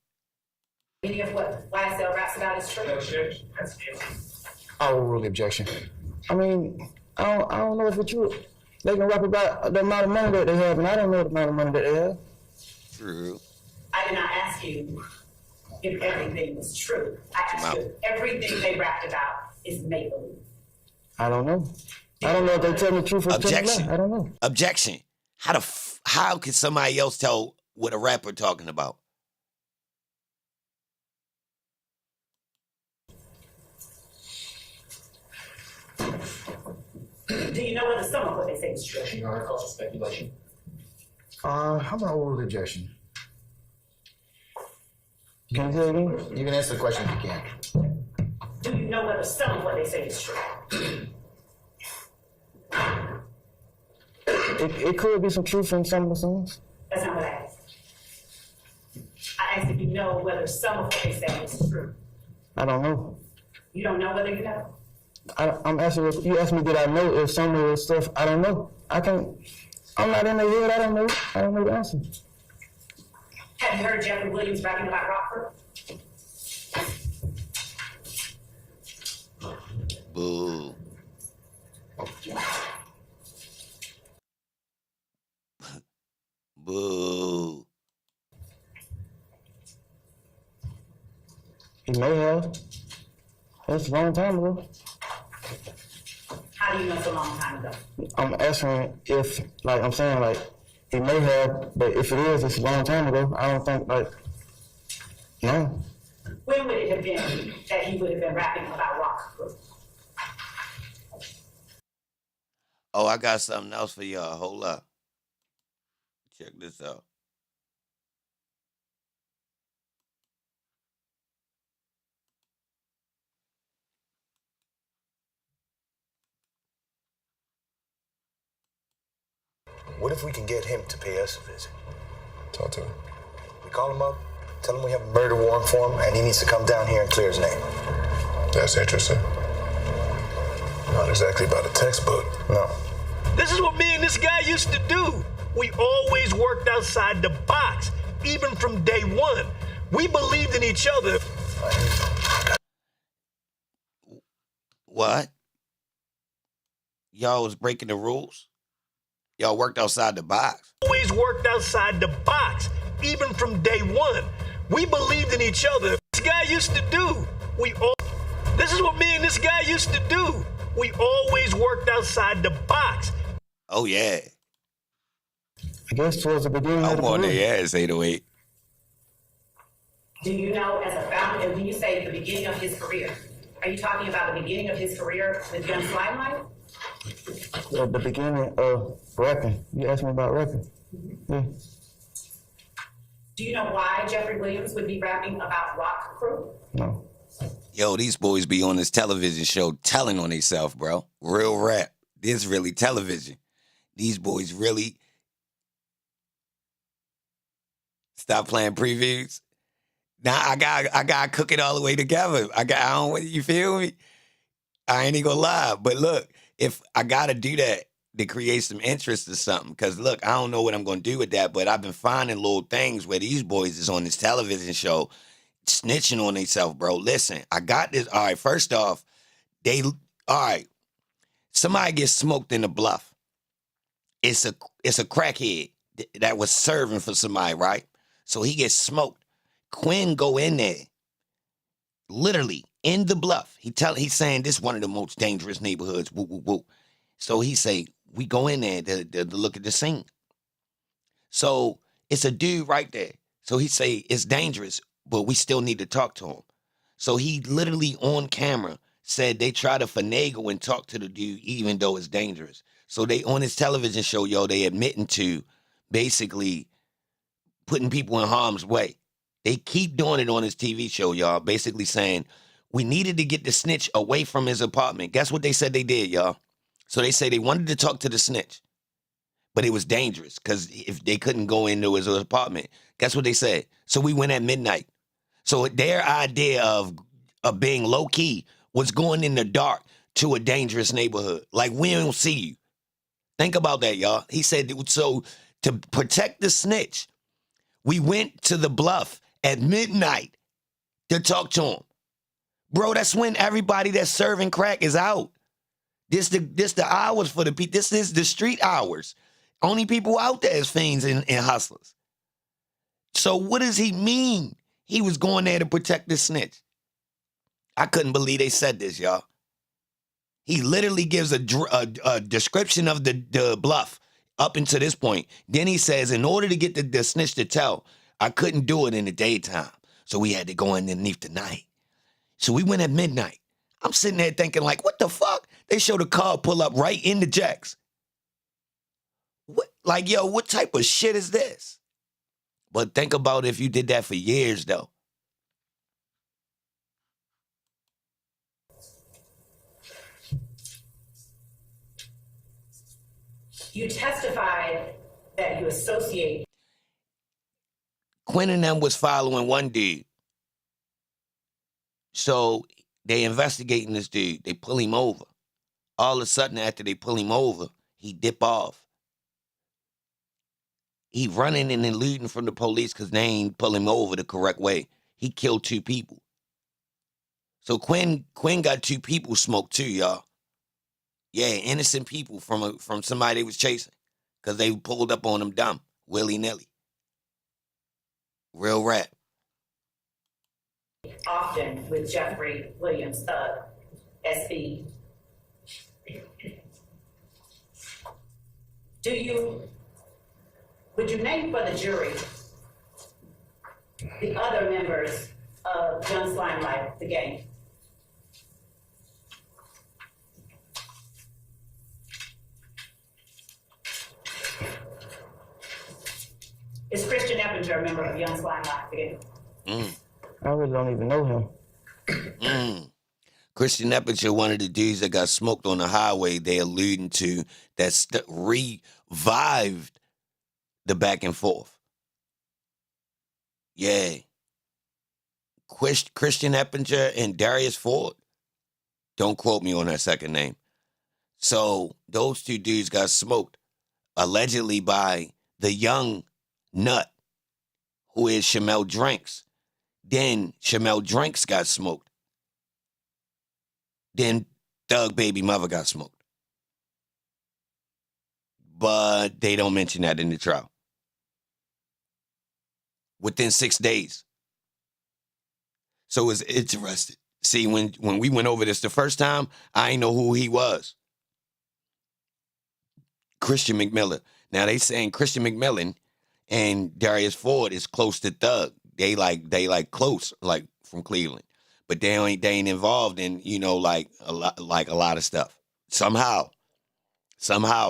C: any of what YSL raps about is true.
B: I will rule the objection.
D: I mean, I don't know if it's true. They can rap about the amount of money that they have, and I don't know the amount of money that they have.
A: True.
C: I did not ask you if everything was true. I asked you if everything they rapped about is make-believe.
D: I don't know. I don't know if they tell the truth or
A: Objection.
D: I don't know.
A: Objection. How can somebody else tell what a rapper talking about?
C: Do you know whether some of what they say is true?
E: You know, it causes speculation.
B: I'm gonna overrule the objection.
D: Can you say it again?
B: You can answer the question if you can.
C: Do you know whether some of what they say is true?
D: It could be some truth in some of the songs.
C: That's not what I asked. I asked if you know whether some of what they say is true.
D: I don't know.
C: You don't know whether you know?
D: I'm asking you asked me did I know if some of the stuff I don't know. I'm not in the head, I don't know. I don't know the answer.
C: Have you heard Jeffery Williams rapping about Rockford?
A: Boo. Boo.
D: He may have. That's a long time ago.
C: How do you know it's a long time ago?
D: I'm asking if, like, I'm saying, like, he may have, but if it is, it's a long time ago. I don't think, like, no.
C: When would it have been that he would have been rapping about Rockford?
A: Oh, I got something else for y'all. Hold up. Check this out.
L: What if we can get him to pay us a visit?
M: Talk to him.
L: We call him up, tell him we have a murder warrant for him, and he needs to come down here and clear his name.
M: That's interesting. Not exactly by the textbook.
L: No.
N: This is what me and this guy used to do. We always worked outside the box, even from day one. We believed in each other.
A: What? Y'all was breaking the rules? Y'all worked outside the box.
N: Always worked outside the box, even from day one. We believed in each other. This guy used to do. This is what me and this guy used to do. We always worked outside the box.
A: Oh, yeah.
D: I guess towards the beginning of
A: I'm
D: the
A: on
D: career.
A: their ass, 808.
C: Do you know, as a founder, when you say the beginning of his career, are you talking about the beginning of his career with Young Limelight?
D: Yeah, the beginning of rapping. You asked me about rapping. Yeah.
C: Do you know why Jeffery Williams would be rapping about Rock Crew?
D: No.
A: Yo, these boys be on this television show telling on themselves, bro. Real rap. This really television. These boys really stop playing previews. Now I got to cook it all the way together. I don't, you feel me? I ain't even gonna lie. But look, if I got to do that to create some interest or something, because look, I don't know what I'm gonna do with that, but I've been finding little things where these boys is on this television show snitching on themselves, bro. Listen, I got this. All right, first off, somebody gets smoked in the bluff. It's a crackhead that was serving for somebody, right? So he gets smoked. Quinn go in there, literally in the bluff. He's saying this is one of the most dangerous neighborhoods. Woo, woo, woo. So he say, we go in there to look at the scene. So it's a dude right there. So he say, it's dangerous, but we still need to talk to him. So he literally on camera said they try to finagle and talk to the dude even though it's dangerous. So they on his television show, yo, they admitting to basically putting people in harm's way. They keep doing it on his TV show, y'all, basically saying we needed to get the snitch away from his apartment. Guess what they said they did, y'all? So they say they wanted to talk to the snitch, but it was dangerous because if they couldn't go into his apartment, guess what they said? So we went at midnight. So their idea of being low-key was going in the dark to a dangerous neighborhood. Like, we don't see you. Think about that, y'all. He said, so to protect the snitch, we went to the bluff at midnight to talk to him. Bro, that's when everybody that's serving crack is out. This the hours for the people. This is the street hours. Only people out there is fiends and hustlers. So what does he mean? He was going there to protect the snitch. I couldn't believe they said this, y'all. He literally gives a description of the bluff up until this point. Then he says, in order to get the snitch to tell, I couldn't do it in the daytime. So we had to go underneath the night. So we went at midnight. I'm sitting there thinking, like, what the fuck? They showed a car pull up right in the jacks. What, like, yo, what type of shit is this? But think about if you did that for years, though.
C: You testified that you associate.
A: Quinn and them was following one dude. So they investigating this dude. They pull him over. All of a sudden, after they pull him over, he dip off. He running and eluding from the police because they ain't pull him over the correct way. He killed 2 people. So Quinn got 2 people smoked too, y'all. Yeah, innocent people from somebody they was chasing because they pulled up on him dumb, willy-nilly. Real rap.
C: Often with Jeffery Williams, THUG, SB. Would you name for the jury the other members of Young Limelight, the gang? Is Christian Eppinger a member of Young Limelight, the gang?
D: I really don't even know him.
A: Christian Eppinger, one of the dudes that got smoked on the highway, they alluding to that revived the back and forth. Yeah. Christian Eppinger and Darius Ford. Don't quote me on that second name. So those 2 dudes got smoked, allegedly by the young nut, who is Shamel Drinks. Then Shamel Drinks got smoked. Then Thug baby mother got smoked. But they don't mention that in the trial. Within 6 days. So it's interesting. See, when we went over this the first time, I didn't know who he was. Christian McMillan. Now they saying Christian McMillan and Darius Ford is close to Thug. They like close, like from Cleveland, but they ain't involved in, you know, like a lot of stuff. Somehow,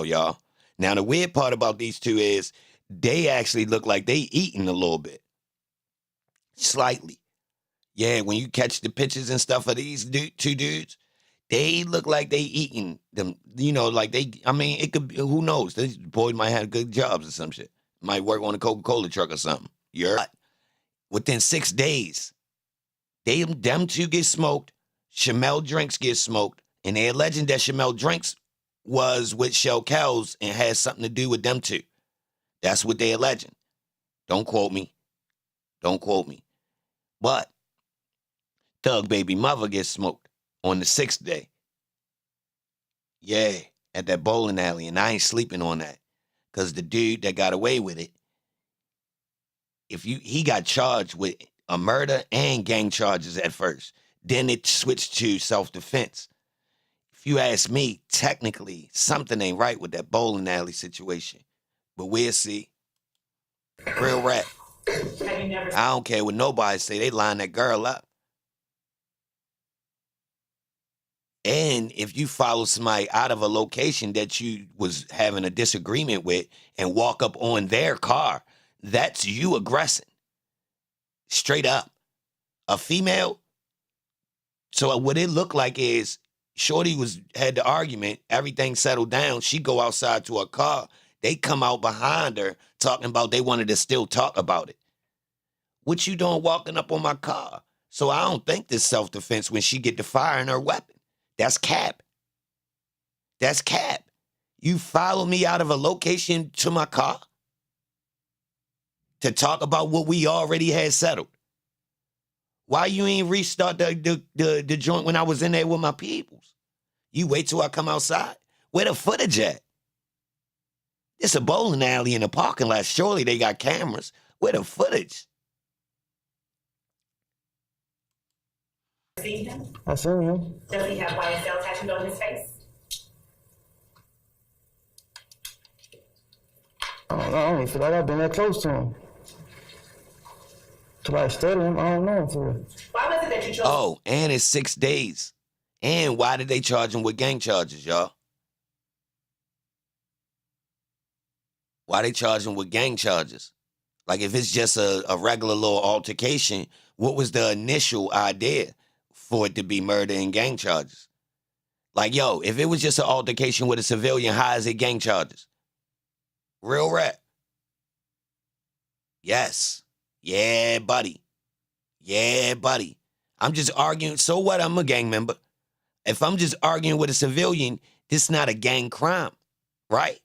A: y'all. Now the weird part about these two is they actually look like they eating a little bit, slightly. Yeah, when you catch the pictures and stuff of these two dudes, they look like they eating them. You know, like I mean, it could be, who knows? These boys might have good jobs or some shit. Might work on a Coca-Cola truck or something. You heard? Within 6 days, them two get smoked. Shamel Drinks get smoked. And they're alleging that Shamel Drinks was with Shell Kells and has something to do with them two. That's what they're alleging. Don't quote me. But Thug baby mother gets smoked on the 6th day. Yeah, at that bowling alley. And I ain't sleeping on that. Because the dude that got away with it, he got charged with a murder and gang charges at first. Then it switched to self-defense. If you ask me, technically, something ain't right with that bowling alley situation. But we'll see. Real rap. I don't care what nobody say. They line that girl up. And if you follow somebody out of a location that you was having a disagreement with and walk up on their car, that's you aggressing. Straight up. A female. So what it looked like is Shorty had the argument, everything settled down. She go outside to her car. They come out behind her talking about they wanted to still talk about it. What you doing walking up on my car? So I don't think this self-defense when she get to firing her weapon. That's cap. That's cap. You follow me out of a location to my car to talk about what we already had settled. Why you ain't restart the joint when I was in there with my peoples? You wait till I come outside? Where the footage at? It's a bowling alley in the parking lot. Surely they got cameras. Where the footage?
C: Seen him?
D: I seen him.
C: Does he have YSL tattooed on his face?
D: I don't even feel like I've been that close to him. Till I study him, I don't know him for real.
C: Why was it that you chose?
A: Oh, and it's 6 days. And why did they charge him with gang charges, y'all? Why they charge him with gang charges? Like if it's just a regular little altercation, what was the initial idea for it to be murder and gang charges? Like, yo, if it was just an altercation with a civilian, how is it gang charges? Real rap. Yes. Yeah, buddy. Yeah, buddy. I'm just arguing. So what? I'm a gang member. If I'm just arguing with a civilian, this is not a gang crime, right?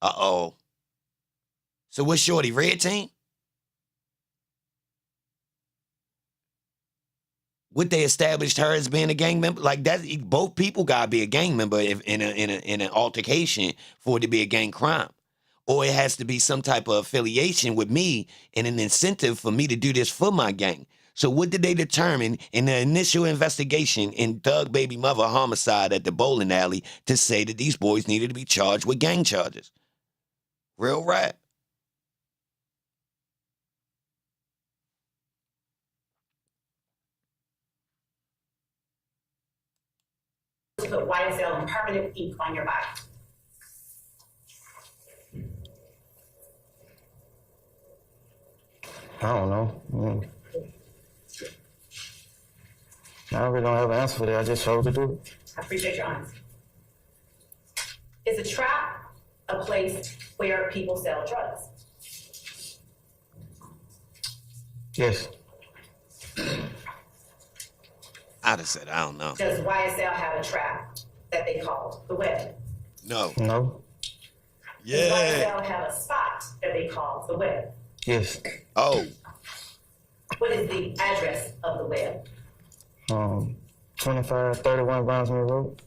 A: Uh-oh. So what's Shorty, red team? Would they established her as being a gang member? Like that, both people gotta be a gang member if in an altercation for it to be a gang crime. Or it has to be some type of affiliation with me and an incentive for me to do this for my gang. So what did they determine in the initial investigation in Thug baby mother homicide at the bowling alley to say that these boys needed to be charged with gang charges? Real rap.
C: Put YSL and permanent ink on your body.
D: I don't know. I really don't have an answer for that. I just chose to do it.
C: I appreciate your honesty. Is a trap a place where people sell drugs?
D: Yes.
A: I'd have said, I don't know.
C: Does YSL have a trap that they call the web?
A: No.
D: No.
C: Does YSL have a spot that they call the web?
D: Yes.
A: Oh.
C: What is the address of the web?
D: 2531 Brownsville Road.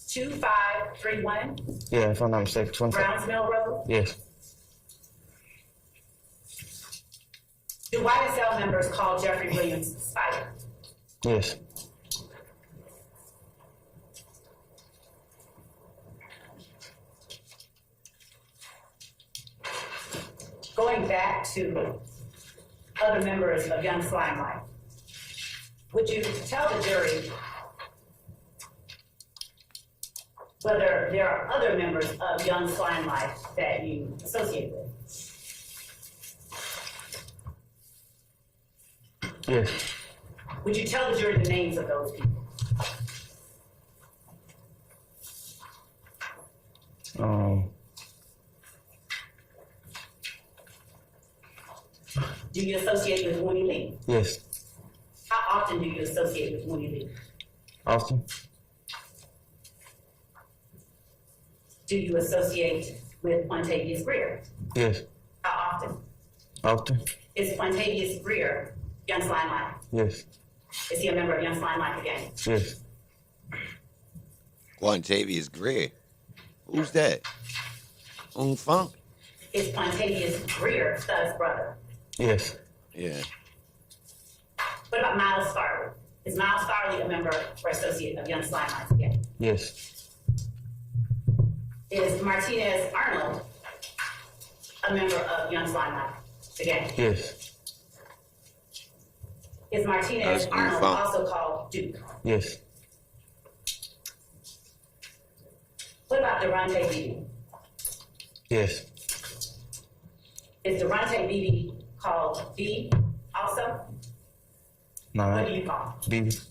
C: 2531
D: Yeah, if I'm not mistaken. 25.
C: Brownsville Road?
D: Yes.
C: Do YSL members call Jeffery Williams Spider?
D: Yes.
C: going back to other members of Young Limelight, would you tell the jury whether there are other members of Young Limelight that you associate with?
D: Yes.
C: Would you tell the jury the names of those people? Do you associate with Winnie Lee?
D: Yes.
C: How often do you associate with Winnie Lee?
D: Often.
C: Do you associate with Quantavious Greer?
D: Yes.
C: How often?
D: Often.
C: Is Quantavious Greer Young Limelight?
D: Yes.
C: Is he a member of Young Limelight again?
D: Yes.
A: Quantavious Greer. Who's that? Funk?
C: Is Quantavious Greer Thug's brother?
D: Yes.
A: Yeah.
C: What about Miles Farley? Is Miles Farley a member or associate of Young Limelight again?
D: Yes.
C: Is Martinez Arnold a member of Young Limelight again?
D: Yes.
C: Is Martinez Arnold also called Duke?
D: Yes.
C: What about Durante Beebe?
D: Yes.
C: Is Durante Beebe called B also?
D: No.
C: What do you call him?
D: BB.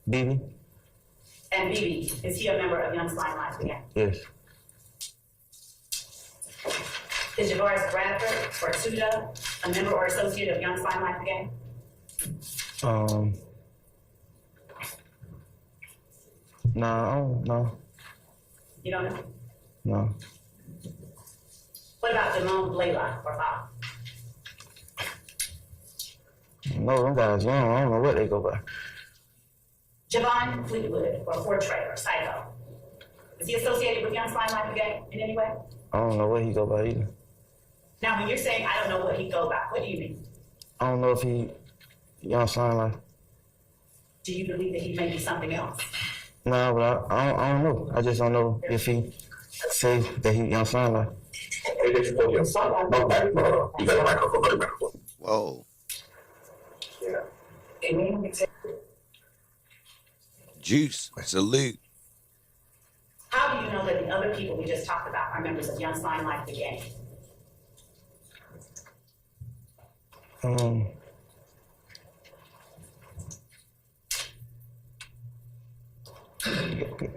D: BB?
C: And Beebe, is he a member of Young Limelight again?
D: Yes.
C: Is Javaris Bradford or Tuda a member or associate of Young Limelight again?
D: No, I don't know.
C: You don't know?
D: No.
C: What about Damone Blaylock or Bob?
D: No, them guys young. I don't know what they go by.
C: Javon Fleetwood or Fortray or Psycho. Is he associated with Young Limelight again in any way?
D: I don't know what he go by either.
C: Now, when you're saying I don't know what he go by, what do you mean?
D: I don't know if he Young Limelight.
C: Do you believe that he may be something else?
D: No, but I don't know. I just don't know if he say that he Young Limelight.
A: Whoa.
C: Yeah.
A: Juice, salute.
C: How do you know that the other people we just talked about are members of Young Limelight again?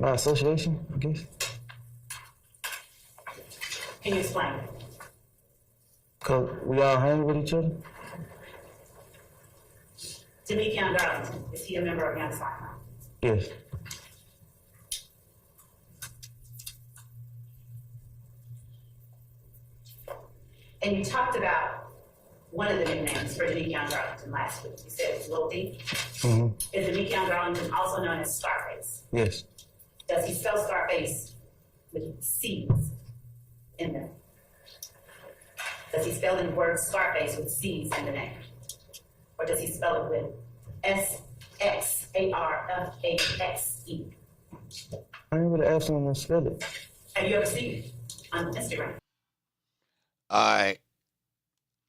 D: By association, I guess.
C: Can you explain?
D: Cause we all hang with each other.
C: Demikion Darlington, is he a member of Young Limelight?
D: Yes.
C: And you talked about one of the nicknames for Demikion Darlington last week. You said it was Lil D.
D: Mm-hmm.
C: Is Demikion Darlington also known as Scarface?
D: Yes.
C: Does he spell Scarface with C's in them? Does he spell the word Scarface with C's in the name? Or does he spell it with S-X-A-R-F-A-X-E?
D: I ain't really asked him to spell it.
C: Have you ever seen it on Instagram?
A: All right.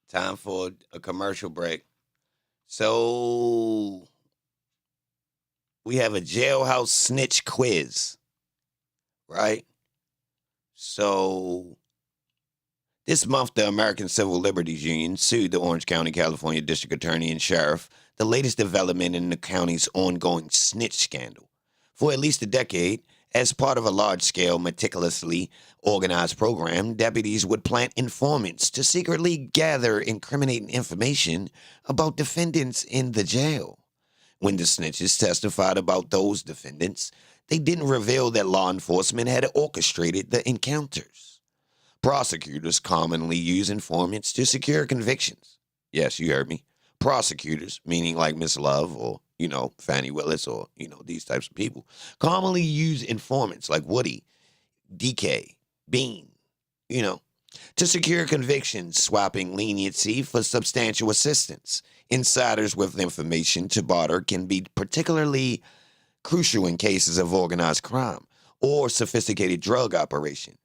A: Time for a commercial break. So we have a Jailhouse snitch quiz, right? So this month, the American Civil Liberties Union sued the Orange County, California District Attorney and Sheriff, the latest development in the county's ongoing snitch scandal. For at least a decade, as part of a large-scale, meticulously organized program, deputies would plant informants to secretly gather incriminating information about defendants in the jail. When the snitches testified about those defendants, they didn't reveal that law enforcement had orchestrated the encounters. Prosecutors commonly use informants to secure convictions. Yes, you heard me. Prosecutors, meaning like Miss Love or, Fannie Willis or, these types of people, commonly use informants like Woody, DK, Bean, to secure convictions, swapping leniency for substantial assistance. Insiders with information to barter can be particularly crucial in cases of organized crime or sophisticated drug operation.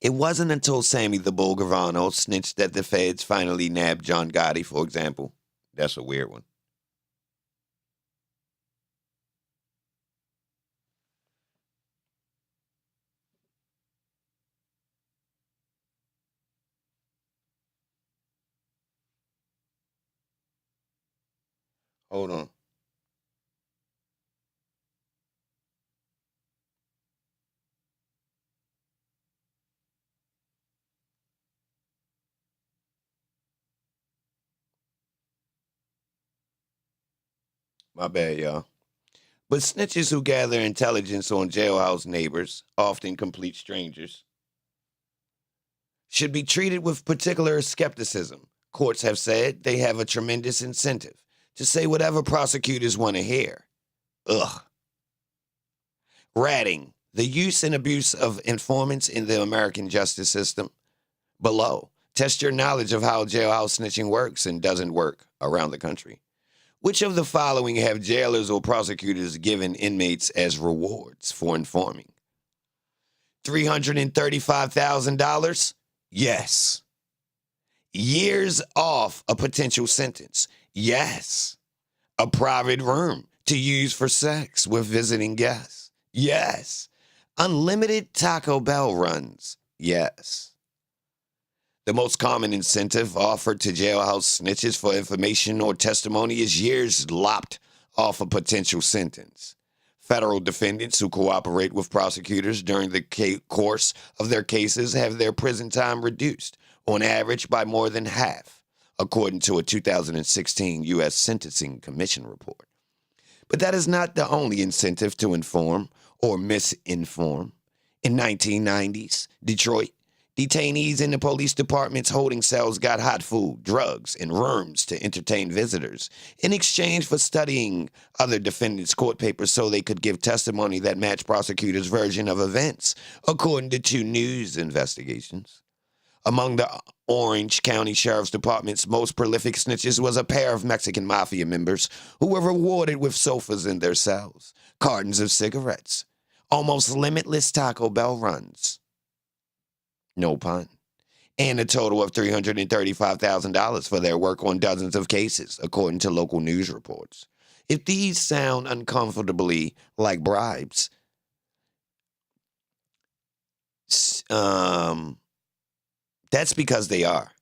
A: It wasn't until Sammy the Bull Gravano snitched that the feds finally nabbed John Gotti, for example. That's a weird one. Hold on. My bad, y'all. But snitches who gather intelligence on jailhouse neighbors, often complete strangers, should be treated with particular skepticism. Courts have said they have a tremendous incentive to say whatever prosecutors want to hear. Ugh. Ratting, the use and abuse of informants in the American justice system. Below, test your knowledge of how jailhouse snitching works and doesn't work around the country. Which of the following have jailers or prosecutors given inmates as rewards for informing? $335,000? Yes. Years off a potential sentence? Yes. A private room to use for sex with visiting guests? Yes. Unlimited Taco Bell runs? Yes. The most common incentive offered to jailhouse snitches for information or testimony is years lopped off a potential sentence. Federal defendants who cooperate with prosecutors during the course of their cases have their prison time reduced, on average by more than half, according to a 2016 U.S. Sentencing Commission report. But that is not the only incentive to inform or misinform. In 1990s, Detroit, detainees in the police department's holding cells got hot food, drugs, and rooms to entertain visitors in exchange for studying other defendants' court papers so they could give testimony that matched prosecutors' version of events, according to 2 news investigations. Among the Orange County Sheriff's Department's most prolific snitches was a pair of Mexican mafia members who were rewarded with sofas in their cells, cartons of cigarettes, almost limitless Taco Bell runs. No pun. And a total of $335,000 for their work on dozens of cases, according to local news reports. If these sound uncomfortably like bribes, that's because they are.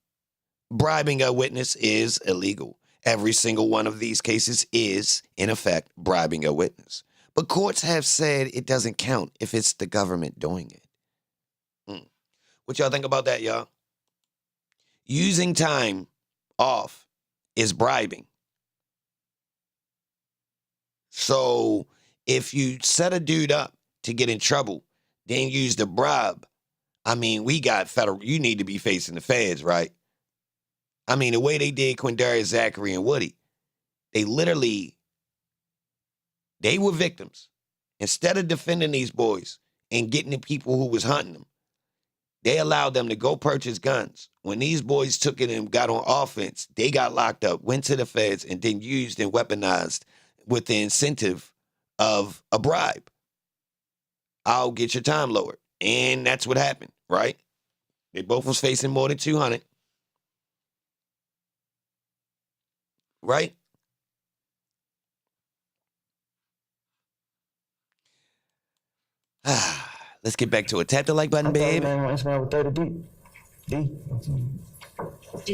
A: Bribing a witness is illegal. Every single one of these cases is, in effect, bribing a witness. But courts have said it doesn't count if it's the government doing it. What y'all think about that, y'all? Using time off is bribing. So if you set a dude up to get in trouble, then use the bribe, I mean, we got federal, you need to be facing the feds, right? I mean, the way they did Quindarius, Zachary, and Woody, they were victims. Instead of defending these boys and getting the people who was hunting them, they allowed them to go purchase guns. When these boys took it and got on offense, they got locked up, went to the feds, and then used and weaponized with the incentive of a bribe. I'll get your time lowered. And that's what happened, right? They both was facing more than 200. Right? Let's get back to it. Tap the like button, babe.
C: Did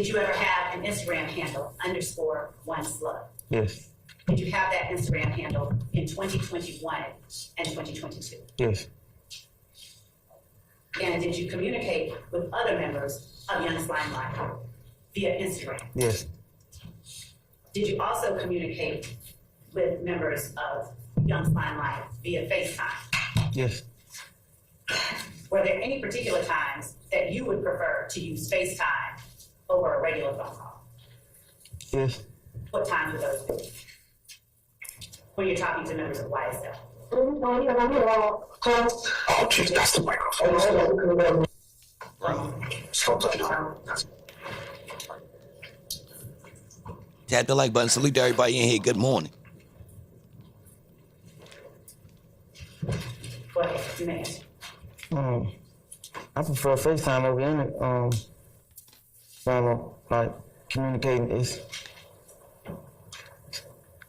C: you ever have an Instagram handle _1slug?
D: Yes.
C: Did you have that Instagram handle in 2021 and 2022?
D: Yes.
C: And did you communicate with other members of Young Limelight via Instagram?
D: Yes.
C: Did you also communicate with members of Young Limelight via FaceTime?
D: Yes.
C: Were there any particular times that you would prefer to use FaceTime over a regular phone call?
D: Yes.
C: What times would those be? When you're talking to members of YSL?
M: Oh, jeez, that's the microphone.
A: Tap the like button. Salute to everybody in here. Good morning.
C: Go ahead, you may answer.
D: I prefer FaceTime over like communicating. It's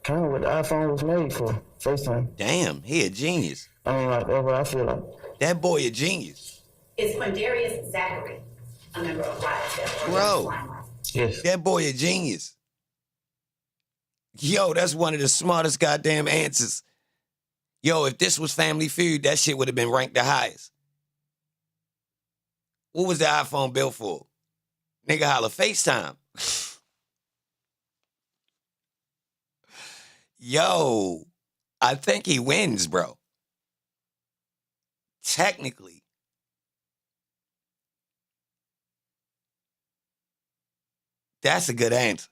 D: kind of what the iPhone was made for, FaceTime.
A: Damn, he a genius.
D: I mean, like, that's what I feel like.
A: That boy a genius.
C: Is Quindarius Zachary a member of YSL?
A: Bro,
D: yes.
A: That boy a genius. Yo, that's one of the smartest goddamn answers. Yo, if this was Family Feud, that shit would have been ranked the highest. What was the iPhone built for? Nigga holla, FaceTime. Yo, I think he wins, bro. Technically. That's a good answer.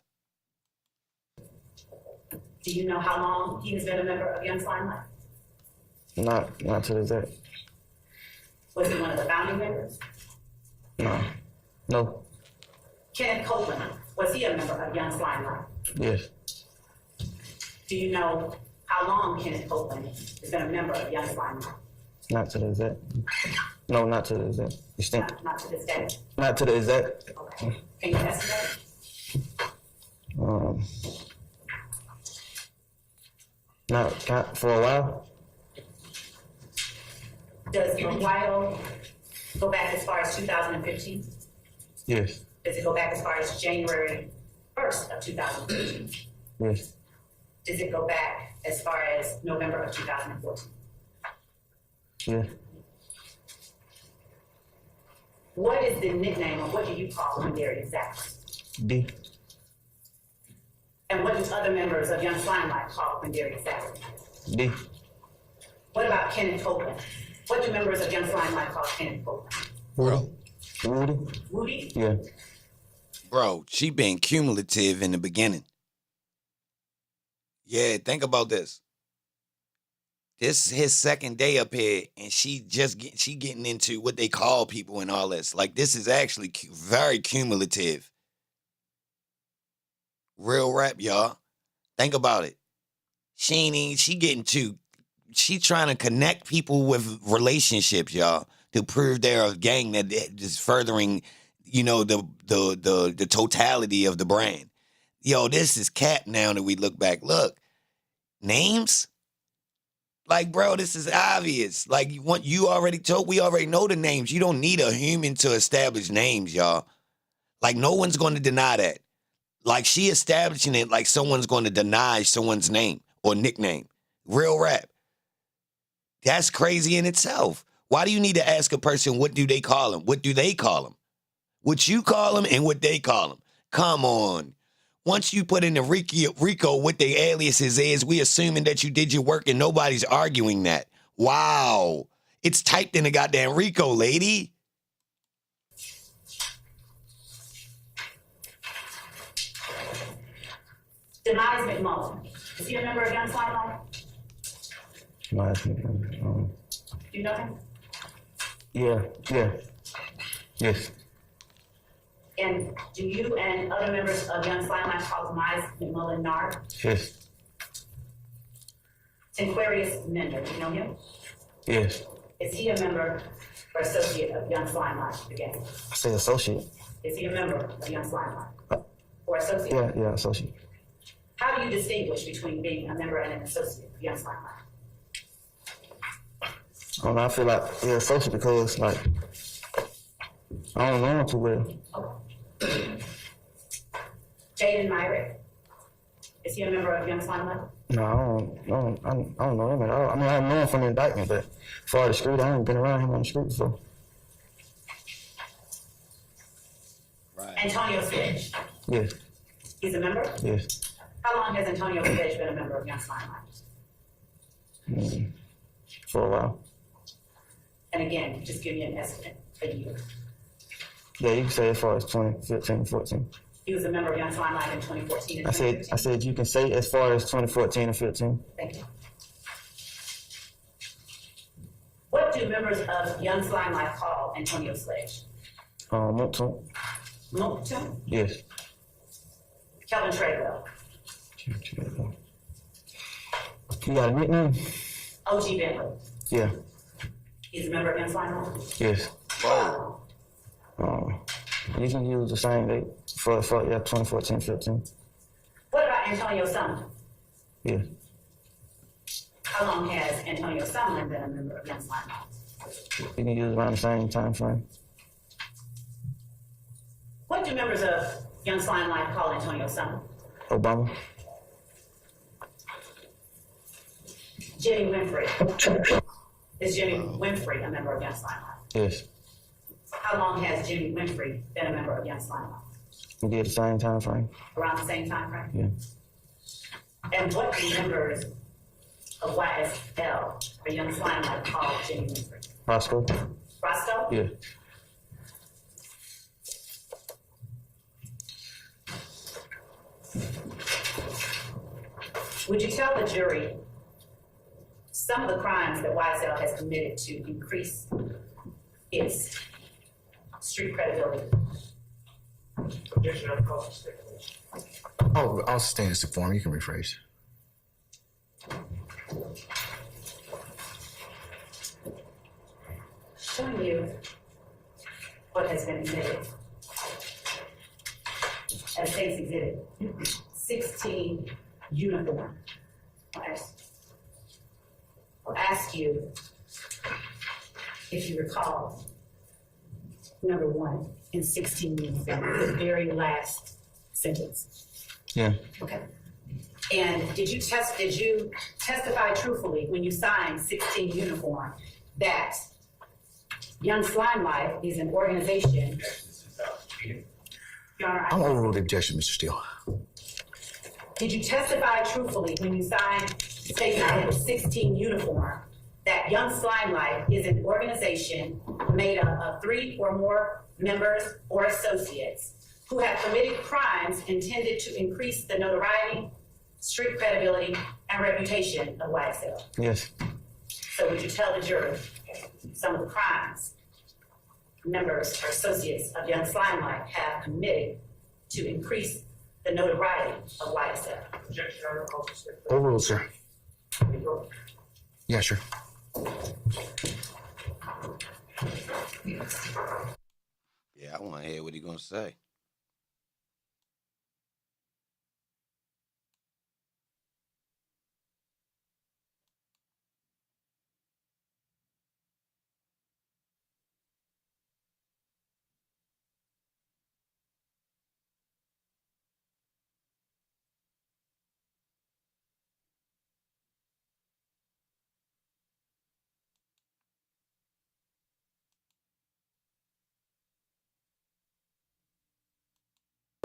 C: Do you know how long he has been a member of Young Limelight?
D: Not to the exact.
C: Was he one of the founding members?
D: No.
C: Kenneth Copeland, was he a member of Young Limelight?
D: Yes.
C: Do you know how long Kenneth Copeland has been a member of Young Limelight?
D: Not to the exact. No, not to the exact extent.
C: Not to this day.
D: Not to the exact.
C: Okay. Can you estimate?
D: Not for a while.
C: Does your while go back as far as 2015?
D: Yes.
C: Does it go back as far as January 1st of 2015?
D: Yes.
C: Does it go back as far as November of 2014?
D: Yeah.
C: What is the nickname, or what do you call Quindarius Zachary?
D: D.
C: And what do other members of Young Limelight call Rebranding YSL?
D: D.
C: What about Kenneth Copeland? What do members of Young Limelight call Kenneth Copeland?
A: Bro.
D: Woody.
C: Woody?
D: Yeah.
A: Bro, she been cumulative in the beginning. Yeah, think about this. This is his second day up here, and she getting into what they call people and all this. Like, this is actually very cumulative. Real rap, y'all. Think about it. She trying to connect people with relationships, y'all, to prove they're a gang that is furthering, the totality of the brand. Yo, this is cap now that we look back. Look, names? Like, bro, this is obvious. Like, we already know the names. You don't need a human to establish names, y'all. Like, no one's going to deny that. Like, she establishing it like someone's going to deny someone's name or nickname. Real rap. That's crazy in itself. Why do you need to ask a person, what do they call him? What do they call him? What you call him and what they call him. Come on. Once you put in the RICO what the aliases is, we assuming that you did your work and nobody's arguing that. Wow. It's typed in the goddamn RICO, lady.
C: Demise McMullen. Is he a member of Young Limelight? Do you know him?
D: Yeah. Yes.
C: And do you and other members of Young Limelight call Demise McMullen Nard?
D: Yes.
C: Aquarius Mender, do you know him?
D: Yes.
C: Is he a member or associate of Young Limelight again?
D: I say associate.
C: Is he a member of Young Limelight? Or associate?
D: Yeah, associate.
C: How do you distinguish between being a member and an associate of Young Limelight?
D: I feel like associate because I don't know him too well.
C: Okay. Jaden Myrick. Is he a member of Young Limelight?
D: No, I don't know him at all. I mean, I know him from the indictment, but as far as the street, I haven't been around him on the street before.
A: Right.
C: Antonio Sledge.
D: Yes.
C: He's a member?
D: Yes.
C: How long has Antonio Sledge been a member of Young Limelight?
D: For a while.
C: And again, just give me an estimate, a year.
D: Yeah, you can say as far as 2015, 14.
C: He was a member of Young Limelight in 2014 and
D: I said you can say as far as 2014 and 15.
C: Thank you. What do members of Young Limelight call Antonio Sledge?
D: Moncton.
C: Moncton?
D: Yes.
C: Kelvin Treadwell.
D: You got a nickname?
C: OG Bentley.
D: Yeah.
C: He's a member of Young Limelight.
D: Yes.
A: before.
D: You can use the same date for 2014-15.
C: What about Antonio Sumlin?
D: Yeah.
C: How long has Antonio Sumlin been a member of Young Slime Life?
D: You can use around the same time frame.
C: What do members of Young Slime Life call Antonio Sumlin?
D: Obama.
C: Jimmy Winfrey. Is Jimmy Winfrey a member of Young Slime Life?
D: Yes.
C: How long has Jimmy Winfrey been a member of Young Slime Life?
D: We did the same time frame.
C: Around the same time frame?
D: Yeah.
C: And what do members of YSL or Young Slime Life call Jimmy Winfrey?
D: Roscoe.
C: Roscoe?
D: Yeah.
C: Would you tell the jury some of the crimes that YSL has committed to increase its street credibility?
I: Objection, I call for stipulation.
L: Oh, I'll sustain this form. You can rephrase.
C: Showing you what has been admitted as State's Exhibit 16 uniform. I'll ask you if you recall number 1 in 16 uniform, the very last sentence.
D: Yeah.
C: Okay. And did you testify truthfully when you signed 16 uniform that Young Slime Life is an organization? Your Honor,
L: I'm overruled the objection, Mr. Steele.
C: did you testify truthfully when you signed Statement 16 uniform that Young Slime Life is an organization made up of 3 or more members or associates who have committed crimes intended to increase the notoriety, street credibility, and reputation of YSL?
D: Yes.
C: So would you tell the jury some of the crimes members or associates of Young Slime Life have committed to increase the notoriety of YSL?
I: Objection, Your Honor, call for stipulation.
L: Overruled, sir. Yeah, sure.
A: Yeah, I want to hear what he's going to say.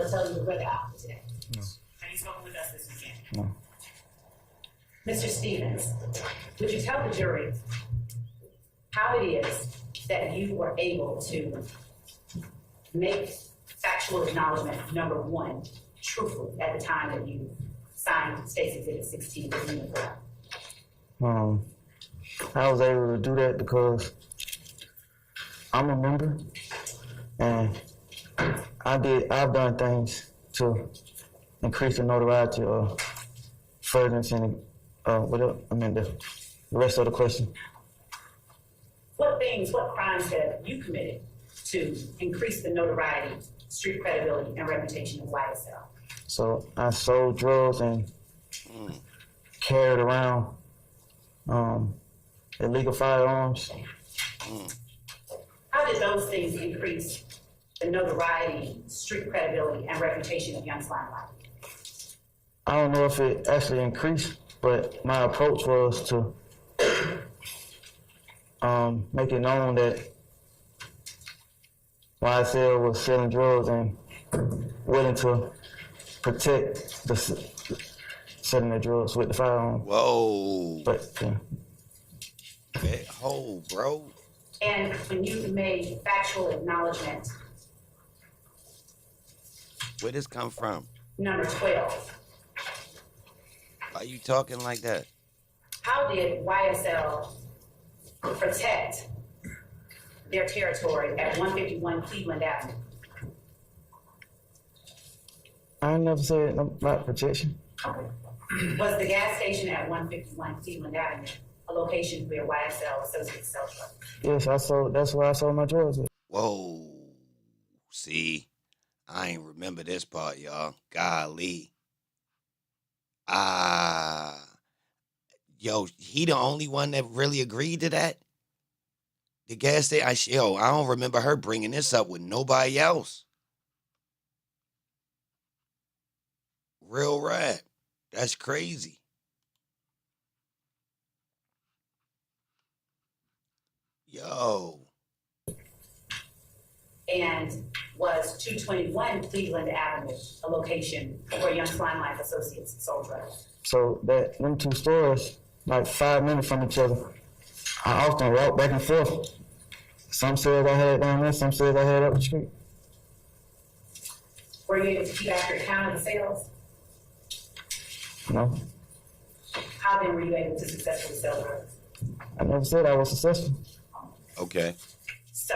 C: I'll tell you the brother out today. No. Have you spoken with us this weekend?
D: No.
C: Mr. Stevens, would you tell the jury how it is that you were able to make factual acknowledgement number 1 truthfully at the time that you signed State's Exhibit 16 in uniform?
D: I was able to do that because I'm a member, and I've done things to increase the notoriety or furtherance in the rest of the question.
C: What crimes have you committed to increase the notoriety, street credibility, and reputation of YSL?
D: So I sold drugs and carried around illegal firearms.
C: How did those things increase the notoriety, street credibility, and reputation of Young Slime Life?
D: I don't know if it actually increased, but my approach was to make it known that YSL was selling drugs and willing to protect the selling the drugs with the firearm.
A: Whoa.
D: But yeah.
A: That hole, bro.
C: And when you made factual acknowledgement,
A: Where this come from?
C: number 12,
A: Why you talking like that?
C: how did YSL protect their territory at 151 Cleveland Avenue?
D: I never said about protection.
C: Was the gas station at 151 Cleveland Avenue a location where YSL associates sell drugs?
D: Yes, that's where I sold my drugs with.
A: Whoa. See, I ain't remember this part, y'all. Golly. Yo, he the only one that really agreed to that? The gas station, I don't remember her bringing this up with nobody else. Real rap. That's crazy. Yo.
C: And was 221 Cleveland Avenue, a location where Young Slime Life Associates sold drugs.
D: So that them two stores, like 5 minutes from each other, I often walk back and forth. Some said I had it down there, some said I had it up the street.
C: Were you able to keep accurate count of the sales?
D: No,
C: How then were you able to successfully sell drugs?
D: I never said I was successful.
A: Okay.
C: So,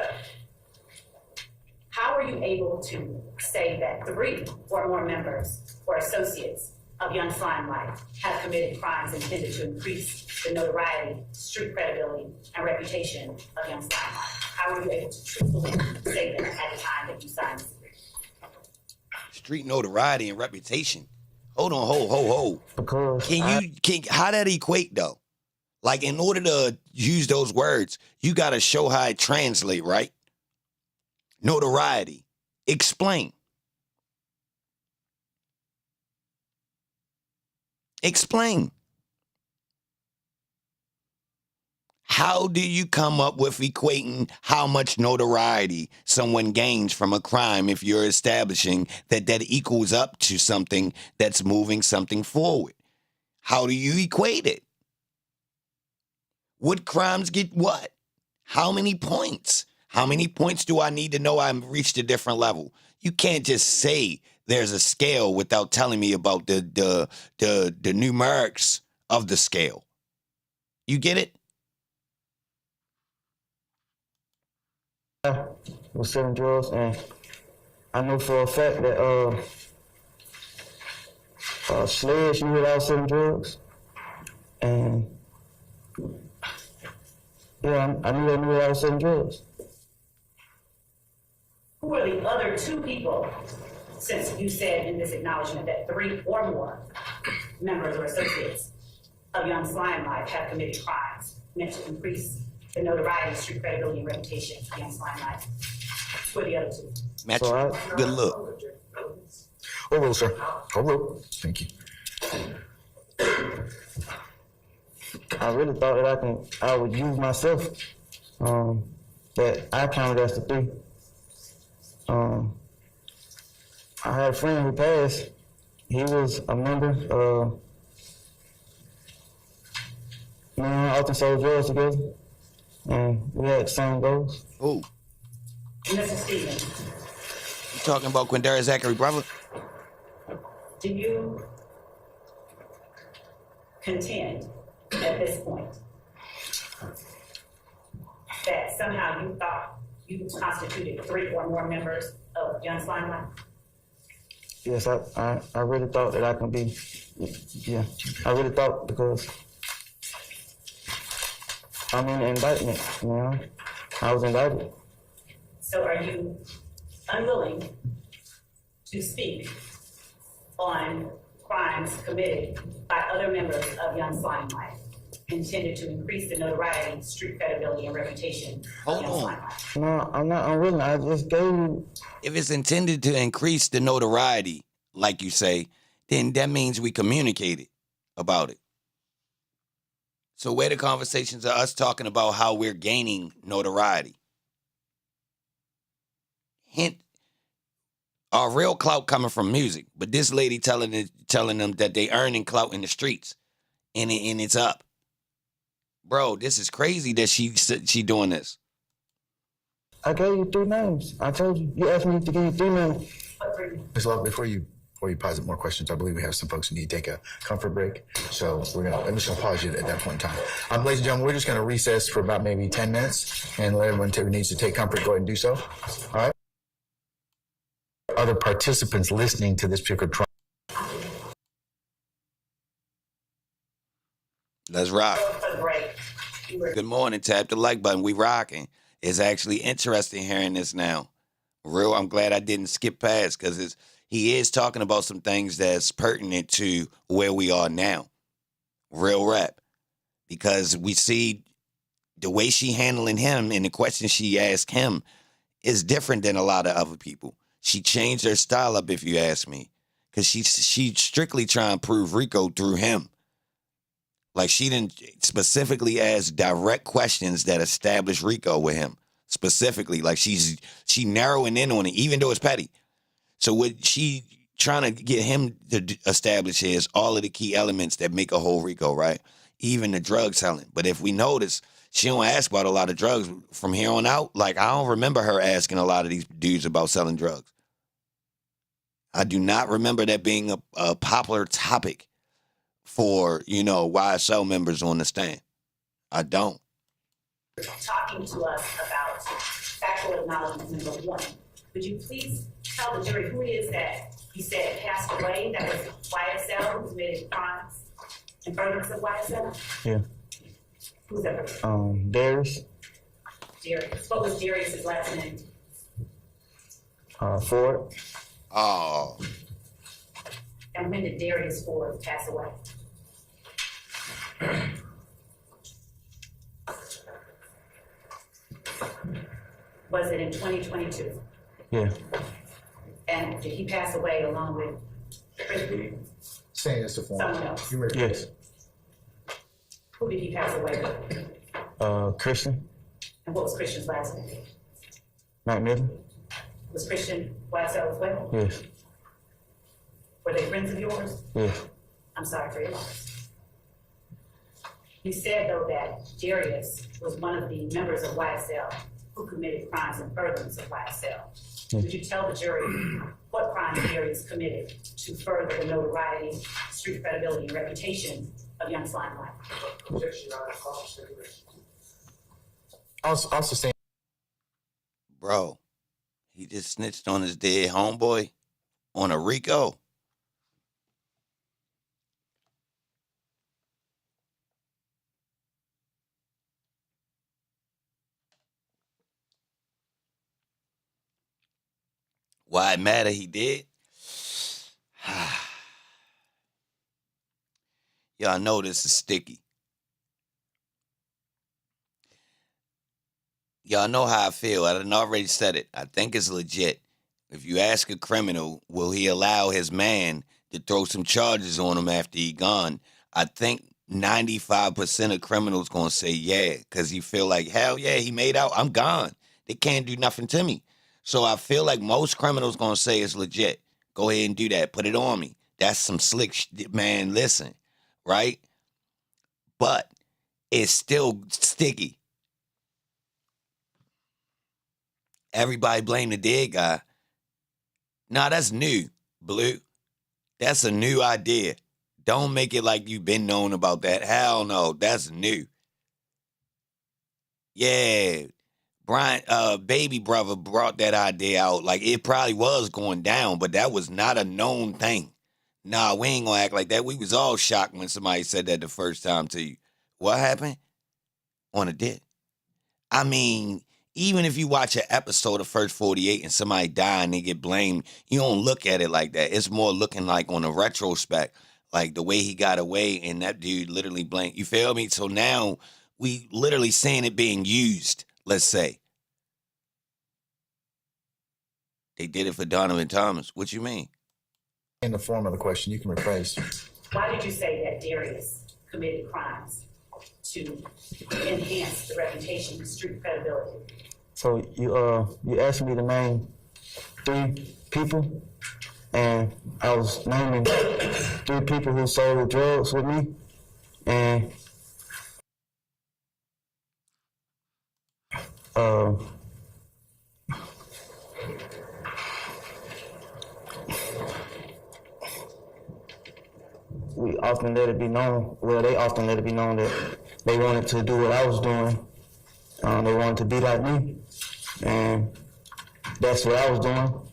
C: how were you able to say that 3 or more members or associates of Young Slime Life have committed crimes intended to increase the notoriety, street credibility, and reputation of Young Slime Life? How were you able to truthfully say that at the time that you signed this agreement?
A: Street notoriety and reputation. Hold on, hold.
D: Because
A: how that equate though? Like in order to use those words, you gotta show how it translate, right? Notoriety. Explain. Explain. How do you come up with equating how much notoriety someone gains from a crime if you're establishing that equals up to something that's moving something forward? How do you equate it? What crimes get what? How many points? How many points do I need to know I've reached a different level? You can't just say there's a scale without telling me about the numerics of the scale. You get it?
D: I was selling drugs, and I know for a fact that Sledge knew that I was selling drugs, and yeah, I knew they knew that I was selling drugs.
C: Who are the other 2 people, since you said in this acknowledgement that 3 or more members or associates of Young Slime Life have committed crimes meant to increase the notoriety, street credibility, and reputation of Young Slime Life? Who are the other 2?
A: Match. Good look.
L: Hello, sir. Hello. Thank you.
D: I really thought that I would use myself, that I counted as the 3. I had a friend who passed. He was a member. Me and him often sold drugs together, and we had the same goals.
A: Ooh.
C: Mr. Stevens,
A: You talking about Quindara Zachary brother?
C: do you contend at this point that somehow you thought you constituted 3 or more members of Young Slime Life?
D: Yes, I really thought that I could be, yeah, I really thought, because I'm in the indictment, you know, I was indicted.
C: So are you unwilling to speak on crimes committed by other members of Young Slime Life intended to increase the notoriety, street credibility, and reputation of Young Slime Life?
D: No, I'm not unwilling. I just gave you.
A: If it's intended to increase the notoriety, like you say, then that means we communicated about it. So where the conversations are us talking about how we're gaining notoriety? Hint, our real clout coming from music, but this lady telling them that they earning clout in the streets, and it's up. Bro, this is crazy that she doing this.
D: I gave you 3 names. I told you. You asked me to give you 3 names.
L: Ms. Love, before you posit more questions, I believe we have some folks who need to take a comfort break. So I'm just gonna pause you at that point in time. Ladies and gentlemen, we're just gonna recess for about maybe 10 minutes and let everyone who needs to take comfort go ahead and do so. All right. Other participants listening to this particular trial.
A: Let's rock. Good morning. Tap the like button. We rocking. It's actually interesting hearing this now. Real, I'm glad I didn't skip past because he is talking about some things that's pertinent to where we are now. Real rap. Because we see the way she handling him and the questions she asked him is different than a lot of other people. She changed her style up, if you ask me. Because she strictly trying to prove Rico through him. Like, she didn't specifically ask direct questions that establish Rico with him. Specifically. Like, she narrowing in on it, even though it's petty. So what she trying to get him to establish is all of the key elements that make a whole Rico, right? Even the drug selling. But if we notice, she don't ask about a lot of drugs from here on out. Like, I don't remember her asking a lot of these dudes about selling drugs. I do not remember that being a popular topic for, YSL members on the stand. I don't.
C: Talking to us about factual acknowledgement number one. Could you please tell the jury who it is that you said passed away, that was YSL, who committed crimes and furtherance of YSL?
D: Yeah.
C: Who's that?
D: Darius.
C: Darius. What was Darius's last name?
D: Ford.
A: Oh.
C: And when did Darius Ford pass away? Was it in 2022?
D: Yeah.
C: And did he pass away along with Christian?
B: Saying it's the form.
C: Someone else.
D: Yes.
C: Who did he pass away with?
D: Christian.
C: And what was Christian's last name?
D: McMillan.
C: Was Christian YSL as well?
D: Yes.
C: Were they friends of yours?
D: Yes.
C: I'm sorry for your loss. You said, though, that Darius was one of the members of YSL who committed crimes in furtherance of YSL. Would you tell the jury what crimes Darius committed to further the notoriety, street credibility, and reputation of Young Slime Life?
L: Also saying,
A: Bro, he just snitched on his dead homeboy on a Rico. Why it matter he did? Y'all know this is sticky. Y'all know how I feel. I done already said it. I think it's legit. If you ask a criminal, will he allow his man to throw some charges on him after he gone? I think 95% of criminals gonna say yeah, because he feel like, hell yeah, he made out, I'm gone. They can't do nothing to me. So I feel like most criminals gonna say it's legit. Go ahead and do that. Put it on me. That's some slick shit, man. Listen, right? But it's still sticky. Everybody blame the dead guy. Nah, that's new, Blue. That's a new idea. Don't make it like you've been known about that. Hell no, that's new. Yeah. Brian, baby brother brought that idea out. Like, it probably was going down, but that was not a known thing. Nah, we ain't gonna act like that. We was all shocked when somebody said that the first time to you. What happened? On a dick. I mean, even if you watch an episode of First 48 and somebody die and they get blamed, you don't look at it like that. It's more looking like on a retrospect, like the way he got away and that dude literally blamed. You feel me? So now we literally seeing it being used. Let's say. They did it for Donovan Thomas. What you mean?
L: In the form of the question, you can rephrase.
C: Why did you say that Darius committed crimes to enhance the reputation and street credibility?
D: So you asked me to name 3 people, and I was naming 3 people who sold drugs with me, and we often let it be known, they often let it be known that they wanted to do what I was doing. They wanted to be like me, and that's what I was doing,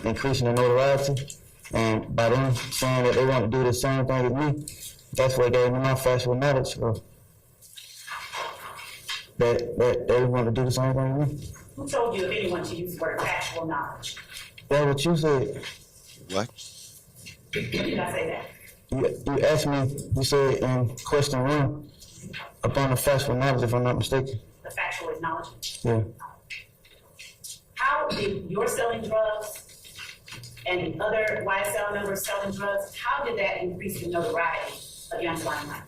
D: increasing the notoriety. And by them saying that they want to do the same thing as me, that's what gave me my factual knowledge of that they want to do the same thing to me.
C: Who told you, if anyone, to use the word factual knowledge?
D: That's what you said.
A: What?
C: When did I say that?
D: You asked me, you said in question 1, upon the factual knowledge, if I'm not mistaken.
C: The factual acknowledgement.
D: Yeah.
C: How did your selling drugs and the other YSL members selling drugs, how did that increase the notoriety of Young Limelight?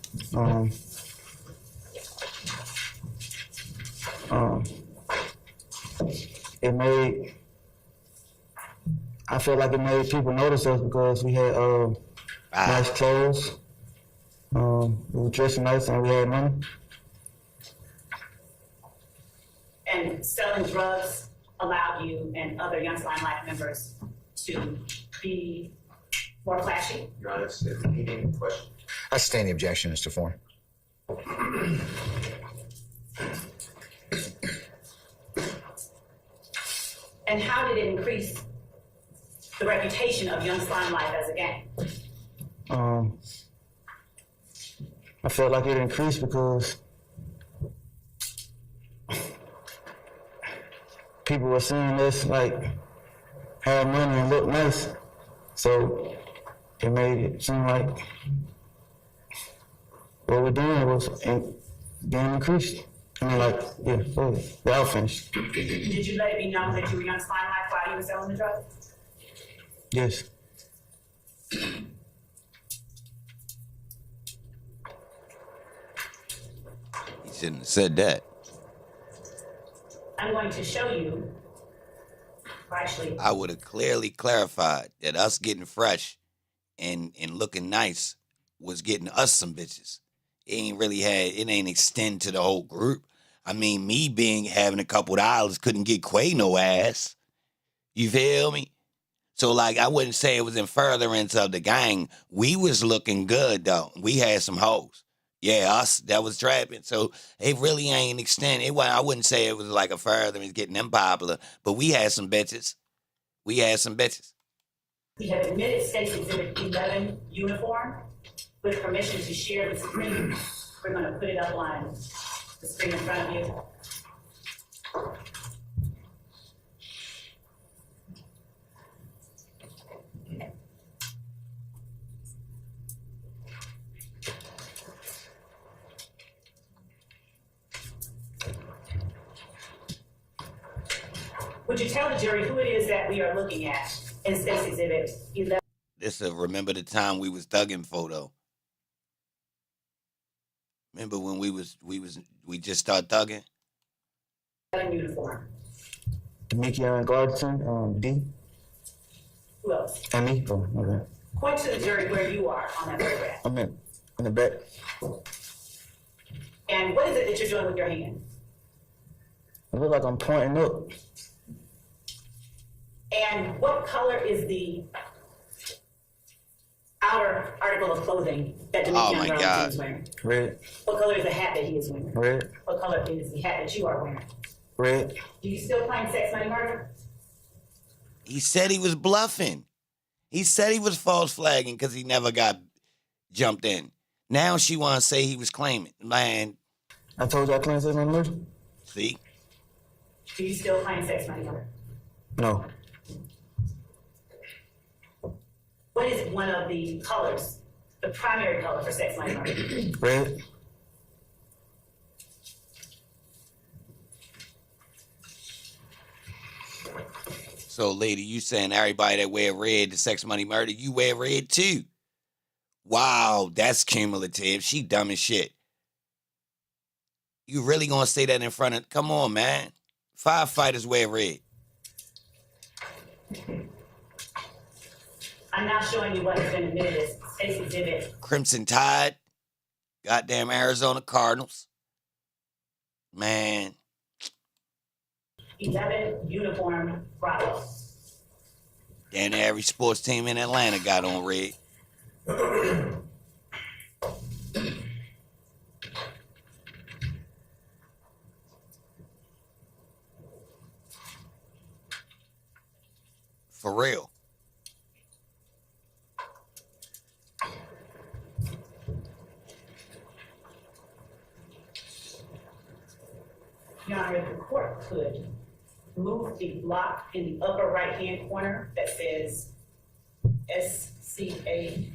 D: It made, I feel like it made people notice us because we had nice clothes, we were dressing nice, and we had money.
C: And selling drugs allowed you and other Young Limelight members to be more flashy?
E: Your Honor, it's a leading question.
L: I stand the objection, Mr. Foreign.
C: And how did it increase the reputation of Young Slime Life as a gang?
D: I felt like it increased because people were seeing us like have money and look nice, so it made it seem like what we're doing was being increased. I mean, like, yeah, we're all finished.
C: Did you let it be known that you were Young Slime Life while you were selling the drugs?
D: Yes.
A: He shouldn't have said that.
C: I'm going to show you, actually.
A: I would have clearly clarified that us getting fresh and looking nice was getting us some bitches. It ain't extend to the whole group. I mean, me having a couple dollars couldn't get Quay no ass. You feel me? So, like, I wouldn't say it was in furtherance of the gang. We was looking good, though. We had some hoes. Yeah, us that was trapping. So, it really ain't extended. I wouldn't say it was like a furtherance getting them popular, but we had some bitches. We have admitted State's Exhibit 11 uniform with permission to share the screen. We're going to put it up on the screen in front of you. Would you tell the jury who it is that we are looking at in State's Exhibit 11? This is remember the time we was thugging photo. Remember when we just started thugging? In uniform.
D: Demikian Gardson, D.
C: Who else?
D: And me. Oh, okay.
C: Point to the jury where you are on that photograph.
D: I'm in the back.
C: And what is it that you're doing with your hand?
D: It looks like I'm pointing up.
C: And what color is the outer article of clothing that Demikian Gardson is wearing?
D: Red.
C: What color is the hat that he is wearing?
D: Red.
C: What color is the hat that you are wearing?
D: Red.
C: Do you still claim sex, money, murder?
A: He said he was bluffing. He said he was false flagging because he never got jumped in. Now she want to say he was claiming. Man.
D: I told you I claimed sex, money, murder.
A: See?
C: Do you still claim sex, money, murder?
D: No.
C: What is one of the colors, the primary color for sex, money, murder?
D: Red.
A: So, lady, you saying everybody that wear red to sex, money, murder, you wear red too? Wow, that's cumulative. She dumb as shit. You really gonna say that in front of? Come on, man. Firefighters wear red.
C: I'm now showing you what has been admitted as State's Exhibit.
A: Crimson Tide. Goddamn Arizona Cardinals. Man.
C: 11 uniform Bravo.
A: And every sports team in Atlanta got on red. For real.
C: Your Honor, if the court could move the block in the upper right-hand corner that says SCA.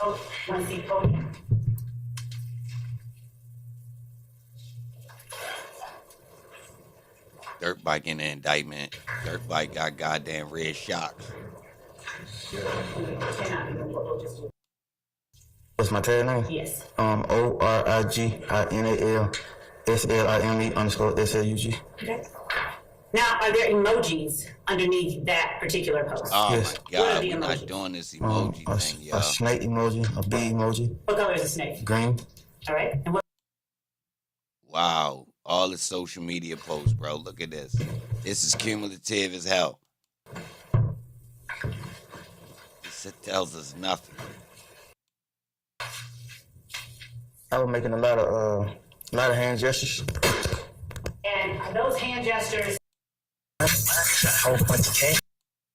C: Oh, want to see podium?
A: Dirt bike in the indictment. Dirt bike got goddamn red shocks.
D: What's my tag name?
C: Yes.
D: ORIGINALSLIME_SLUG.
C: Okay. Now, are there emojis underneath that particular post?
A: Oh
D: Yes.
A: my God, we're not doing this emoji thing, y'all.
D: A snake emoji, a bee emoji.
C: What color is a snake?
D: Green.
C: All right. And what?
A: Wow, all the social media posts, bro. Look at this. This is cumulative as hell. This tells us nothing.
D: I was making a lot of hand gestures.
C: And are those hand gestures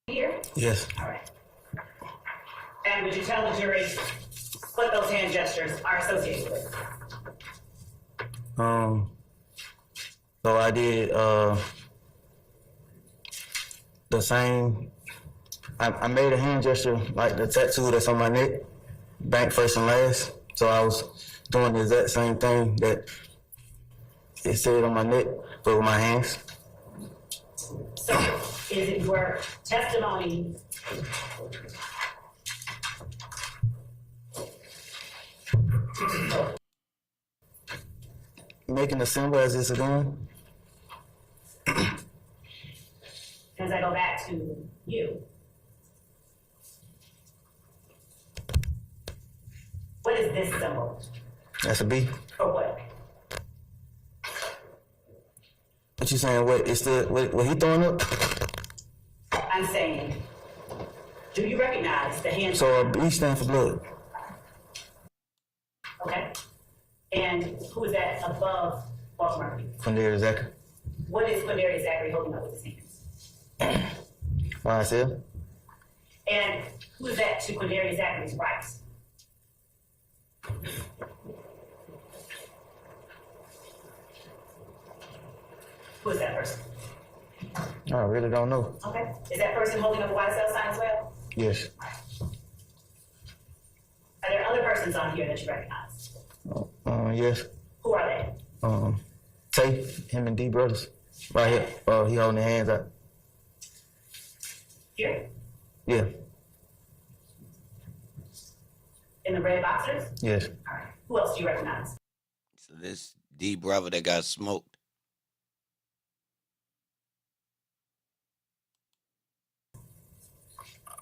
C: here?
D: Yes.
C: All right. And would you tell the jury what those hand gestures are associated with?
D: So I did the same. I made a hand gesture like the tattoo that's on my neck, bank first and last. So I was doing the exact same thing that it said on my neck, but with my hands.
C: So is it your testimony
D: Making a symbol as it's a gun?
C: as I go back to you? What is this symbol?
D: That's a B.
C: For what?
D: What you saying? What is the what he throwing up?
C: I'm saying, do you recognize the hand?
D: So a B stands for blood.
C: Okay. And who is that above Baltimore Murphy?
D: Quindarius Zachary.
C: What is Quindarius Zachary holding up with his hands?
D: YSL.
C: And who is that to Quindarius Zachary's right? Who is that person?
D: I really don't know.
C: Okay. Is that person holding up a YSL sign as well?
D: Yes.
C: Are there other persons on here that you recognize?
D: Yes.
C: Who are they?
D: Tay, him and D brothers. Right here. He holding their hands out.
C: Here?
D: Yeah.
C: In the red boxers?
D: Yes.
C: All right. Who else do you recognize?
A: So this D brother that got smoked.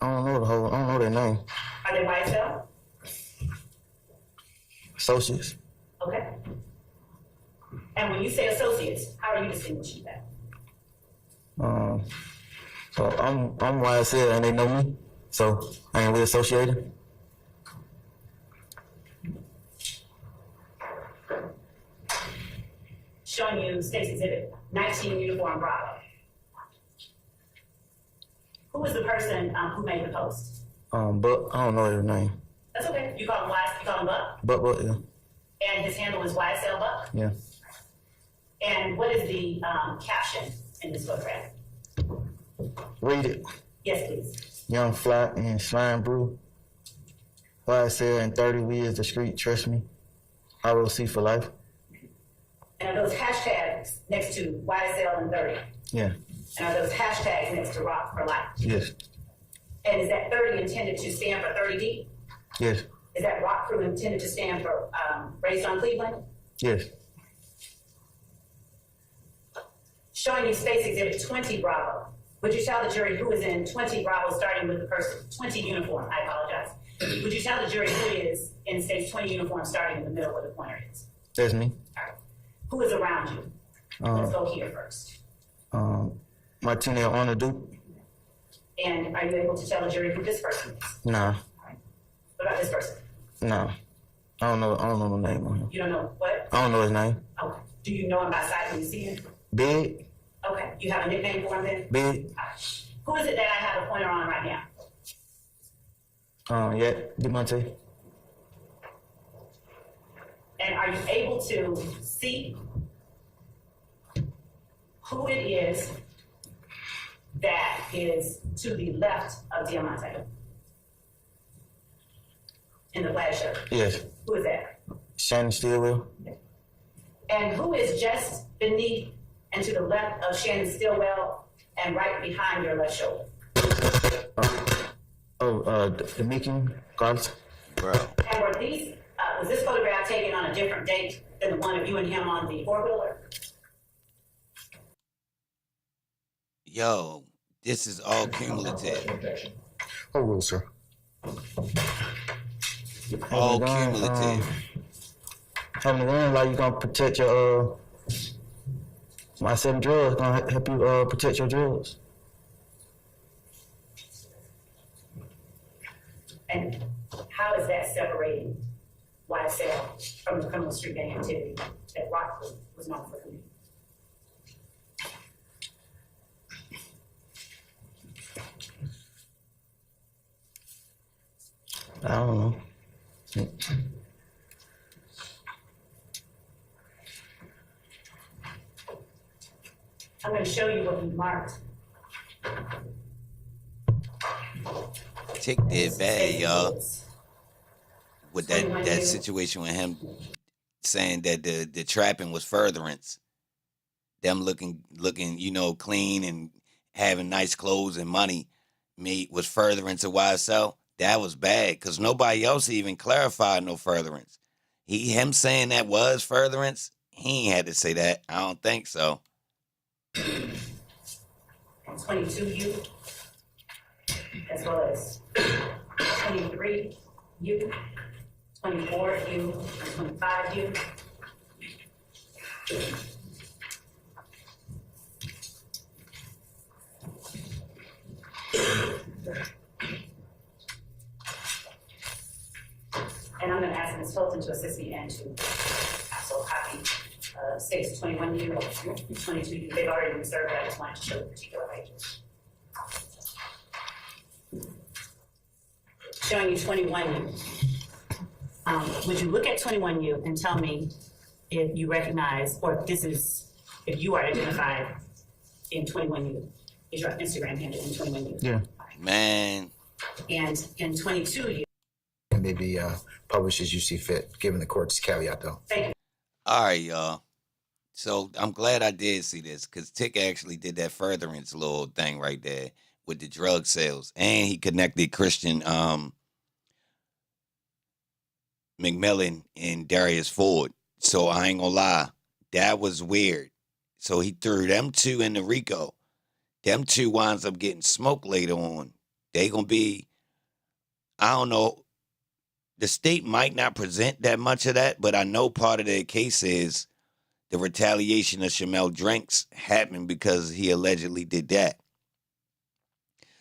D: I don't know their name.
C: Are they YSL?
D: Associates.
C: Okay. And when you say associates, how are you distinguishing that?
D: So I'm YSL and they know me, so I ain't really associated.
C: Showing you State's Exhibit 19 Uniform Bravo. Who was the person who made the post?
D: But I don't know their name.
C: That's okay. You call him you call him Buck?
D: But yeah.
C: And his handle is YSL Buck?
D: Yeah.
C: And what is the caption in this photograph?
D: Read it.
C: Yes, please.
D: Young Fly and Slime Brew. YSL and 30 we is the street, trust me. ROC for life.
C: And are those hashtags next to YSL and 30?
D: Yeah.
C: And are those hashtags next to Rock for Life?
D: Yes.
C: And is that 30 intended to stand for 30 deep?
D: Yes.
C: Is that Rock Crew intended to stand for Raised on Cleveland?
D: Yes.
C: Showing you Space Exhibit 20 Bravo. Would you tell the jury who is in 20 Bravo, starting with the person, 20 uniform, I apologize. Would you tell the jury who is in Space 20 uniform, starting in the middle where the pointer is?
D: That's me.
C: All right. Who is around you? Let's go here first.
D: Martinez on the Duke.
C: And are you able to tell the jury who this person is?
D: Nah.
C: What about this person?
D: Nah. I don't know the name on him.
C: You don't know what?
D: I don't know his name.
C: Okay. Do you know him by sight when you see him?
D: Big.
C: Okay. You have a nickname for him then?
D: Big.
C: Who is it that I have a pointer on right now?
D: Yeah, DeMonte.
C: And are you able to see who it is that is to the left of Diamante in the black shirt?
D: Yes.
C: Who is that?
D: Shannon Stillwell.
C: And who is just beneath and to the left of Shannon Stillwell and right behind your left shoulder?
D: The Mickey Garza.
A: Bro.
C: And were these, was this photograph taken on a different date than the one of you and him on the four-wheeler?
A: Yo, this is all cumulative.
L: Oh, well, sir.
A: All cumulative.
D: Having a gun, like you gonna protect your my 7 drugs, gonna help you protect your drugs.
C: And how is that separating YSL from the criminal street gang activity that Rockford was known for committing?
D: I don't know.
C: I'm going to show you what he marked.
A: Tick did bad, y'all. With that situation with him saying that the trapping was furtherance. Them looking, you know, clean and having nice clothes and money was furtherance of YSL. That was bad because nobody else even clarified no furtherance. Him saying that was furtherance, he ain't had to say that. I don't think so.
C: 22U, as well as 23U, 24U, and 25U. And I'm going to ask Ms. Hilton to assist me and to also copy 6, 21U, 22U. They've already been served. I just wanted to show the particular pages. Showing you 21U. Would you look at 21U and tell me if you recognize, or if you are identified in 21U? Is your Instagram handle in 21U?
L: Yeah.
A: Man.
C: And in 22U.
L: And maybe publish as you see fit, given the court's caveat, though.
C: Thank you.
A: All right, y'all. So I'm glad I did see this because Tick actually did that furtherance little thing right there with the drug sales. And he connected Christian McMillan and Darius Ford. So I ain't gonna lie, that was weird. So he threw them two in the RICO. Them two winds up getting smoked later on. They gonna be, I don't know, the state might not present that much of that, but I know part of their case is the retaliation of Shamel Drinks happened because he allegedly did that.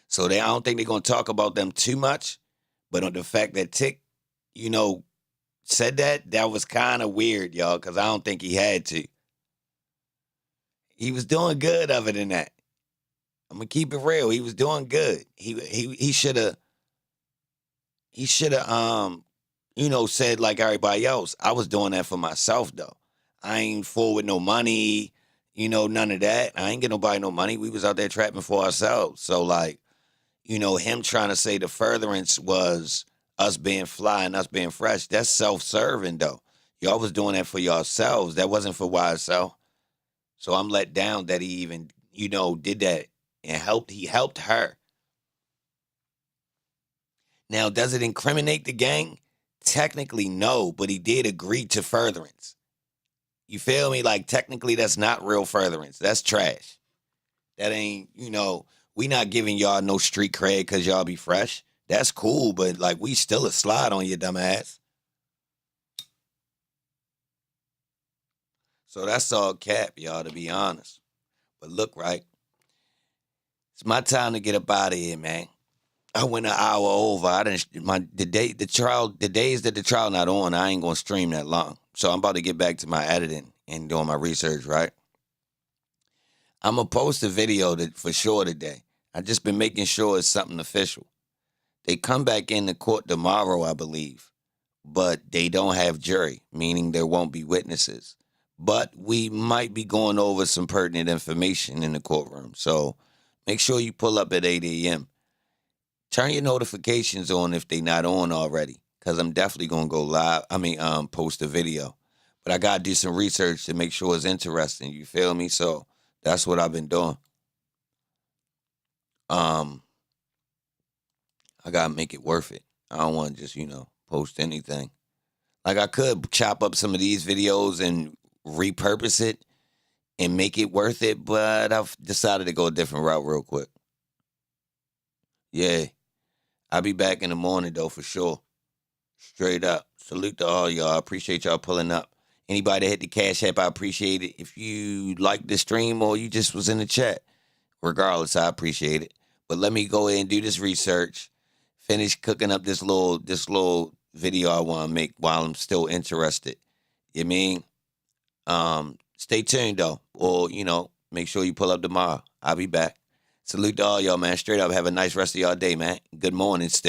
A: So I don't think they're going to talk about them too much, but on the fact that Tick, you know, said that was kind of weird, y'all, because I don't think he had to. He was doing good other than that. I'm going to keep it real. He was doing good. He should have, you know, said like everybody else, I was doing that for myself, though. I ain't full with no money, you know, none of that. I ain't get nobody no money. We was out there trapping for ourselves. So, like, you know, him trying to say the furtherance was us being fly and us being fresh, that's self-serving, though. Y'all was doing that for yourselves. That wasn't for YSL. So I'm let down that he even, you know, did that and he helped her. Now, does it incriminate the gang? Technically, no, but he did agree to furtherance. You feel me? Like, technically, that's not real furtherance. That's trash. That ain't, you know, we not giving y'all no street cred because y'all be fresh. That's cool, but, like, we still a slide on you, dumbass. So that's all cap, y'all, to be honest. But look, right? It's my time to get up out of here, man. I went an hour over. The days that the trial not on, I ain't gonna stream that long. So I'm about to get back to my editing and doing my research, right? I'm gonna post a video for sure today. I just been making sure it's something official. They come back into court tomorrow, I believe, but they don't have jury, meaning there won't be witnesses. but we might be going over some pertinent information in the courtroom. So make sure you pull up at 8 a.m. Turn your notifications on if they not on already, because I'm definitely going to go live. Post a video. But I got to do some research to make sure it's interesting. You feel me? So that's what I've been doing. I got to make it worth it. I don't want to just, post anything. Like, I could chop up some of these videos and repurpose it and make it worth it, but I've decided to go a different route real quick. Yeah. I'll be back in the morning, though, for sure. Straight up. Salute to all y'all. I appreciate y'all pulling up. Anybody that hit the Cash App, I appreciate it. If you like the stream or you just was in the chat, regardless, I appreciate it. But let me go ahead and do this research, finish cooking up this little video I want to make while I'm still interested. You mean? Stay tuned, though. Or, make sure you pull up tomorrow. I'll be back. Salute to all y'all, man. Straight up. Have a nice rest of y'all day, man. Good morning still.